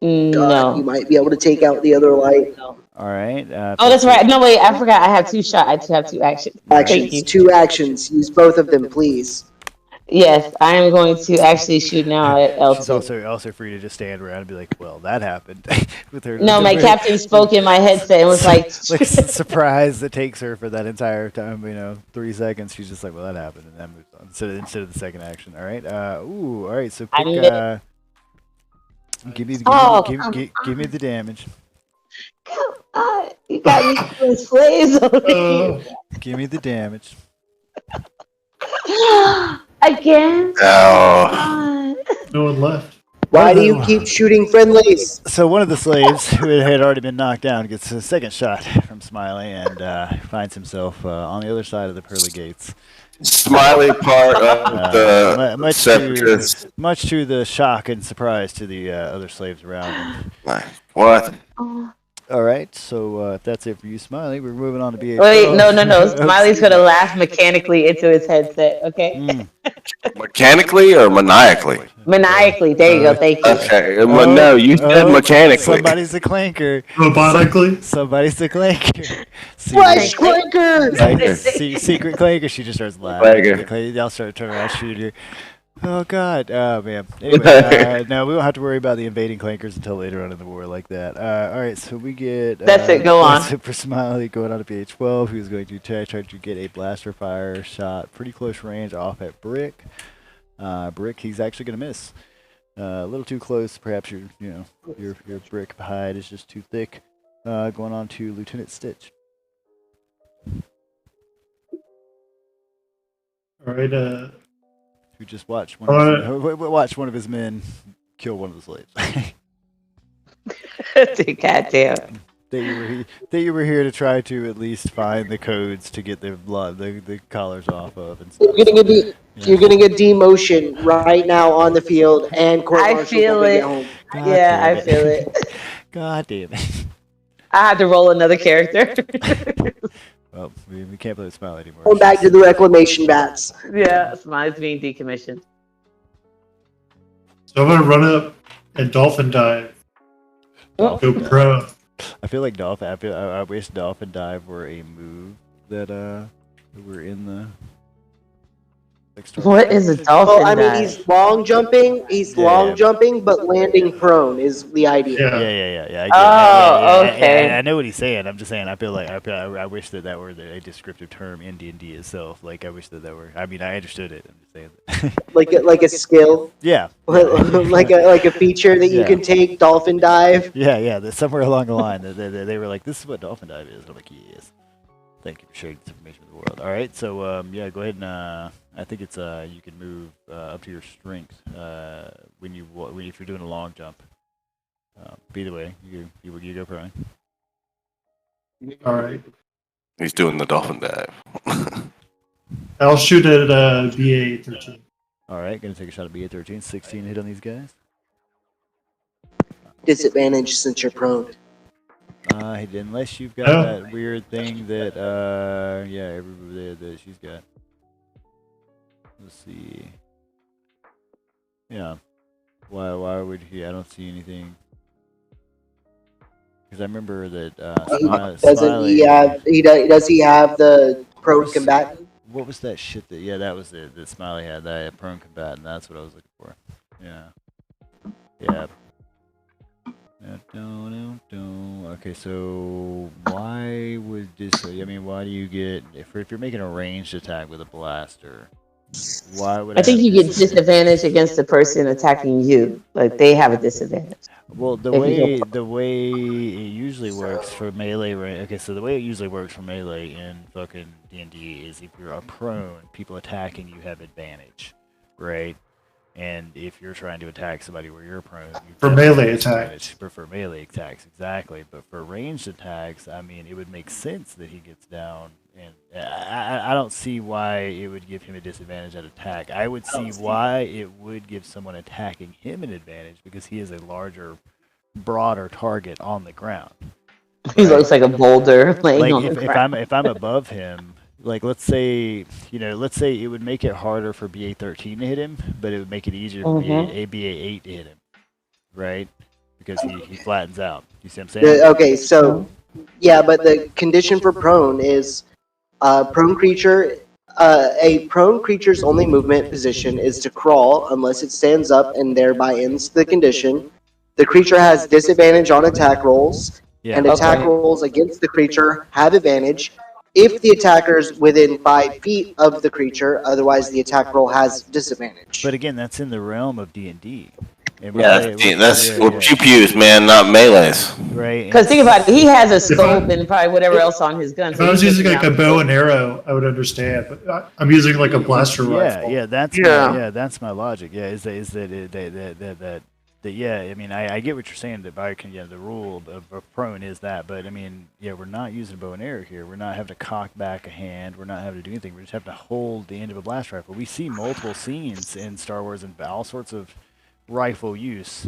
God, you no. might be able to take out the other light. All right. Oh, that's right. No, wait, I forgot. I have two shots. I have two actions. Thank Actions. you. 2 actions. Use both of them, please. Yes, I am going to actually shoot now at She's L2. also free to just stand around and be like, "Well, that happened." With her. No, my captain spoke in my headset and was like, like surprise that takes her for that entire time. 3 seconds. She's just like, "Well, that happened," and then moves on. Instead of the second action. All right. All right. So pick. Give me the damage. Come on, you got me doing slaves over here. Give me the damage. Again? Oh. No one left. Why do you keep shooting friendlies? So one of the slaves who had already been knocked down gets a second shot from Smiley and finds himself on the other side of the pearly gates. Smiley part of the separatists. Much to the shock and surprise to the other slaves around him. Like, what? All right, so if that's it for you, Smiley, we're moving on to BH. Wait, no. Smiley's gonna laugh mechanically into his headset, okay? Mechanically or maniacally? Maniacally. There you go. Thank you. Okay, no, you said mechanically. Somebody's the clanker. Robotically? Somebody's the clanker. Flash clanker! Secret clanker. She just starts laughing. Y'all start turning around, shoot her. Oh God! Oh man. Anyway, no, we won't have to worry about the invading clankers until later on in the war like that. All right, so we get. That's it. Go on. That's it for Smiley going on to PH12, who's going to try to get a blaster fire shot, pretty close range, off at Brick. Brick, he's actually going to miss. A little too close. Perhaps your brick hide is just too thick. Going on to Lieutenant Stitch. All right. Who just watched one of his men kill one of the slaves. God damn. That you were here to try to at least find the codes to get the collars off of. And stuff. You're getting a demotion right now on the field, and court I martial feel will it. get home. I feel it. God damn it. I had to roll another character. Well, we can't play with Smiley anymore. Going back to the reclamation bats. Yeah, Smiley's being decommissioned. So I'm gonna run up and dolphin dive. Oh. Go pro. I feel like dolphin. I wish dolphin dive were a move that were in the. What is a dolphin Well, I mean, dive? he's long jumping. He's long jumping, but landing prone is the idea. Yeah. Okay. I know what he's saying. I'm just saying. I feel like I wish that were a descriptive term in D&D itself. Like I wish that were. I mean, I understood it. I'm just saying. like a skill. Yeah. like a feature that you can take. Dolphin dive. Yeah. That somewhere along the line, they were like, "This is what dolphin dive is." And I'm like, "Yes." Thank you for sharing this information with the world. All right, so go ahead and I think it's you can move up to your strength if you're doing a long jump. Either way, you go prone. All right. He's doing the dolphin dive. I'll shoot at BA 13. All right, gonna take a shot at BA 13. 16 hit on these guys. Disadvantage since you're prone. Unless you've got that weird thing that everybody that she's got. Let's see. Yeah. Why would he? I don't see anything. Because I remember that Does he have the prone combatant? What was that shit that was it that Smiley had, that prone combatant. That's what I was looking for. Yeah. Okay, so why would this? I mean, why do you get if you're making a ranged attack with a blaster? Why would I think you get disadvantage against the person attacking you? Like they have a disadvantage. Well, the way it usually works for melee, right? Okay, so the way it usually works for melee in fucking D&D is if you're a prone, people attacking you have advantage, right? And if you're trying to attack somebody where you're prone, you For definitely melee have disadvantage. attacks. For melee attacks, exactly. But for ranged attacks, I mean, it would make sense that he gets down. And I don't see why it would give him a disadvantage at attack. I would see why it would give someone attacking him an advantage because he is a larger, broader target on the ground. He looks like a boulder laying Like on the ground. if I'm above him, like let's say it would make it harder for BA13 to hit him, but it would make it easier for BA8 to hit him, right? Because he flattens out. You see what I'm saying? Okay, so yeah, but the condition for prone is prone creature. A prone creature's only movement position is to crawl unless it stands up and thereby ends the condition. The creature has disadvantage on attack rolls, and attack rolls against the creature have advantage if the attacker is within 5 feet of the creature. Otherwise, the attack roll has disadvantage. But again, that's in the realm of D&D. Yeah, that's we're pew-pews, man, not melees. Right. Because think about it, he has a scope and probably whatever else on his gun. If I was using like a bow and arrow, I would understand. But I'm using like a blaster rifle. Yeah, that's my logic. Yeah, is that yeah, I mean, I get what you're saying that the rule of prone is that, but I mean, yeah, we're not using bow and arrow here. We're not having to cock back a hand. We're not having to do anything. We just have to hold the end of a blast rifle. We see multiple scenes in Star Wars and all sorts of rifle use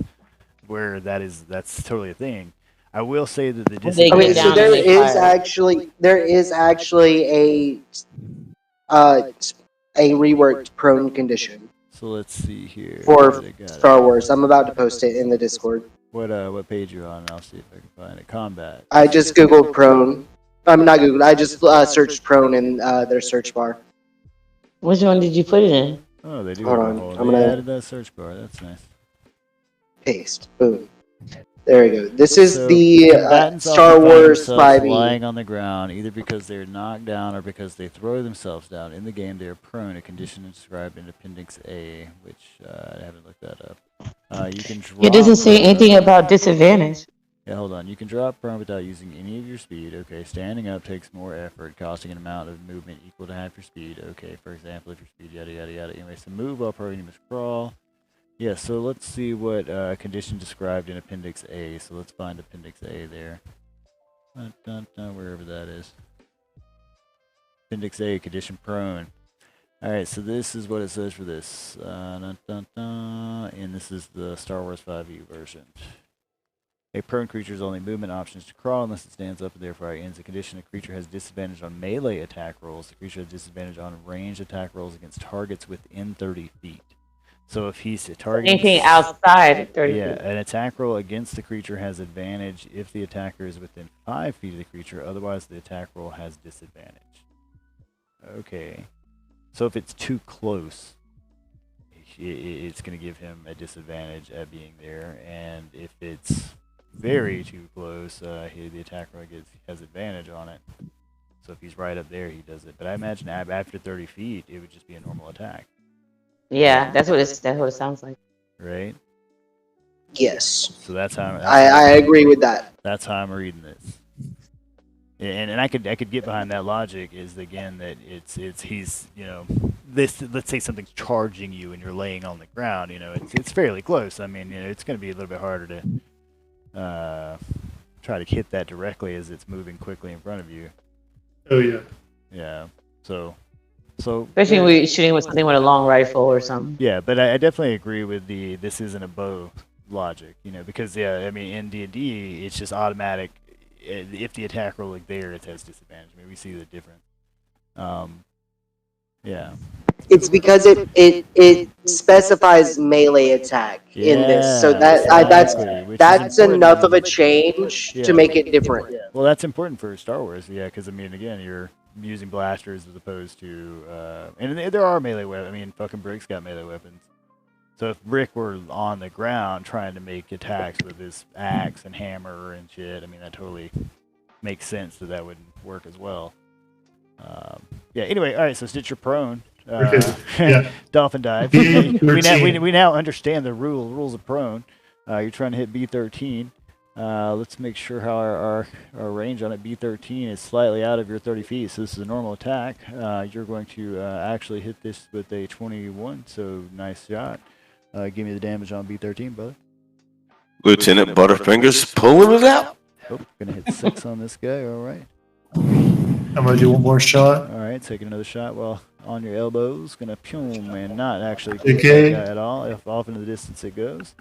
where that's totally a thing. I will say that the disadvantage. Okay, so there is actually a reworked prone condition. So let's see here. For Star Wars. I'm about to post it in the Discord. What page you on? And I'll see if I can find it. Combat. I just googled prone. I'm not googled. I just searched prone in their search bar. Which one did you put it in? Oh, they do. Hold on. I'm gonna added that search bar. That's nice. Paste. Boom. There we go. This is the Star Wars 5e. Lying on the ground, either because they're knocked down or because they throw themselves down. In the game, they are prone, a condition described in Appendix A, which I haven't looked that up. You can drop. It doesn't say anything about disadvantage. Yeah, hold on. You can drop prone without using any of your speed. Okay, standing up takes more effort, costing an amount of movement equal to half your speed. Okay, for example, if your speed yada yada yada. Anyway, so move while prone, you must crawl. Yeah, so let's see what condition described in Appendix A. So let's find Appendix A there. Wherever that is. Appendix A, condition prone. Alright, so this is what it says for this. And this is the Star Wars 5e version. A prone creature's only movement option is to crawl unless it stands up and therefore ends the condition. A creature has disadvantage on melee attack rolls. The creature has disadvantage on ranged attack rolls against targets within 30 feet. So if he's targeting anything outside 30 feet. An attack roll against the creature has advantage if the attacker is within 5 feet of the creature. Otherwise, the attack roll has disadvantage. Okay. So if it's too close, it's going to give him a disadvantage at being there. And if it's very too close, the attack roll has advantage on it. So if he's right up there, he does it. But I imagine after 30 feet, it would just be a normal attack. Yeah, that's what it sounds like. Right? Yes. So that's how I agree with that. That's how I'm reading this. And I could get behind that logic is again that it's he's this, let's say something's charging you and you're laying on the ground, it's fairly close. I mean, it's going to be a little bit harder to try to hit that directly as it's moving quickly in front of you. Oh yeah. Yeah. So especially when you're shooting with something with a long rifle or something. Yeah, but I definitely agree with this isn't a bow logic, because I mean in D&D it's just automatic. If the attack roll is there, it has disadvantage. I mean, we see the difference. Yeah. It's because it specifies melee attack in this, so that's enough of a change to make it different. Well, that's important for Star Wars, because I mean, again, you're using blasters as opposed to, and there are melee weapons. I mean, fucking Brick's got melee weapons. So if Brick were on the ground trying to make attacks with his axe and hammer and shit, I mean, that totally makes sense that would work as well. Anyway, all right, so Stitcher prone. Dolphin dive. We now understand the rules of prone. You're trying to hit B13. Let's make sure how our range on it, B13, is slightly out of your 30 feet. So this is a normal attack. You're going to actually hit this with a 21, so nice shot. Give me the damage on B13, brother. Lieutenant Butterfingers pulling it out. Oh, gonna hit 6 on this guy. All right. I'm gonna do one more shot. All right, taking another shot while on your elbows. Gonna pum and not actually Okay. kill that guy at all. If off into the distance it goes.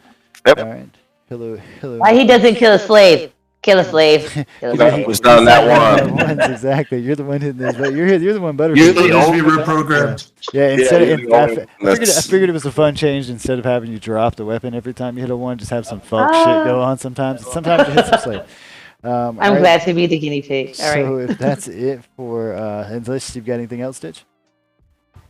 Yep. All right. Hello. Why he doesn't kill a slave? Kill a slave. Kill a No, slave. it's not in that one. Exactly. You're the one hitting this, but you're the one better. You're It the needs to be only- reprogrammed. Yeah, instead you're of, the only one I that's- figured it was a fun change. Instead of having you drop the weapon every time you hit a one, just have some fuck shit go on sometimes. Sometimes you hit some slave. I'm All right, glad to be the guinea pig. All right. So if that's it for, unless you've got anything else, Stitch?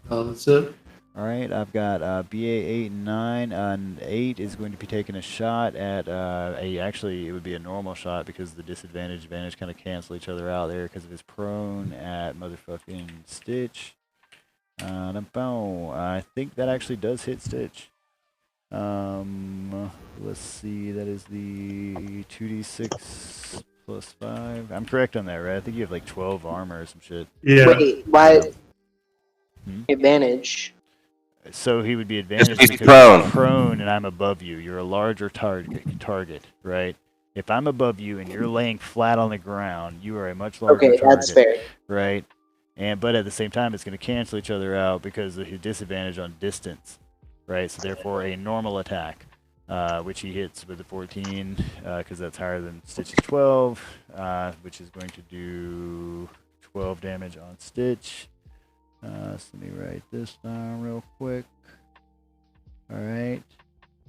That's it. All right, I've got BA 8 and 9. 8 is going to be taking a shot at actually it would be a normal shot because the advantage kind of cancel each other out there because of his prone at motherfucking Stitch. I think that actually does hit Stitch. Let's see, that is the 2d6 plus 5. I'm correct on that, right? I think you have like 12 armor or some shit. Yeah. Wait, why advantage? So he would be advantaged he's because prone. you're prone and I'm above you. You're a larger target, right? If I'm above you and you're laying flat on the ground, you are a much larger Okay, target, that's fair. right? But at the same time, it's going to cancel each other out because of his disadvantage on distance, right? So therefore, a normal attack, which he hits with a 14, because that's higher than Stitch's 12, which is going to do 12 damage on Stitch. So let me write this down real quick. All right.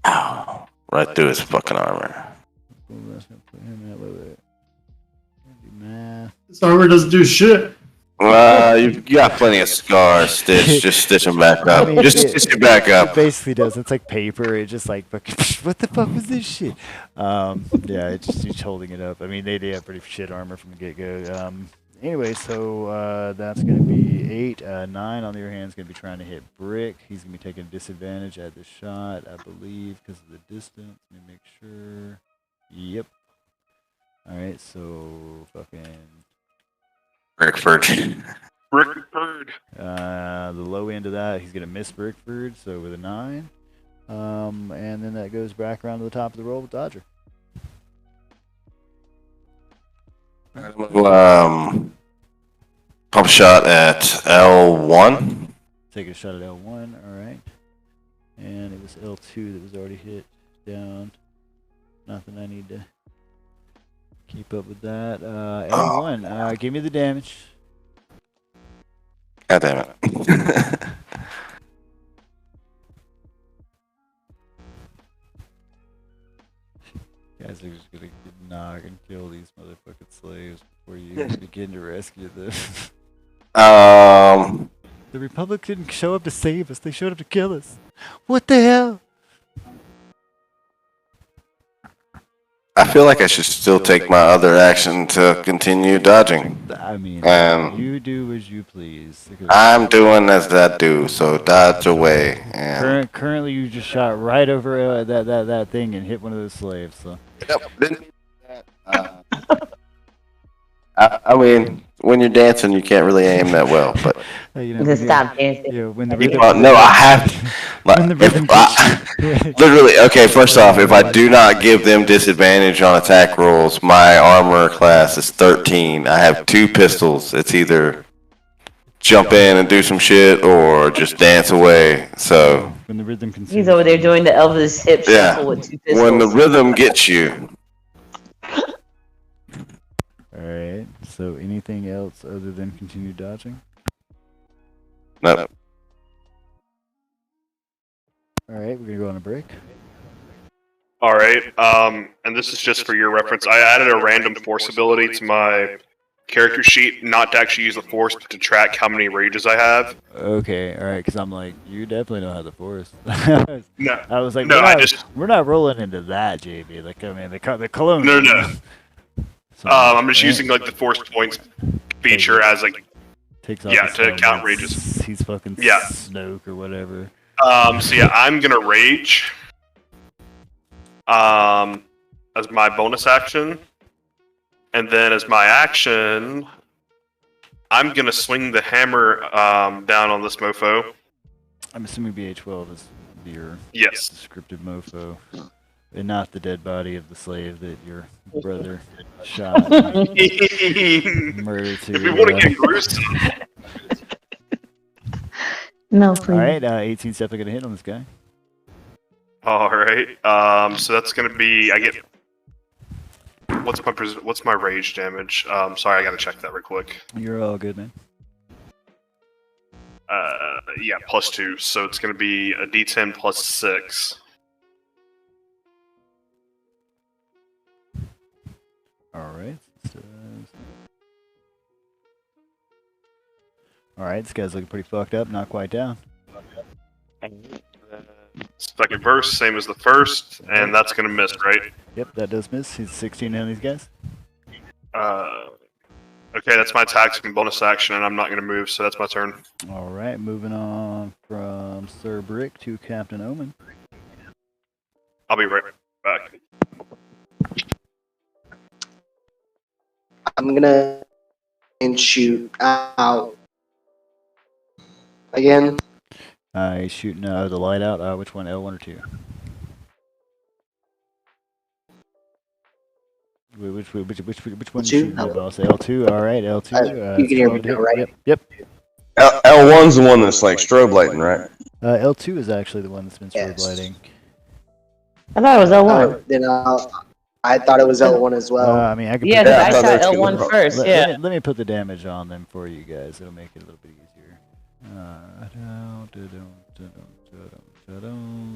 Ow. Right through his fucking armor. That's gonna put him at wait. Do math. This armor doesn't do shit. You got plenty of scars, Stitch. Just stitch them back up. I mean, Just stitch it back It up. basically does. It's like paper. It just like fucking. What the fuck was this shit? Yeah, it's just he's holding it up. I mean, they have pretty shit armor from the get go. Anyway, so that's gonna be 8. 9 on the other hand is gonna be trying to hit Brick. He's gonna be taking a disadvantage at the shot, I believe, because of the distance. Let me make sure. Yep. All right, so fucking. Rickford. Rickford. The low end of that, he's gonna miss Brickford, so with a 9. And then that goes back around to the top of the roll with Dodger. Pump shot at L1. Take a shot at L1, alright. And it was L2 that was already hit down. Nothing I need to keep up with that. L1, give me the damage. God damn it. Guys are just gonna knock and kill these motherfucking slaves before you even begin to rescue them. The Republic didn't show up to save us, they showed up to kill us. What the hell? I feel like I should still take my other action to continue dodging. I mean, you do as you please. I'm doing as I do, so dodge away. And Currently, you just shot right over that thing and hit one of those slaves. So. I mean, when you're dancing, you can't really aim that well. But Just stop dancing. Yeah, when the no, I have to. When the rhythm Literally, okay, first off, if I do not give them disadvantage on attack rolls, my armor class is 13. I have 2 pistols. It's either jump in and do some shit or just dance away. So when the rhythm He's over there doing the Elvis hip shuffle with 2 pistols. when the rhythm gets you. Alright, so anything else other than continue dodging? Nope. Alright, we're gonna go on a break. Alright, and this is just for your reference. I added a random force ability to my character sheet, not to actually use the force, but to track how many rages I have. Okay, alright, because I'm like, you definitely know how to force. No. I was like, No, we're not rolling into that, JB. Like, I mean, the cologne. No. So, I'm just using like the force points feature as like takes off yeah his to helmet. count rages. He's fucking Yeah. Snoke or whatever. So yeah, I'm gonna rage. As my bonus action, and then as my action, I'm gonna swing the hammer down on this mofo. I'm assuming BA12 is your Yes. descriptive mofo, and not the dead body of the slave that your brother shot and murdered If we want to to. get gruesome, No, All please. right, 18 definitely gonna hit on this guy. all right. So that's gonna be I get. What's my rage damage? Sorry, I gotta check that real quick. You're all good, man. Yeah, +2. So it's gonna be a D10 plus 6. All right. All right, this guy's looking pretty fucked up. Not quite down. Second burst, same as the first, and that's gonna miss, right? Yep, that does miss. He's 16 on these guys. Okay, that's my attack and bonus action, and I'm not gonna move, so that's my turn. All right, moving on from Sir Brick to Captain Omen. I'll be right back. I'm gonna and shoot out again. He's shooting the light out. Which one, L1 or 2? Which one L2? shooting the boss? L2. All right, L2. You can hear me 12 now, hit. right? Yep. L1's the one that's like strobe lighting, right? L2 is actually the one that's been strobe lighting. I thought it was L1. Then I thought it was L1 as well. I mean, I could. Yeah, put I the- shot L1 first. Yeah. Let me put the damage on them for you guys. It'll make it a little bit easier.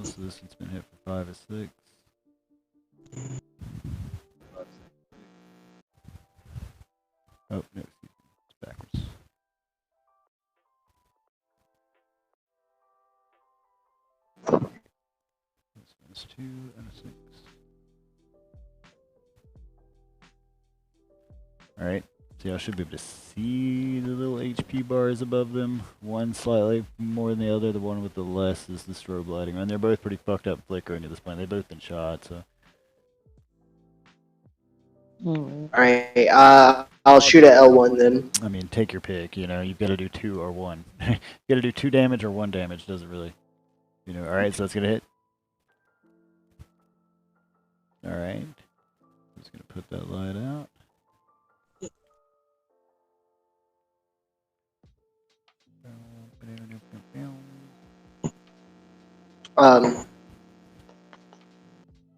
So this one's been hit for 5 or 6. Oh, no, excuse me. It's backwards. That's 2 and a 6. Alright, so y'all should be able to see the little HP bars above them. One slightly more than the other. The one with the less is the strobe lighting. And they're both pretty fucked up flickering at this point. They've both been shot, so. Alright, I'll shoot at L1 then. I mean, take your pick, you know. You've got to do 2 or 1. You got to do 2 damage or 1 damage. Doesn't really, you know. Alright, so it's going to hit. Alright. Just going to put that light out.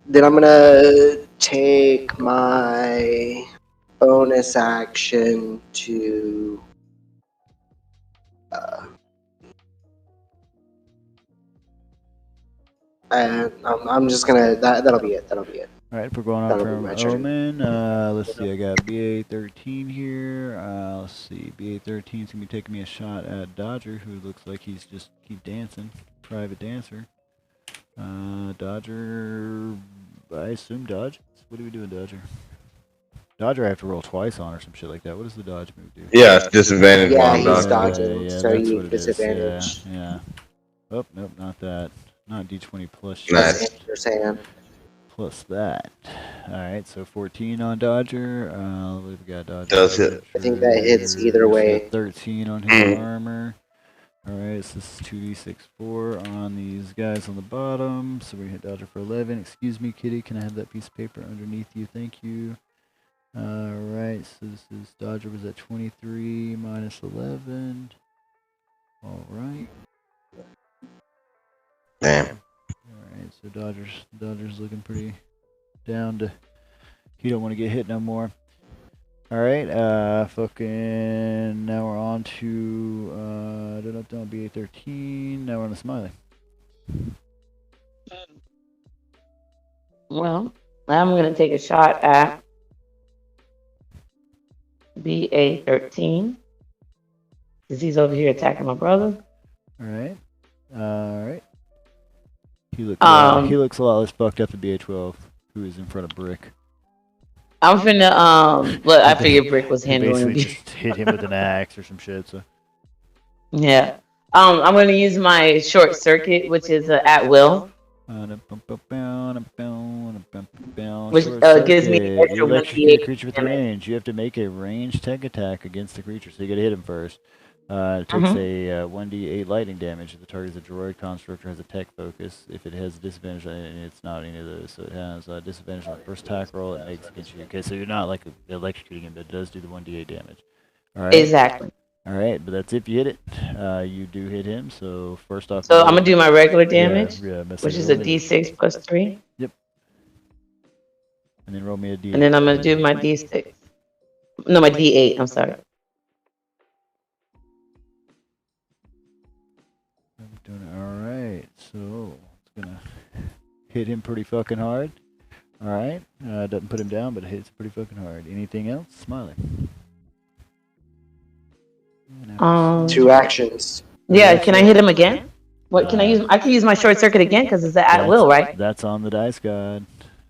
Then I'm gonna take my bonus action to and I'm just gonna that'll be it. That'll be it. All right, if we're going on That'll be from my turn. Omen, let's see, I got BA13 here. Let's see, BA13 is going to be taking me a shot at Dodger, who looks like he's just keep dancing. Private dancer. Dodger, I assume dodge? What do we do in Dodger? Dodger I have to roll twice on or some shit like that. What does the dodge move do? Yeah, it's disadvantage Yeah, while I'm he's dodging. dodging, so that's you what it is. disadvantage. Yeah. Oh, nope, not that. Not D20 plus. Nice. That's what you're saying. Plus that. Alright, so 14 on Dodger. We've got Dodger. Does hit. I think that hits either way. 13 on his armor. Alright, so this is 2d6 4 on these guys on the bottom. So we hit Dodger for 11. Excuse me, kitty. Can I have that piece of paper underneath you? Thank you. Alright, so this is Dodger was at 23 minus 11. Alright. Damn. Alright, so Dodger's looking pretty down to, he don't want to get hit no more. Alright, fucking, now we're on to, BA13, now we're on the Smiley. Well, I'm gonna take a shot at BA13 because he's over here attacking my brother. Alright, alright. He looks a lot less fucked up than BA12, who is in front of Brick. I'm finna but I figured Brick was He handling basically me. just hit him with an axe or some shit, so. Yeah. I'm gonna use my short circuit, which is at will. Which gives me an extra electrocute a 1d8 creature with damage. range. You have to make a ranged tech attack against the creature, so you gotta hit him first. It takes a 1d8 lightning damage if the target is a droid construct or has a tech focus. If it has a disadvantage, it's not any of those. So it has a disadvantage on the first attack roll it makes against you. Okay, so you're not like electrocuting him, but it does do the 1d8 damage. All right. Exactly. All right, but that's if you hit it. You do hit him. So first off. So I'm gonna do my regular damage, Yeah, which is a d6 plus 3. Yep. And then roll me a d8. And then I'm gonna do my d6. No, my d8. I'm sorry. Alright, so it's gonna hit him pretty fucking hard. Alright, doesn't put him down, but it hits pretty fucking hard. Anything else? Smiley. 2 actions. Yeah, can I hit him again? What can I use? I can use my short circuit again because it's at will, right? That's on the dice god.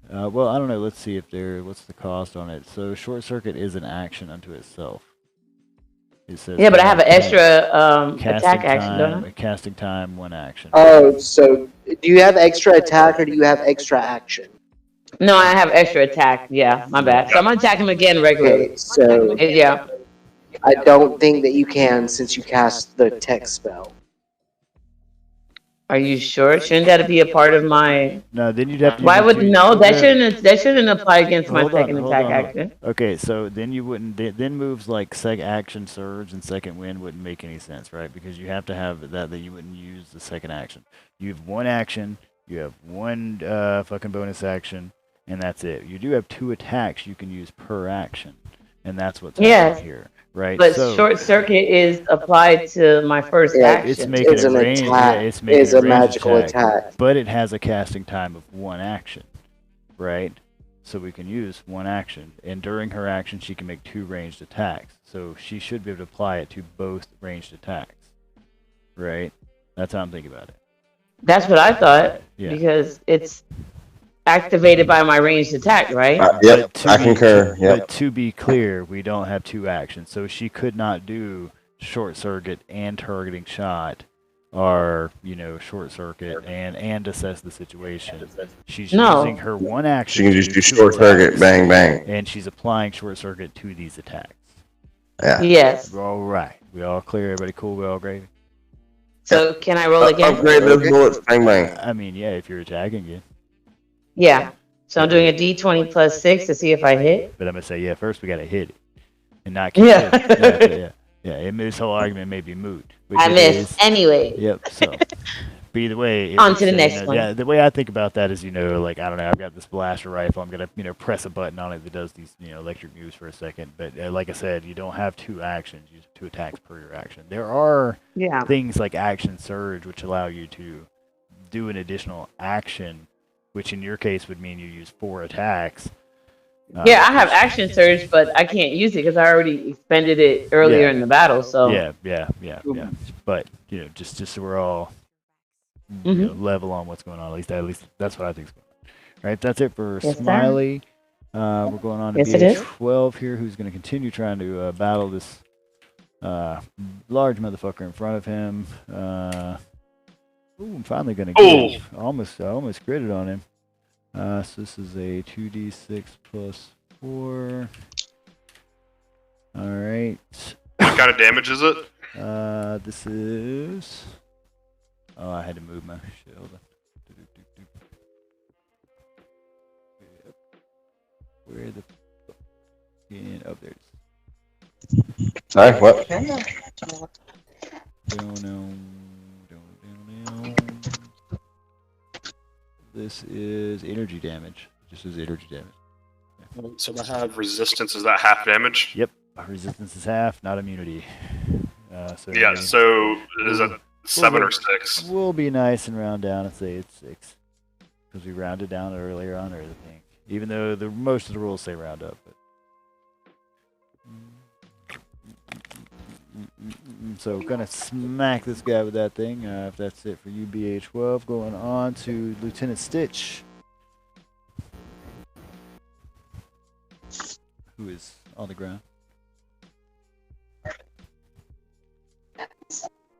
Well, I don't know. Let's see if what's the cost on it. So short circuit is an action unto itself. It says Yeah, but I have an extra attack action, don't I? Casting time, 1 action. Oh, so do you have extra attack or do you have extra action? No, I have extra attack. Yeah, my bad. So I'm gonna attack him again regularly. Okay, so Yeah. I don't think that you can since you cast the tech spell. Are you sure? Shouldn't that be a part of my? No, then you'd have to. Why would no? That shouldn't apply against my second attack action. Okay, so then you wouldn't. Then moves like action surge and second wind wouldn't make any sense, right? Because you have to have that you wouldn't use the second action. You have 1 action. You have 1 fucking bonus action, and that's it. You do have 2 attacks you can use per action, and that's what's happening here. Right, but short circuit is applied to my first action. It's making an range. attack. Yeah, it's making It's a magical attack. But it has a casting time of 1 action, right? So we can use 1 action, and during her action, she can make 2 ranged attacks. So she should be able to apply it to both ranged attacks, right? That's how I'm thinking about it. That's what I thought, Yeah. because it's activated by my ranged attack, right? Yep, I concur. Yep. But to be clear, we don't have 2 actions, so she could not do short circuit and targeting shot, or short circuit and assess the situation. She's using her 1 action. She can just do short circuit, bang, bang. And she's applying short circuit to these attacks. Yeah. Yes. All right, we all clear. Everybody cool? We all gravy? So can I roll again? Upgrade those bullets, bang, bang. I mean, yeah, if you're attacking it. Yeah. So I'm doing a d20 plus 6 to see if I hit. But I'm gonna say, yeah, first we gotta hit it, and not keep it. Yeah. This whole argument may be moot. I missed anyway. Yep. So, but either way, on to the next one. Yeah, the way I think about that is, like, I don't know, I've got this blaster rifle. I'm gonna, press a button on it that does these, electric moves for a second. But like I said, you don't have 2 actions. You have 2 attacks per your action. There are things like action surge, which allow you to do an additional action, which in your case would mean you use 4 attacks. Yeah, I have action surge, but I can't use it because I already expended it earlier in the battle. So yeah. But just so we're all level on what's going on. At least that's what I think is going on. All right, that's it for Smiley. We're going on to BH12 here, who's going to continue trying to battle this large motherfucker in front of him. I'm finally going to get I almost critted on him. So this is a 2d6 plus 4. All right. What kind of damage is it? This is. Oh, I had to move my shit. Hold on. Where the? Oh, there it is. Sorry, what? This is energy damage. Just as energy damage. So I have resistance. Is that half damage? Yep. Resistance is half, not immunity. So is it 7 or 6? We'll be nice and round down and say it's 6. Because we rounded down earlier on, I think. Even though most of the rules say round up. But. So gonna smack this guy with that thing. If that's it for you, BH12. Going on to Lieutenant Stitch, who is on the ground.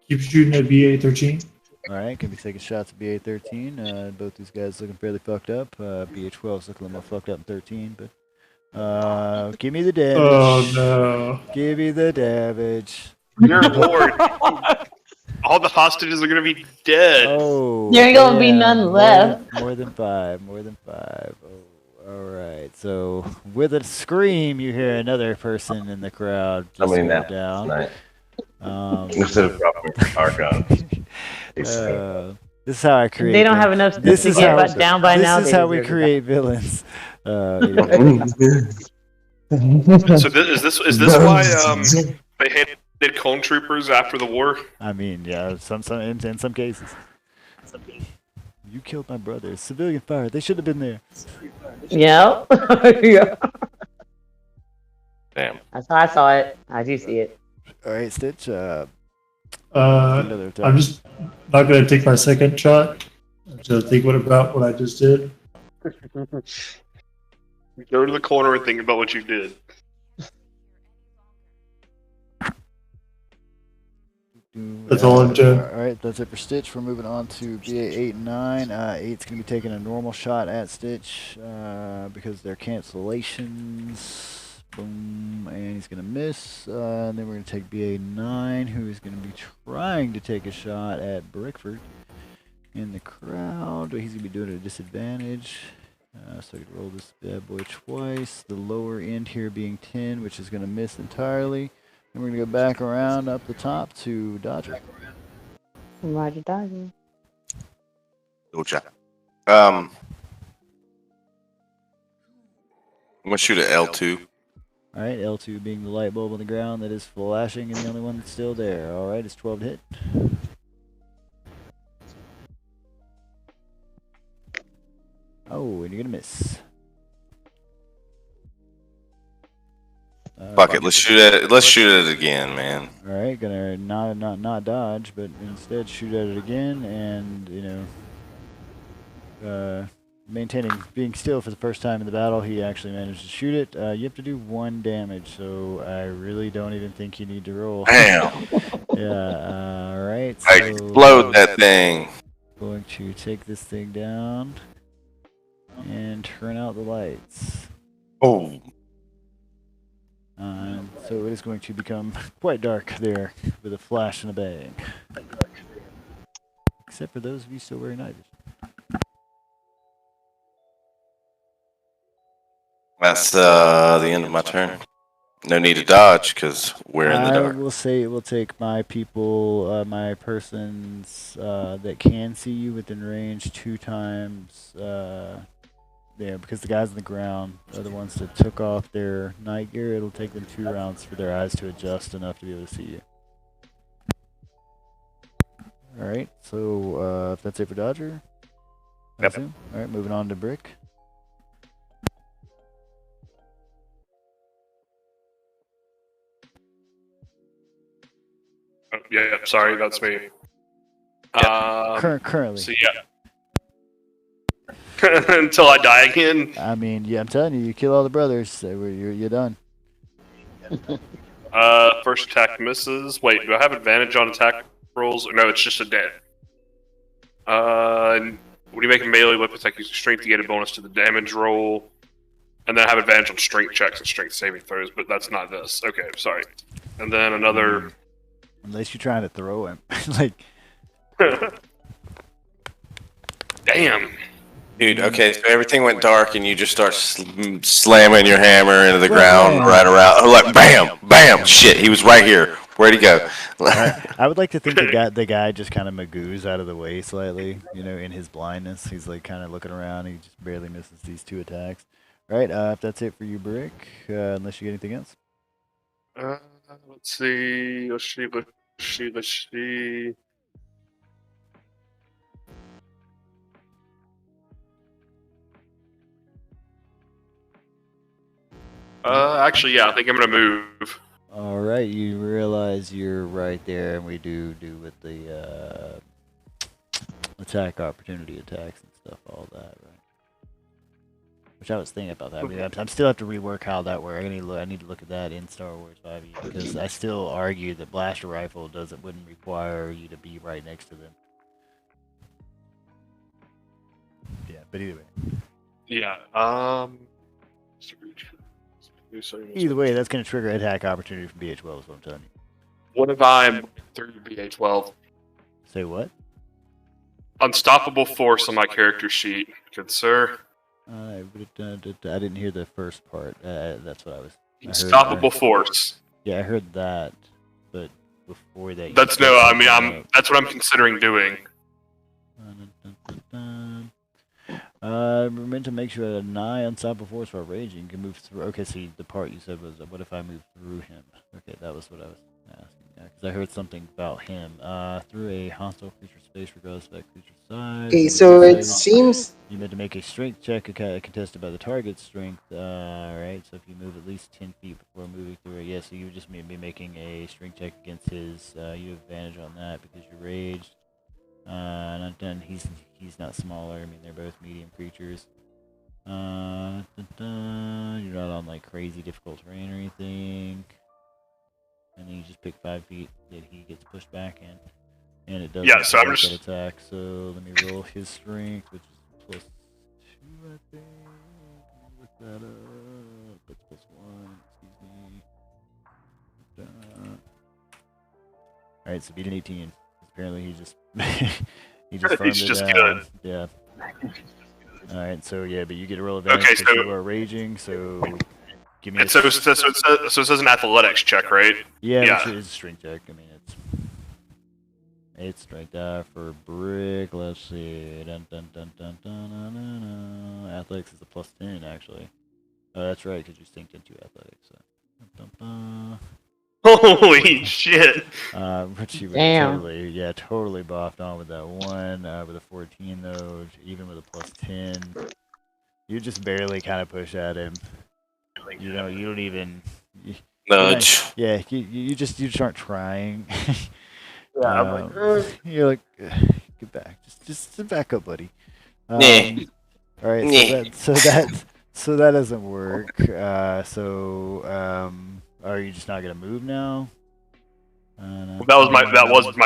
Keep shooting at BA-13. All right, gonna be taking shots at BA-13. Both these guys looking fairly fucked up. BA-12 is looking a little more fucked up in 13, but give me the damage. Oh no! Give me the damage. Dear Lord. All the hostages are gonna be dead. Oh, There ain't gonna be none damn, left. More than five. More than five. Oh, all right. So with a scream, you hear another person in the crowd just Somebody go napped down. tonight. Um, Instead of dropping our gun. this is how I create. They don't have enough This to is get how. but down by This now. is They how we deserve to die. create villains. Anyway. So is this why they hated clone troopers after the war? I mean, yeah, in some cases. You killed my brother. Civilian fire. They should have been there. Yep. Yeah. Damn. That's how I saw it. I do see it. All right, Stitch. I'm just not going to take my second shot. I'm just thinking about what I just did. Go to the corner and think about what you did. That's all I'm doing. All right, that's it for Stitch. We're moving on to BA 8 and 9. 8's going to be taking a normal shot at Stitch because they're cancellations. Boom, and he's going to miss. And then we're going to take BA 9, who is going to be trying to take a shot at Brickford in the crowd. He's going to be doing it at a disadvantage. So I could roll this bad boy twice. The lower end here being 10, which is going to miss entirely. And we're going to go back around up the top to Dodger. Roger, Dodger. Good job. I'm gonna shoot at L2. All right, L2 being the light bulb on the ground that is flashing and the only one that's still there. All right, it's 12 to hit. Oh, and you're going to miss. Fuck it, let's shoot at it. Let's shoot at it again, man. All right, gonna not dodge, but instead shoot at it again, and being still for the first time in the battle, he actually managed to shoot it. You have to do 1 damage, so I really don't even think you need to roll. Damn. Yeah. All right. I So explode that thing. going to take this thing down and turn out the lights. Oh. So it is going to become quite dark there with a flash and a bang. Except for those of you still wearing night vision. That's the end of my turn. No need to dodge because we're in the dark. I will say it will take my people, my persons that can see you within range 2 times. Yeah, because the guys on the ground are the ones that took off their night gear. It'll take them 2 rounds for their eyes to adjust enough to be able to see you. Alright, so if that's it for Dodger. Yep. Alright, moving on to Brick. Oh, yeah, sorry, that's me. Currently. So yeah. Until I die again. I mean, yeah, I'm telling you, you kill all the brothers, so you're done. First attack misses. Wait, do I have advantage on attack rolls? No, it's just a dead. When you make a melee weapon attack using strength, you get a bonus to the damage roll. And then I have advantage on strength checks and strength saving throws, but that's not this. Okay, sorry. And then another... Unless you're trying to throw him. Like... Damn. Dude, okay, so everything went dark and you just start slamming your hammer into the ground right around. Like, bam, bam, shit, he was right here. Where'd he go? I would like to think the guy just kind of magoos out of the way slightly, in his blindness. He's like kind of looking around. He just barely misses these 2 attacks. All right, if that's it for you, Brick, unless you get anything else. Let's see. Let's see. Actually, yeah, I think I'm gonna move. All right, you realize you're right there, and we do with the attack opportunity attacks and stuff, all that, right? Which I was thinking about that. I mean, I'm still have to rework how that works. I need to look at that in Star Wars 5e because I still argue that blaster rifle wouldn't require you to be right next to them. Yeah, but either way. Yeah. Either way, that's going to trigger attack opportunity from BH12, is what I'm telling you. What if I'm through BA12? Say what? Unstoppable force on my character sheet. Good sir. I didn't hear the first part. That's what I was. Unstoppable force. Yeah, I heard that, but before that. That's no. I mean, that's what I'm considering doing. We're meant to make sure that a nigh unstoppable force while raging can move through. Okay, see, the part you said was, what if I move through him? Okay, that was what I was asking. Yeah, because I heard something about him. Through a hostile creature space, regardless of that creature's size. Okay, so it seems you meant to make a strength check contested by the target's strength. Right. So if you move at least 10 feet before moving through it, yeah. So you would just be making a strength check against his. You have advantage on that because you're raged. Not done. He's not smaller. I mean, they're both medium creatures. You're not on like crazy difficult terrain or anything. And then you just pick 5 feet that he gets pushed back in, and it does. Yeah. So I'm just attack. So let me roll his strength, which is +2, I think. Look that up. That's +1. Excuse me. All right. So beat an 18. Apparently he just he just farmed He's it just down. good. Yeah. All right. So yeah, but you get a roll advantage Okay, because so- you are raging. So give me. So it says an athletics check, right? Yeah, Yeah. it's a strength check. I mean, it's strength for brick. Let's see. Dun, dun, dun, dun, dun, dun, dun, dun. Athletics is a +10 actually. Oh, that's right, because you synced into athletics. So. Dun, dun, dun. Holy shit! Which you Damn. totally boffed on with that one. With a 14 though, even with a +10, you just barely kind of push at him. You don't even. Nudge. Yeah, you just aren't trying. Yeah, I'm like, You're like, get back, just back up, buddy. Nah. All right, Nah. so that doesn't work. Are you just not gonna move now? That was my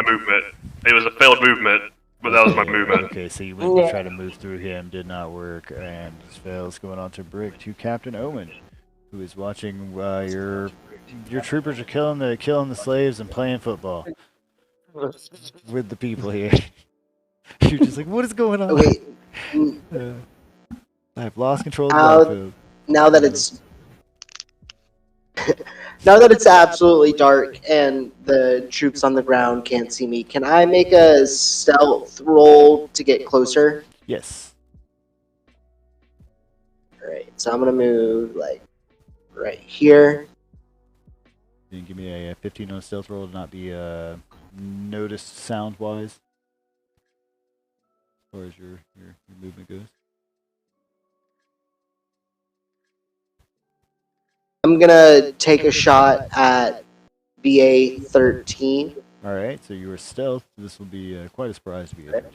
movement. It was a failed movement, but that was my movement. Okay, so you went to try to move through him, did not work, and just fails. Going on to Brick to Captain Owen, who is watching your troopers are killing the slaves and playing football with the people here. You're just like, what is going on? okay. I've lost control of the battlefield. Now that it's now that it's absolutely dark and the troops on the ground can't see me, can I make a stealth roll to get closer? Yes. Alright, so I'm gonna move like right here. You can give me a 15 on a stealth roll to not be noticed sound wise, as far as your movement goes. I'm gonna take a shot at BA 13. All right, so you were stealth. This will be quite a surprise to be able to.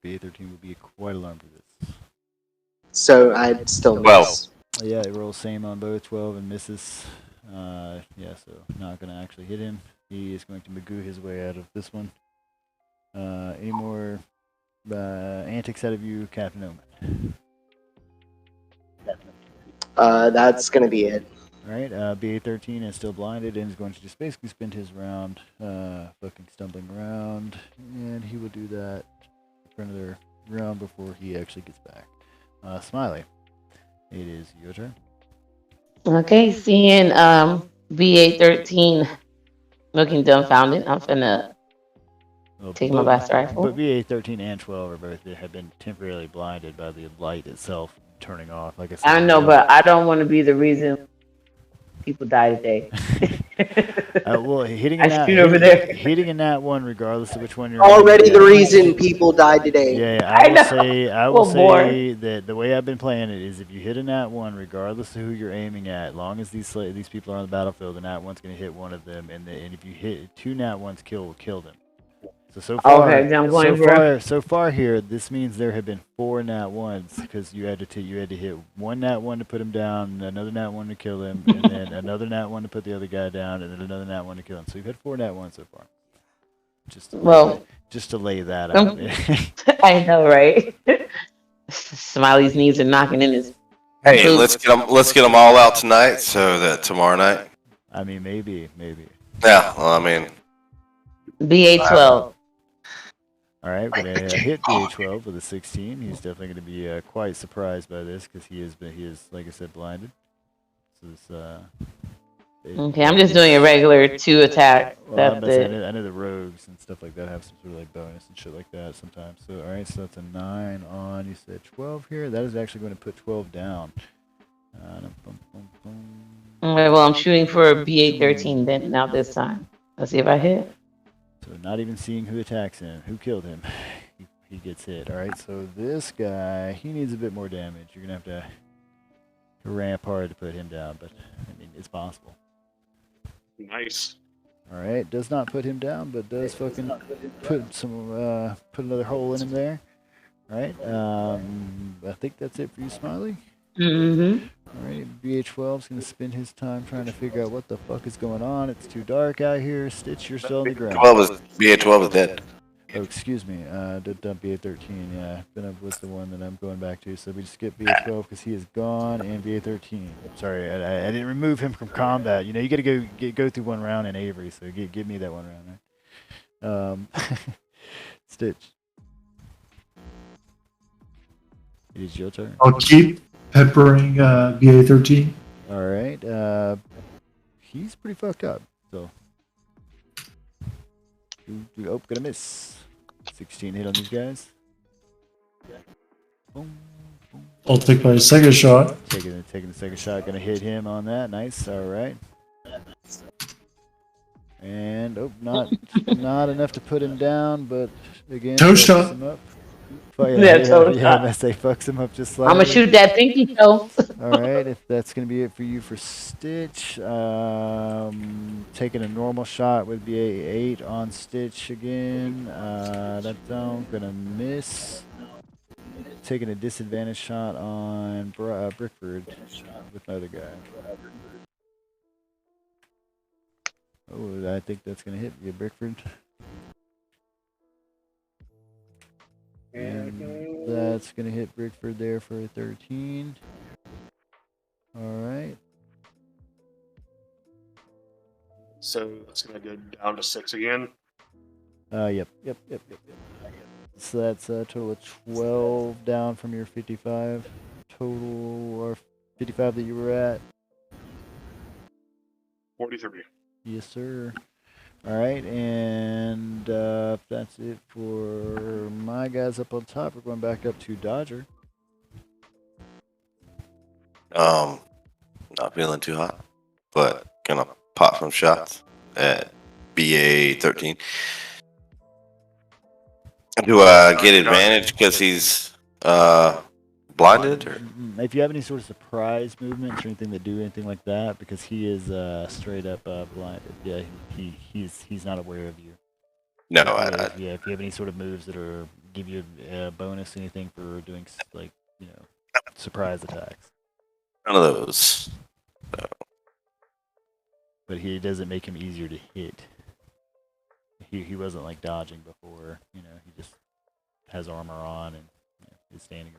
BA13 will be quite alarmed for this. So I'd still miss. Well. Yeah, it rolls same on both, 12 and misses. Yeah, so not going to actually hit him. He is going to Magoo his way out of this one. Any more antics out of you, Captain Omen? That's gonna be it. Alright, BA13 is still blinded and is going to just basically spend his round fucking stumbling around. And he will do that for another round before he actually gets back. Smiley, it is your turn. Okay, seeing BA13 looking dumbfounded, I'm finna take my blast rifle. But BA13 and 12 are both have been temporarily blinded by the light itself turning off. Like I said, I know, but I don't want to be the reason people die today. well, hitting I a shoot over there. hitting a nat one, regardless of which one you're Already aiming the at. reason people died today. Yeah, I know. I will Well, say that the way I've been playing it is if you hit a nat one, regardless of who you're aiming at, as long as these people are on the battlefield, the nat one's going to hit one of them, and if you hit 2 nat ones, kill them. So far, Okay, then I'm going so far here, this means there have been 4 nat ones because you had to hit 1 nat one to put him down, another nat one to kill him, and then another nat one to put the other guy down, and then another nat one to kill him. So you've had 4 nat ones so far. Just to lay that out. I know, right? Smiley's knees are knocking in his Hey, So- let's get them all out tonight, so that tomorrow night. I mean, maybe. Yeah, well, I mean, BA12. All right, we're gonna hit BA12 with a 16. He's definitely gonna be quite surprised by this because he is, like I said, blinded. So this, Okay, I'm just doing a regular 2 attack. well, That's it. I know the rogues and stuff like that have some sort of like bonus and shit like that sometimes. So all right, so that's a 9 on. You said 12 here. That is actually going to put 12 down. Okay, well, I'm shooting for a BA13 then. Now this time. Let's see if I hit. So not even seeing who attacks him, who killed him, he gets hit. All right, so this guy, he needs a bit more damage. You're gonna have to ramp hard to put him down, but I mean it's possible. Nice. All right, does not put him down, but does fucking put some put another hole in him there. All right, I think that's it for you, Smiley. Mm-hmm. All right, BH12 is gonna spend his time trying to figure out what the fuck is going on. It's too dark out here. Stitch, you're still on the ground. BA12 is dead. Oh, excuse me. Dump BA13. Yeah, Phantom was the one that I'm going back to. So we just skip BA12 because he is gone, and BA13. Sorry, I didn't remove him from combat. You know, you got to go through one round in Avery. So give me that one round. Right? Stitch. It is your turn. I'll keep peppering BA13. All right. He's pretty fucked up. So. Oh, gonna miss. 16 hit on these guys. Boom, boom. I'll take my second shot. Taking the second shot. Gonna hit him on that. Nice. All right. And not enough to put him down, but again, Toe fucks shot. him up. Toe shot. I say fucks him up just I'm slightly. gonna shoot that pinky toe. All right, if that's gonna be it for you for Stitch, taking a normal shot would be a 8 on Stitch again. That's gonna miss. Taking a disadvantage shot on Brickford with another guy. Oh, I think that's gonna hit you, Brickford. And that's gonna hit Brickford there for a 13. All right. So it's gonna go down to 6 again. Yep. So that's a total of 12 down from your 55 total, or 55 that you were at. 43. Yes, sir. All right, and that's it for my guys up on top. We're going back up to Dodger. Not feeling too hot, but gonna pop some shots at BA13. Do I get advantage because he's blinded? Or? If you have any sort of surprise movements or anything that do anything like that, because he is straight up blinded. Yeah, he's not aware of you. No, if you have any sort of moves that are give you a bonus, anything for doing like surprise attacks. None of those. No. But he doesn't make him easier to hit. He wasn't like dodging before. He just has armor on and is standing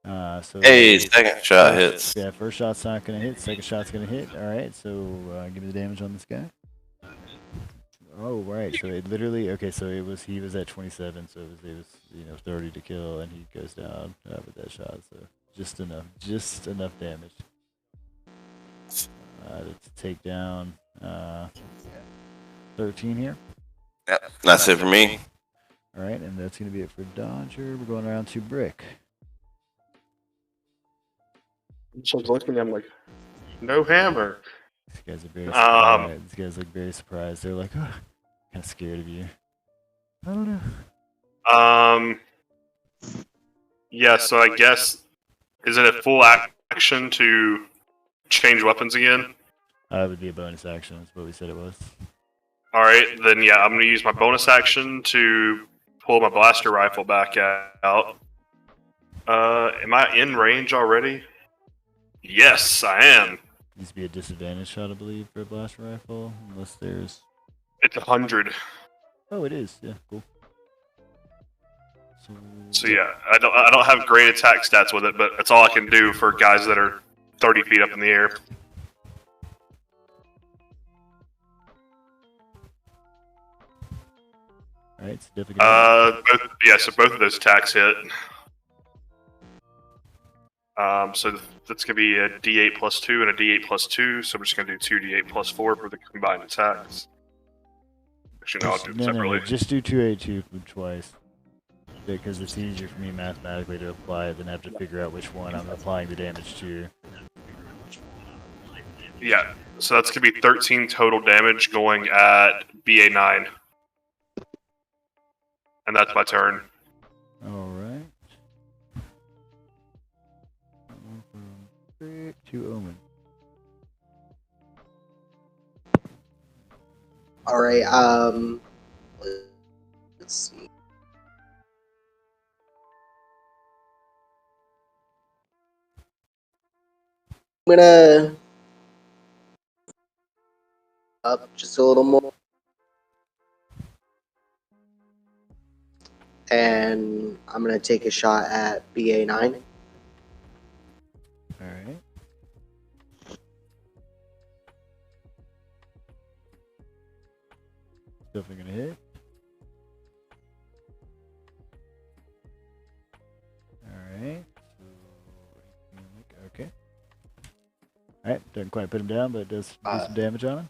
there. So hey, second shot hits. Yeah, first shot's not gonna hit. Second shot's gonna hit. All right, so give me the damage on this guy. Oh, right. So it literally So he was at 27. So it was 30 to kill, and he goes down with that shot. So just enough damage to take down 13 here. Yep, that's it for me. All right, and that's gonna be it for Dodger. We're going around to Brick. So I was looking at him like, no hammer. These guys are very surprised. These guys look very surprised. They're like, oh, kind of scared of you. I don't know. Yeah, so I guess, is it a full action to change weapons again? It would be a bonus action. That's what we said it was. Alright, then yeah, I'm gonna use my bonus action to pull my blaster rifle back out. Am I in range already? Yes, I am. Needs to be a disadvantage shot, I believe, for a blaster rifle, unless there's... It's 100. Oh, it is. Yeah, cool. So yeah, I don't have great attack stats with it, but that's all I can do for guys that are 30 feet up in the air. Alright, so definitely So both of those attacks hit. So that's gonna be a D8 plus 2 and a D8 plus 2. So I'm just gonna do 2D8 plus 4 for the combined attacks. Actually, no, I'll do them separately. Just do 2A2 twice. Because it's easier for me mathematically to apply it than have to figure out which one I'm applying the damage to. Yeah, so that's gonna be 13 total damage going at BA9. And that's my turn. Alright. To Omen. All right. Let's see. I'm gonna up just a little more, and I'm gonna take a shot at BA9. Alright. Definitely gonna hit. Alright. Okay. Alright, doesn't quite put him down, but it does do some damage on him.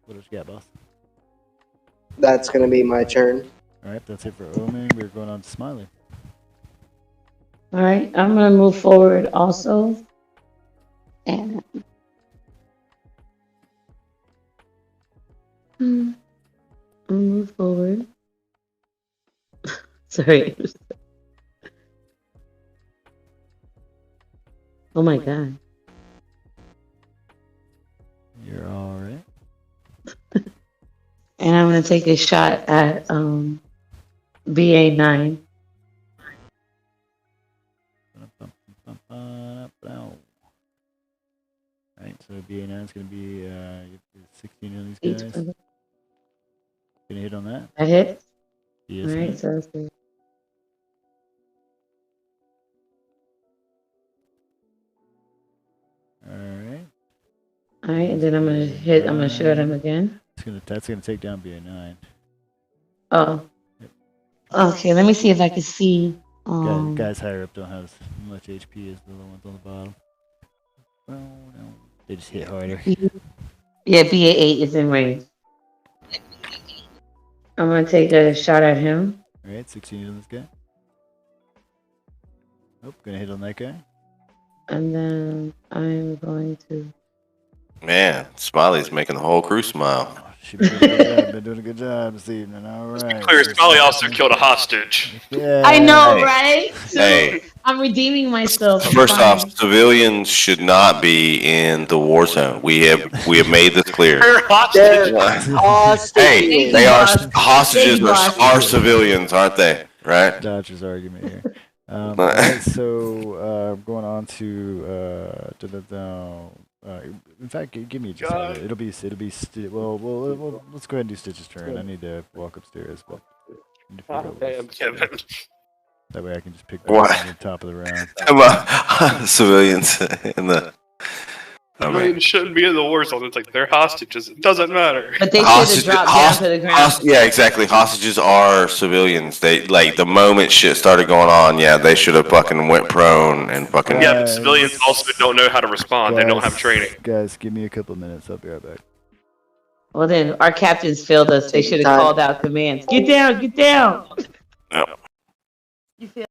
What else you got, boss? That's gonna be my turn. Alright, that's it for Omen. We're going on to Smiley. All right, I'm gonna move forward also, and I'll move forward. Sorry. Oh my god. You're alright. And I'm gonna take a shot at BA9. Alright, so BA9 is gonna be 16 of these guys. Gonna hit on that? I hit? Yes, Alright, ma'am. so that's good. Alright. Alright, and then I'm gonna shoot him again. That's gonna take down BA9. Oh. Okay, let me see if I can see. Guys higher up don't have as much HP as the little ones on the bottom. Well, no. They just hit harder. Yeah, BA8 is in range. I'm gonna take a shot at him. Alright, 16 on this guy. Oh, gonna hit on that guy. And then I'm going to. Man, Smiley's making the whole crew smile. She's been doing a good job this evening. Alright. Clear, Smiley also killed a hostage. Yeah. I know, Hey. right? So Hey. I'm redeeming myself. I'm First fine. off, civilians should not be in the war zone. We have made this clear. They're hostages. They're hostages. Hey, they are hostages Thank you, are civilians, aren't they? Right? Dodger's argument here. Alright, so going on to in fact, give me just a minute. Well, let's go ahead and do Stitch's turn. I need to walk upstairs. Well, that way I can just pick back What? up at the top of the round. Come on, civilians in the. Civilians shouldn't be in the war zone. It's like they're hostages. It doesn't matter. But they should have dropped down to the ground. Yeah, exactly. Hostages are civilians. They like the moment shit started going on. Yeah, they should have fucking went prone and fucking. Yeah, but civilians also don't know how to respond. They don't have training. Guys, give me a couple of minutes. I'll be right back. Well, then our captains failed us. They should have called out commands. Get down, get down. Yep. You feel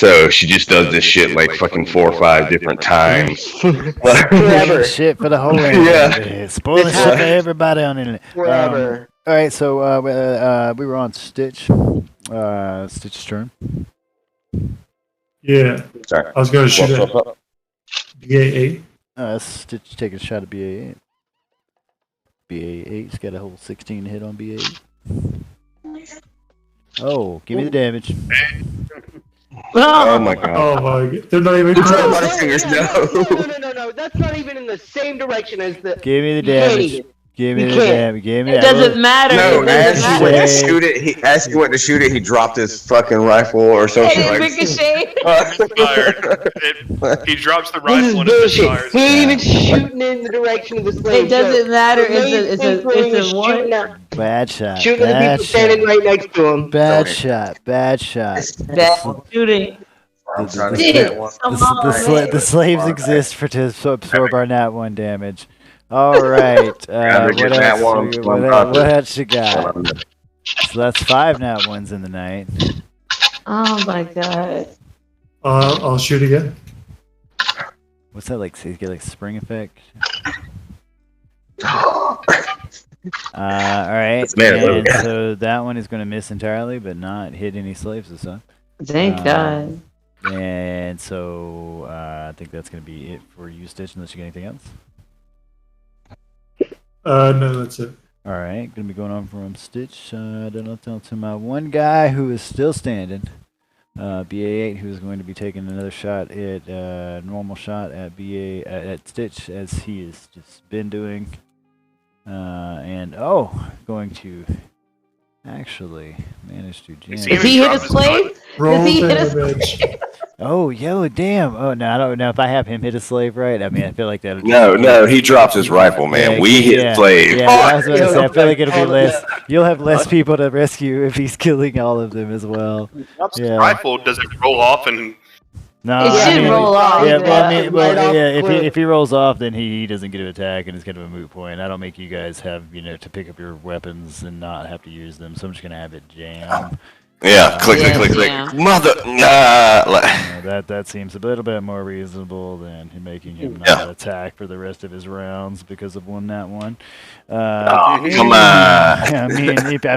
So she just does this shit like fucking 4 or 5 different times. Forever. Shit for the whole internet. Yeah. Spoiling This shit for happens everybody on the internet. forever. All right, so we were on Stitch. Stitch's turn. Yeah. Sorry. I was going to shoot What's at up? BA8. Stitch taking a shot at BA8. BA8's got a whole 16 hit on BA8. Oh, give me the damage. Oh my god. Oh my god. They're not even No, close. Butterfingers, no. That's not even in the same direction as the. Give me the You can't damage. even. Give me You the can't. damage. Give me It that. doesn't matter. No, It as doesn't he went to matter. shoot it, as he went to shoot it, he dropped his fucking rifle or It something didn't like. ricochet. He drops the This rifle is and it bullshit. misfires. He ain't even shooting in the direction of the slave. It doesn't matter. The main It's thing for him a is one. shooting at Bad shot. shooting at the Bad people standing shot. right next to him. Bad shot. Bad shot. Bad shooting. I'm trying to Did get it. one. Come on, man. The slaves exist for to absorb our nat 1 damage. All right. Gotta get What nat else? ones, What one else? profit. What else you got? So that's 5 nat 1s in the night. Oh my god. I'll shoot again. What's that like? So you get like spring effect. All right. Man, And so that one is going to miss entirely, but not hit any slaves this time. Thank God. And so I think that's going to be it for you, Stitch, unless you get anything else. No, that's it. All right, going to be going on from Stitch. To my one guy who is still standing, BA8, who is going to be taking another shot at normal shot at at Stitch as he has just been doing, and going to actually manage to jam. Does he hit a slave? Does he hit a slave? Oh, yo, damn. Oh, no, I don't know if I have him hit a slave right. I mean, I feel like that. No, he dropped his rifle, man. We hit slave. Yeah, I was about to say, I feel like it'll be less. You'll have less people to rescue if he's killing all of them as well. Drops his Yeah. rifle, does it roll off and No, It should roll off. Yeah, well, I mean, Right well, off yeah. the cliff. If he rolls off, then he doesn't get to attack, and it's kind of a moot point. I don't make you guys have to pick up your weapons and not have to use them, so I'm just gonna have it jam. Yeah, click. Yeah. Mother. That seems a little bit more reasonable than him making him Yeah. not attack for the rest of his rounds because of that one. Oh, come on. I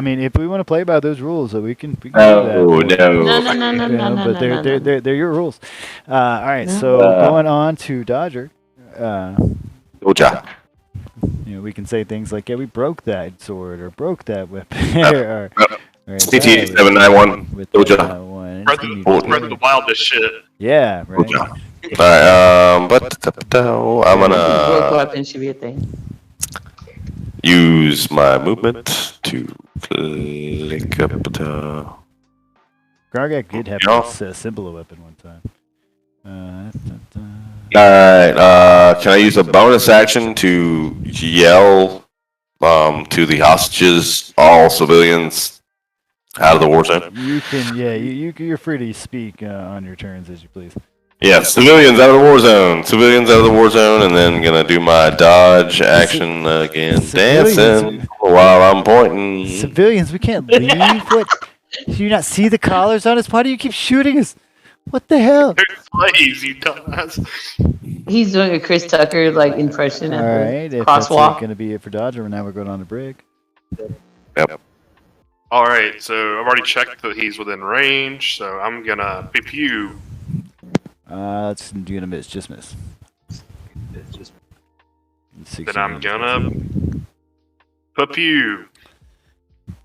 mean, if we want to play by those rules, so we can do that. No. No. But they're your rules. All right, so going on to Dodger. Good job. We can say things like, "Yeah, we broke that sword," or "broke that weapon," or CT 791. with Good that job. one. Breath of the Wild this shit? Yeah, right. Good job. Alright, but I'm Broke gonna weapon should be a thing. use my movement to click up the. Gargak did have Yeah. this symbol weapon one time. Alright, can I use a bonus action to yell to the hostages, all civilians, out of the war zone? You can, yeah, you're free to speak on your turns as you please. Yeah, civilians out of the war zone. Civilians out of the war zone, and then gonna do my dodge action again, Civilians. dancing while I'm pointing. Civilians, we can't leave. What? Do you not see the collars on us? Why do you keep shooting us? What the hell? They're slaves, you dumbass. He's doing a Chris Tucker like impression All at right, the if that's crosswalk. going to be it for Dodger, now we're going on to Brig. Yep. Alright, so I've already checked that he's within range, so I'm gonna pew pew. Let's do a miss, just miss. Then I'm gonna pew.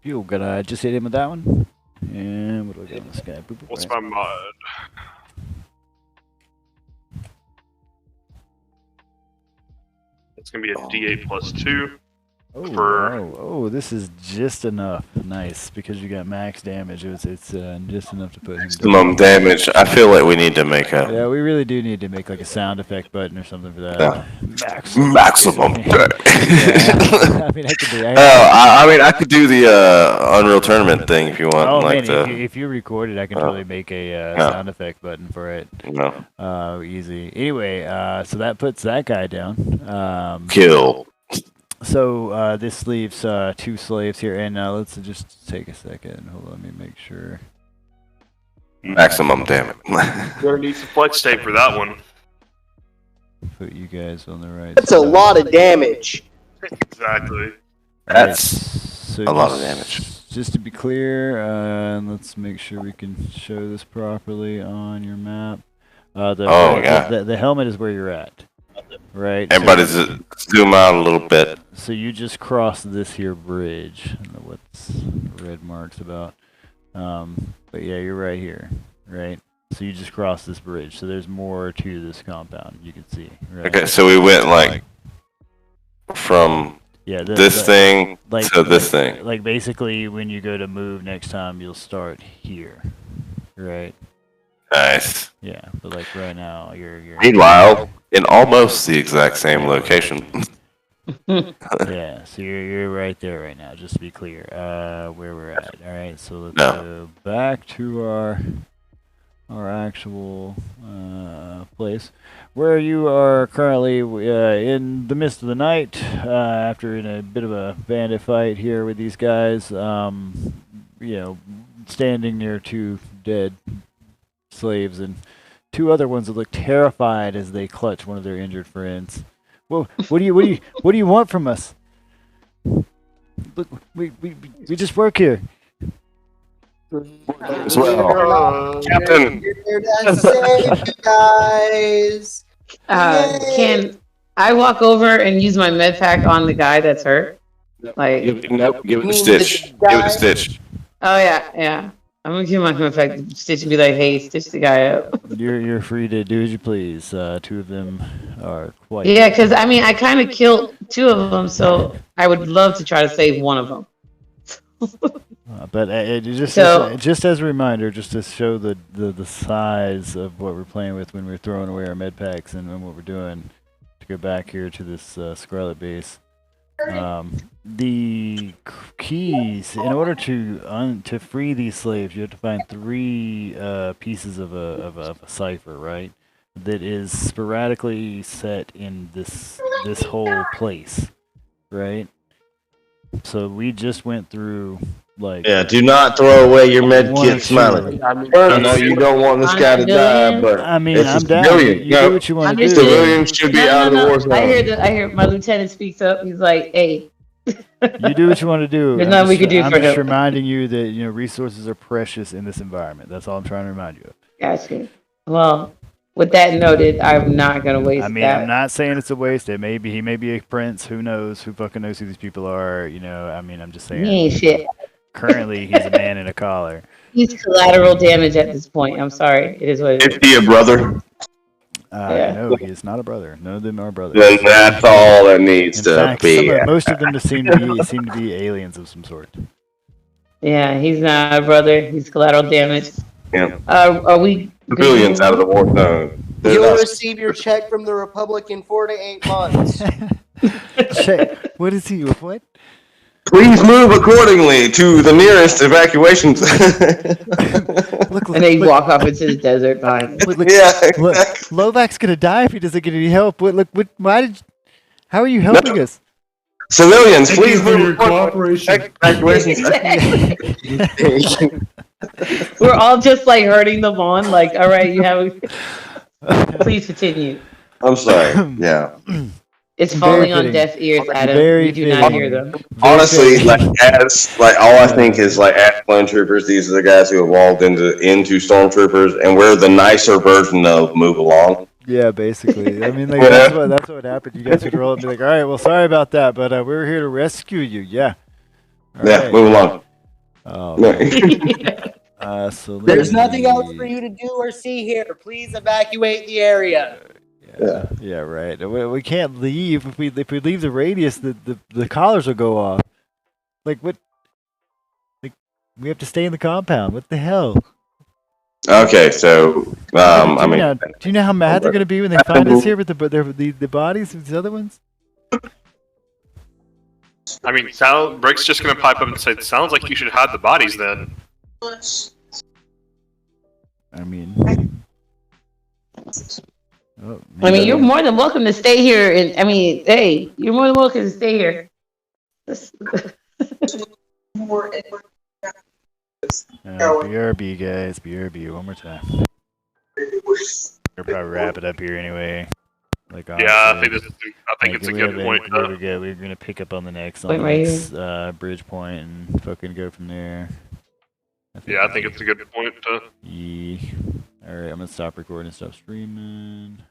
You gonna just hit him with that one? And what do I got on this guy? Boop, boop, What's right. my mod? It's gonna be a D8 plus 2. for- This is just enough. Nice, because you got max damage. It's just enough to put him Maximum down. damage. I feel like we need to make a Yeah, we really do need to make like a sound effect button or something for that. Yeah. Maximum. maximum. Yeah, I mean, I could do. I mean, I could do the Unreal Tournament thing if you want. Oh like man, if you record it, I can totally make a yeah. sound effect button for it. No. Easy. Anyway, so that puts that guy down. Kill. So this leaves 2 slaves here, and let's just take a second. Hold on, let me make sure. Maximum damage. You're gonna need some flex tape for that one. Put you guys on the right. That's a lot of damage. Exactly. That's So a lot of damage. Just to be clear, let's make sure we can show this properly on your map. The helmet is where you're at, right? Everybody zoom out a little bit. So you just crossed this here bridge. I don't know what's red marks about. But yeah, you're right here, right? So you just crossed this bridge. So there's more to this compound you can see. Right? Okay, so we went like from this thing to this thing. Like basically, when you go to move next time, you'll start here, right? Nice. Yeah, but like right now, you're. Meanwhile, in almost the exact same location. Yeah, so you're right there right now. Just to be clear, where we're at. All right, so let's go back to our actual place, where you are currently in the midst of the night, after in a bit of a bandit fight here with these guys. Standing near two dead slaves and two other ones that look terrified as they clutch one of their injured friends. Well, what do you want from us? Look, we just work here. Captain. Here to save you guys. Can I walk over and use my med pack on the guy that's hurt? Like, Give it a stitch. Give it a stitch. oh yeah. I'm gonna give my med pack to Stitch and be like, hey, stitch the guy up. You're free to do as you please. Two of them are quite. Yeah, because I mean, I kind of killed two of them, so I would love to try to save one of them. But just as a reminder, just to show the size of what we're playing with when we're throwing away our med packs and what we're doing, to go back here to this Scarlet base. The keys, in order to free these slaves, you have to find 3 pieces of a cipher, right? That is sporadically set in this whole place, right? So we just went through do not throw away your med kit, Smiley. I know you don't want this guy to die, but I mean, it's I'm down. civilian. You do what you want to do. Civilians should be out of the war zone. I hear my lieutenant speaks up. He's like, hey. You do what you want to do. There's nothing we can do I'm for just him. reminding you that resources are precious in this environment. That's all I'm trying to remind you of. Gotcha. Well, with that noted, I'm not gonna waste I mean, that. I'm not saying it's a waste. He may be a prince. Who knows? Who fucking knows who these people are? I mean, I'm just saying. He ain't shit. Currently, he's a man in a collar. He's collateral damage at this point. I'm sorry. It is what it is. Is he a brother? No, he is not a brother. None of them are brothers. Then that's all that needs In to fact, be. most of them seem to be aliens of some sort. Yeah, he's not a brother. He's collateral damage. Yeah. Are we Civilians out of the war zone. You'll receive your check from the Republic in 4 to 8 months. Check. What is he? What? Please move accordingly to the nearest evacuation. And they walk off into the desert behind. Lovak's gonna die if he doesn't get any help. How are you helping us? Civilians, Thank please you for move your cooperation. Evacuation. We're all just like hurting them on. Like, all right, you have. Please continue. I'm sorry. Yeah. It's falling on deaf ears, Adam. You do not hear them. Honestly, all I think is as clone troopers, these are the guys who evolved into stormtroopers, and we're the nicer version of move along. Yeah, basically. I mean, that's what happened. You guys would roll up and be like, all right, well, sorry about that, but we're here to rescue you. Yeah. Right. Move along. Oh. So There's nothing else for you to do or see here. Please evacuate the area. Yeah, right. We can't leave. If we leave the radius, the collars will go off. Like what? Like we have to stay in the compound. What the hell? Okay, so do you know how mad they're gonna be when they find us here with the bodies of these other ones? I mean, Brick's just gonna pipe up and say, "Sounds like you should hide the bodies then." I mean. Oh, I mean, you're more than welcome to stay here. Hey, you're more than welcome to stay here. BRB, guys. BRB, one more time. We'll probably wrap it up here anyway. Like, Yeah, honestly, I think it's a good point. We're gonna pick up on the next bridge point and fucking go from there. I think it's a good point. Yeah. All right, I'm gonna stop recording, stop streaming.